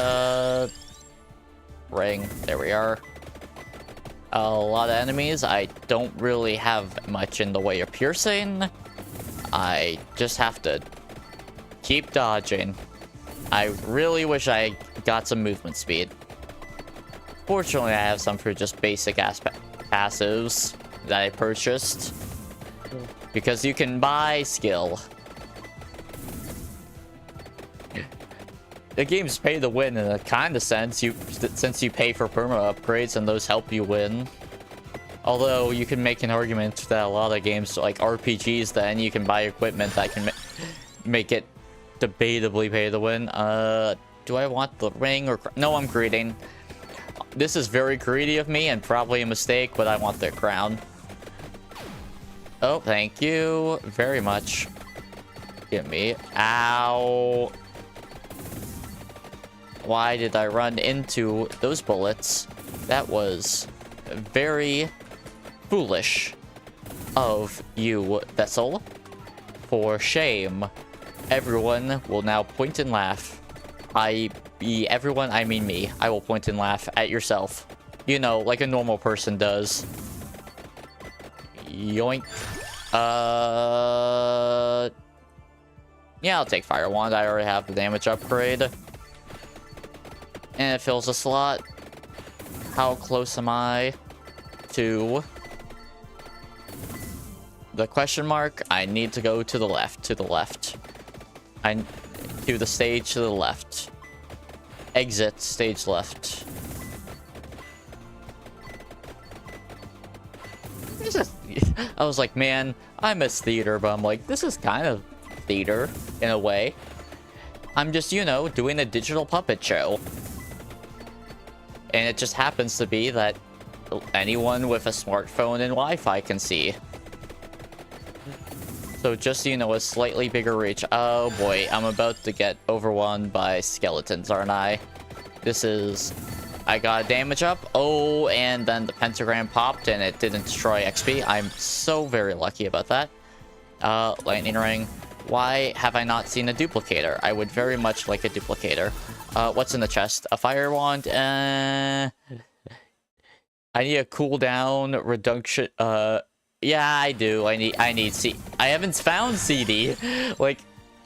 S1: ring. There we are. A lot of enemies. I don't really have much in the way of piercing. I just have to keep dodging. I really wish I got some movement speed. Fortunately, I have some for just basic passives that I purchased. Because you can buy skill. The game's pay to win in a kind of sense, since you pay for perma upgrades and those help you win. Although you can make an argument that a lot of games like RPGs, then you can buy equipment that can make it debatably pay to win. Do I want the ring or... No, I'm greeting. This is very greedy of me and probably a mistake, but I want the crown. Oh, thank you very much. Give me... Ow. Why did I run into those bullets? That was very foolish of you, Vessel. For shame. Everyone will now point and laugh. Everyone, I mean me. I will point and laugh at yourself. You know, like a normal person does. Yoink. Yeah, I'll take Fire Wand. I already have the damage upgrade. And it fills a slot. How close am I to the question mark? I need to go to the left, to the left. To the stage to the left. Exit stage left. I was like, man, I miss theater, but I'm like, this is kind of theater in a way. I'm just, you know, doing a digital puppet show. And it just happens to be that anyone with a smartphone and Wi-Fi can see. So just so you know, a slightly bigger reach. Oh boy, I'm about to get overwhelmed by skeletons, aren't I? This is... I got damage up. Oh, and then the pentagram popped and it didn't destroy XP. I'm so very lucky about that. Lightning ring. Why have I not seen a duplicator? I would very much like a duplicator. What's in the chest? A fire wand. I need a cooldown reduction. Yeah, I do. I need C. I haven't found CD. Like,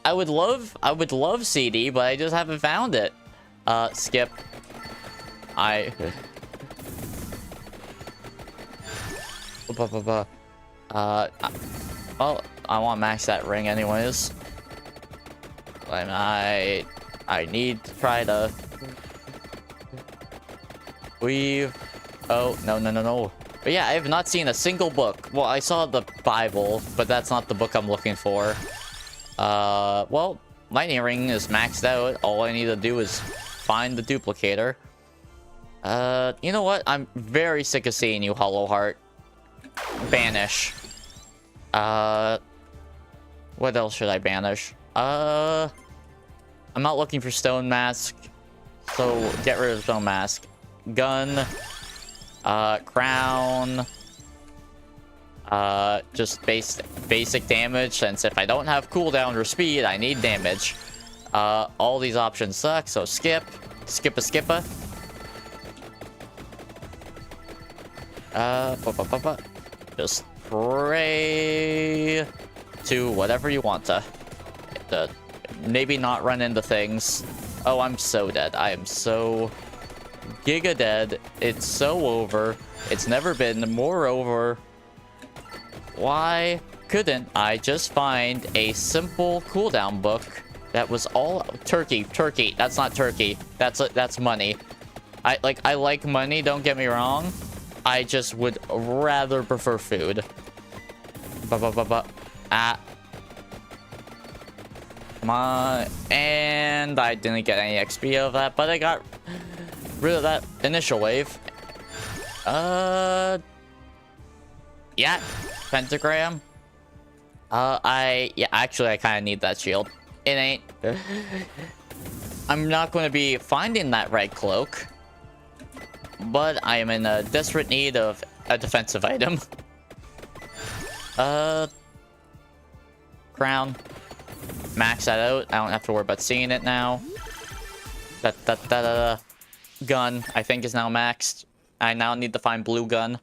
S1: I would love CD, but I just haven't found it. Skip. Well, I want to max that ring anyways. And I need to try to weave. Oh, no. But yeah, I have not seen a single book. Well, I saw the Bible, but that's not the book I'm looking for. Well, lightning ring is maxed out. All I need to do is find the duplicator. You know what? I'm very sick of seeing you, Hollow Heart. Banish. What else should I banish? I'm not looking for Stone Mask, so get rid of Stone Mask. Gun. Crown. Just basic damage, since if I don't have cooldown or speed, I need damage. All these options suck, so skip. Skippa. Just pray to whatever you want to. Maybe not run into things. Oh, I'm so dead. I am so giga dead. It's so over. It's never been more over. Why couldn't I just find a simple cooldown book that was all turkey? That's not turkey. That's money. I like money, don't get me wrong. I just would rather prefer food. Come on. And I didn't get any XP out of that, but I got rid of that initial wave. Yeah, pentagram. Actually, I kind of need that shield. It ain't. I'm not going to be finding that red cloak, but I am in a desperate need of a defensive item. Crown. Max that out. I don't have to worry about seeing it now. Gun, I think, is now maxed. I now need to find blue gun.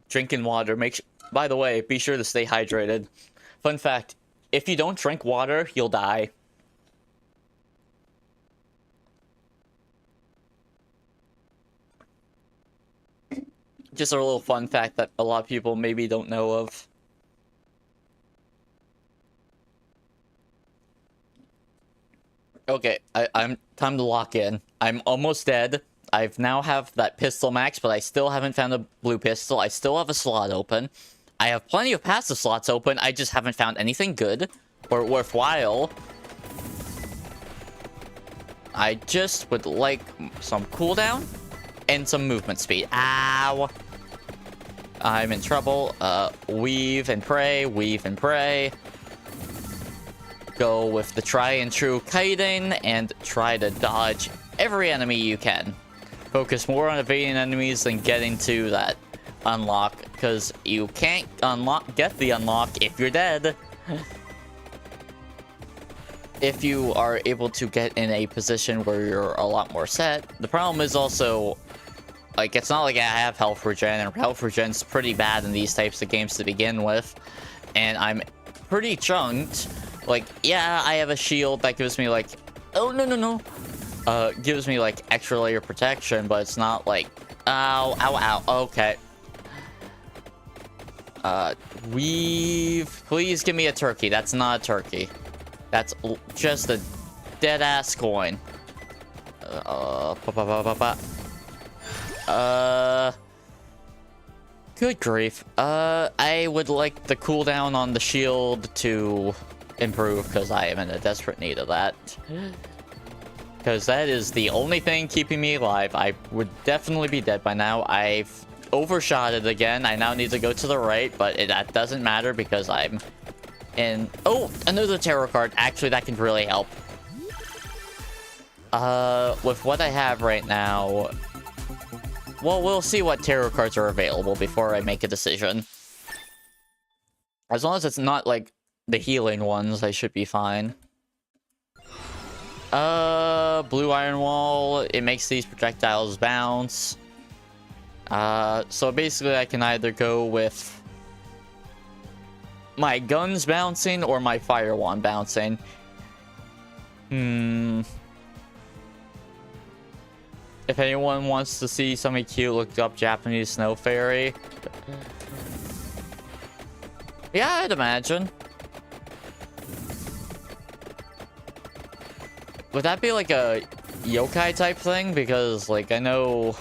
S1: Drinking water makes... By the way, be sure to stay hydrated. Fun fact, if you don't drink water, you'll die. Just a little fun fact that a lot of people maybe don't know of. Okay, I'm time to lock in. I'm almost dead. I've now have that pistol max, but I still haven't found a blue pistol. I still have a slot open. I have plenty of passive slots open. I just haven't found anything good or worthwhile. I just would like some cooldown and some movement speed. Ow! I'm in trouble. Weave and pray, weave and pray. go with the try and true kiting and try to dodge every enemy you can. Focus more on evading enemies than getting to that unlock, because you can't get the unlock if you're dead. If you are able to get in a position where you're a lot more set. The problem is also, like, it's not like I have health regen, and health regen's pretty bad in these types of games to begin with. And I'm pretty chunked. Like, yeah, I have a shield that gives me, like, oh, no. Gives me, like, extra layer protection, but it's not like, ow, okay. Please give me a turkey. That's not a turkey. That's just a dead-ass coin. Good grief. I would like the cooldown on the shield to improve, because I am in a desperate need of that. Because that is the only thing keeping me alive. I would definitely be dead by now. I've overshot it again. I now need to go to the right, but that doesn't matter because I'm in... Oh, another tarot card. Actually, that can really help. With what I have right now... Well, we'll see what tarot cards are available before I make a decision. As long as it's not, like, the healing ones, I should be fine. Blue Iron Wall. It makes these projectiles bounce. So basically I can either go with my guns bouncing or my fire wand bouncing. If anyone wants to see something cute, look up Japanese Snow Fairy. Yeah, I'd imagine. Would that be like a yokai type thing? Because, like, I know...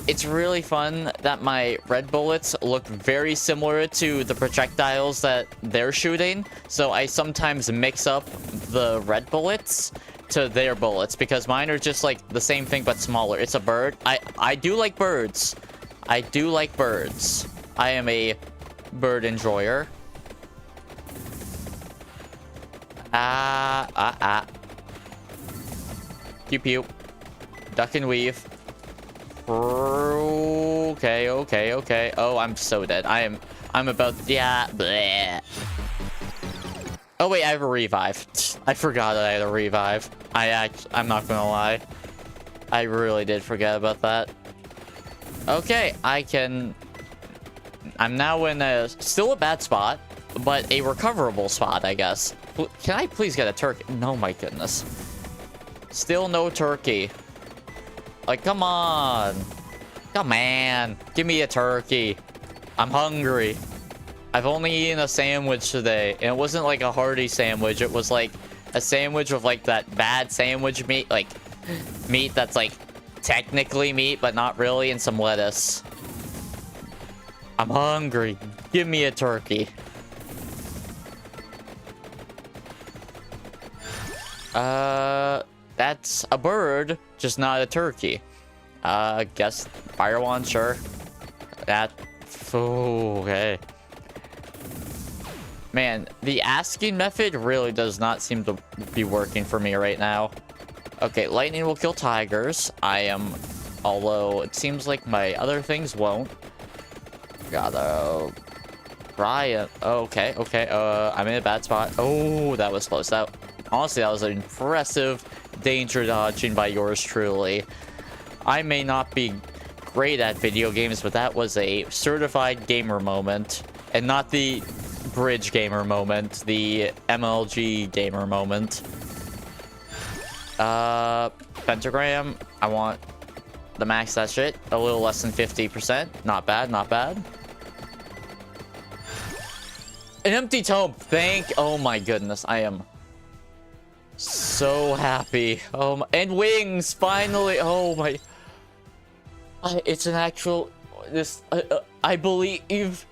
S1: It's really fun that my red bullets look very similar to the projectiles that they're shooting. So I sometimes mix up the red bullets to their bullets, because mine are just like the same thing but smaller. It's a bird. I do like birds. I do like birds. I am a bird enjoyer. Pew pew. Duck and weave. Okay. Oh, I'm so dead. I'm about... Yeah. Bleh. Oh, wait, I have a revive. I forgot that I had a revive. I'm not gonna lie. I really did forget about that. Okay, I'm now in still a bad spot, but a recoverable spot, I guess. Can I please get a turkey? No, my goodness. Still no turkey. Like, come on. Come on. Give me a turkey. I'm hungry. I've only eaten a sandwich today, and it wasn't like a hearty sandwich. It was like a sandwich with like that bad sandwich meat, like meat that's like technically meat, but not really, and some lettuce. I'm hungry. Give me a turkey. That's a bird, just not a turkey. Guess fire wand, sure. Okay. Man, the asking method really does not seem to be working for me right now. Okay, lightning will kill tigers. Although it seems like my other things won't. Gotta try it. Okay. I'm in a bad spot. Oh, that was close. Honestly, that was an impressive danger dodging by yours truly. I may not be great at video games, but that was a certified gamer moment. And not the bridge gamer moment, the MLG gamer moment. Pentagram. I want the max that shit. A little less than 50%. Not bad. An empty tome. Oh my goodness. I am so happy. And wings, finally. Oh my. It's an actual... I believe...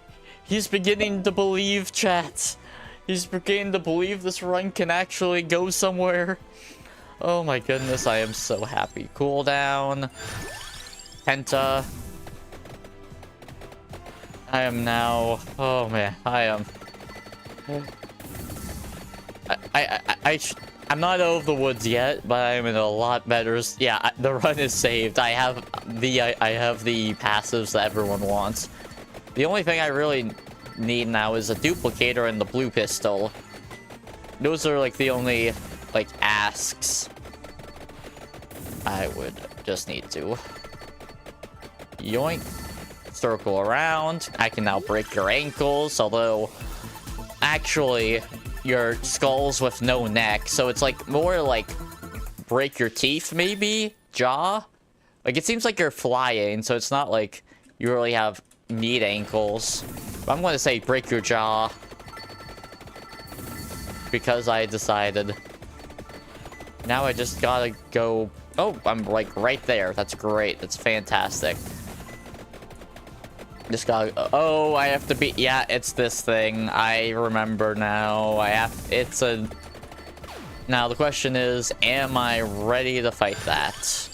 S1: He's beginning to believe, chat. He's beginning to believe this run can actually go somewhere. Oh my goodness, I am so happy. Cooldown. Penta. I am now... Oh man, I am... I'm not out of the woods yet, but I'm in a lot better. Yeah, the run is saved. I have the passives that everyone wants. The only thing I really need now is a duplicator and the blue pistol. Those are like the only like asks I would just need to. Yoink. Circle around. I can now break your ankles, although actually your skull's with no neck, so it's like more like break your teeth, maybe jaw. Like it seems like you're flying, so it's not like you really have neat ankles. But I'm gonna say break your jaw because I decided. Now I just gotta go. Oh, I'm like right there. That's great. That's fantastic. Just gotta. Oh, I have to be. Yeah, it's this thing. I remember now. It's a. Now the question is, am I ready to fight that?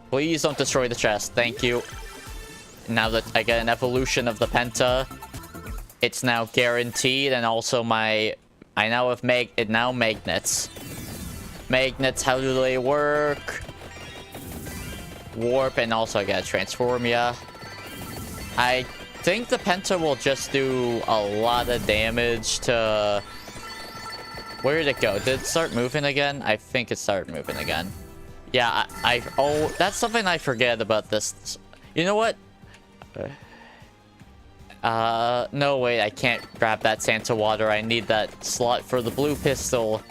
S1: Please don't destroy the chest. Thank you. Now that I get an evolution of the Penta, it's now guaranteed, and also I now have magnets. Magnets, how do they work? Warp, and also I gotta transform ya. I think the Penta will just do a lot of damage to... Where did it go? Did it start moving again? I think it started moving again. Yeah, oh, that's something I forget about this. You know what? No, wait, I can't grab that Santa water. I need that slot for the blue pistol,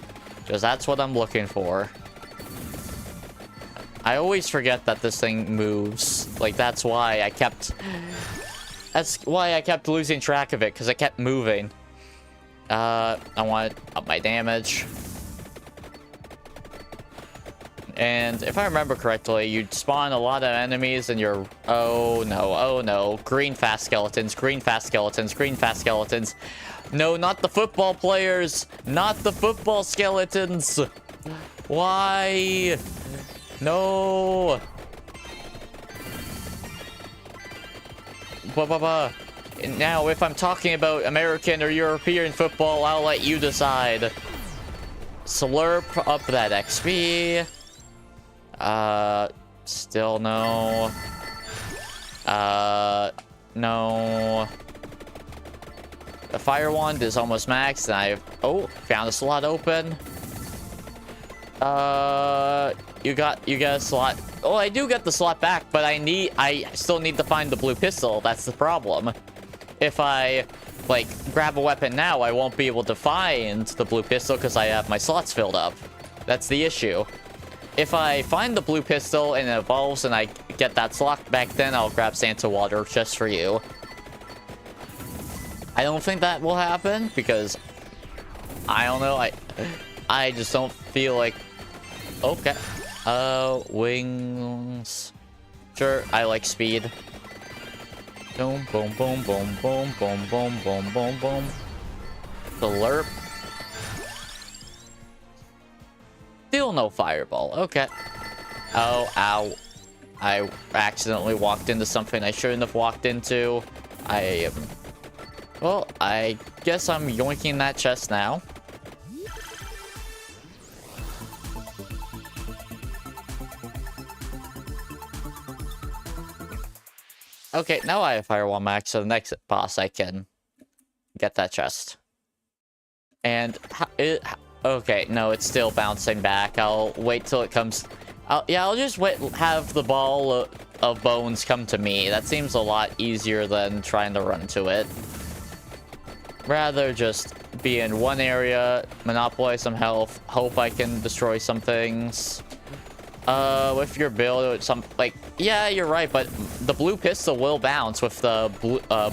S1: because that's what I'm looking for. I always forget that this thing moves. Like, that's why I kept losing track of it, because it kept moving. I want to up my damage. And if I remember correctly, you'd spawn a lot of enemies and you're... Oh no. Green fast skeletons, green fast skeletons, green fast skeletons. No, not the football players. Not the football skeletons. Why? No. Now, if I'm talking about American or European football, I'll let you decide. Slurp up that XP. Still no. No. The fire wand is almost maxed, and I've... Oh, found a slot open. You got a slot. Oh, I do get the slot back, but I still need to find the blue pistol. That's the problem. If I, like, grab a weapon now, I won't be able to find the blue pistol because I have my slots filled up. That's the issue. If I find the blue pistol and it evolves and I get that slot back, then I'll grab Santa water just for you. I don't think that will happen because I don't know. I just don't feel like... Okay. Wings. Sure, I like speed. Boom, boom, boom, boom, boom, boom, boom, boom, boom, boom. The lerp. Still no fireball. Okay. Oh, ow. I accidentally walked into something I shouldn't have walked into. Well, I guess I'm yoinking that chest now. Okay, now I have Firewall Max, so the next boss I can get that chest. And, okay, no, it's still bouncing back. I'll wait till it comes... I'll just have the ball of bones come to me. That seems a lot easier than trying to run to it. Rather just be in one area, monopolize some health, hope I can destroy some things. With your build, yeah, you're right, but the blue pistol will bounce with the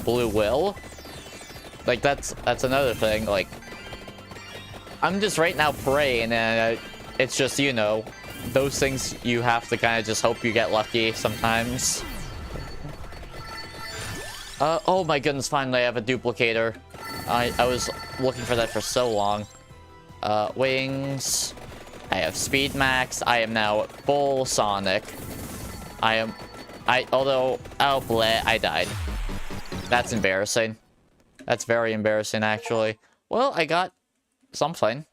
S1: blue will. Like, that's another thing. Like, I'm just right now praying, and it's just, you know, those things you have to kind of just hope you get lucky sometimes. Oh my goodness, finally I have a duplicator. I was looking for that for so long. Wings. I have speed max. I am now full Sonic. Although, oh bleh, I died. That's embarrassing. That's very embarrassing, actually. Well, I got something.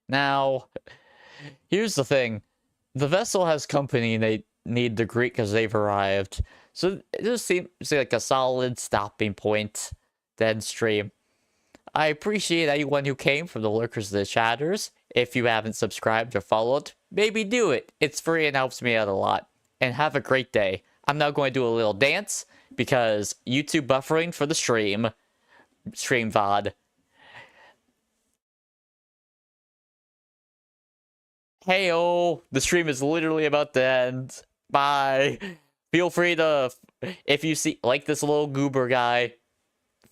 S1: Now, here's the thing. The vessel has company they need to greet because they've arrived. So it just seems like a solid stopping point to end stream. I appreciate anyone who came from the lurkers to the chatters. If you haven't subscribed or followed, maybe do it. It's free and helps me out a lot. And have a great day. I'm now going to do a little dance because YouTube buffering for the stream VOD. Heyo, the stream is literally about to end. Bye. Feel free to, if you see like this little goober guy,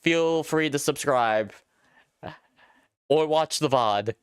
S1: feel free to subscribe or watch the VOD.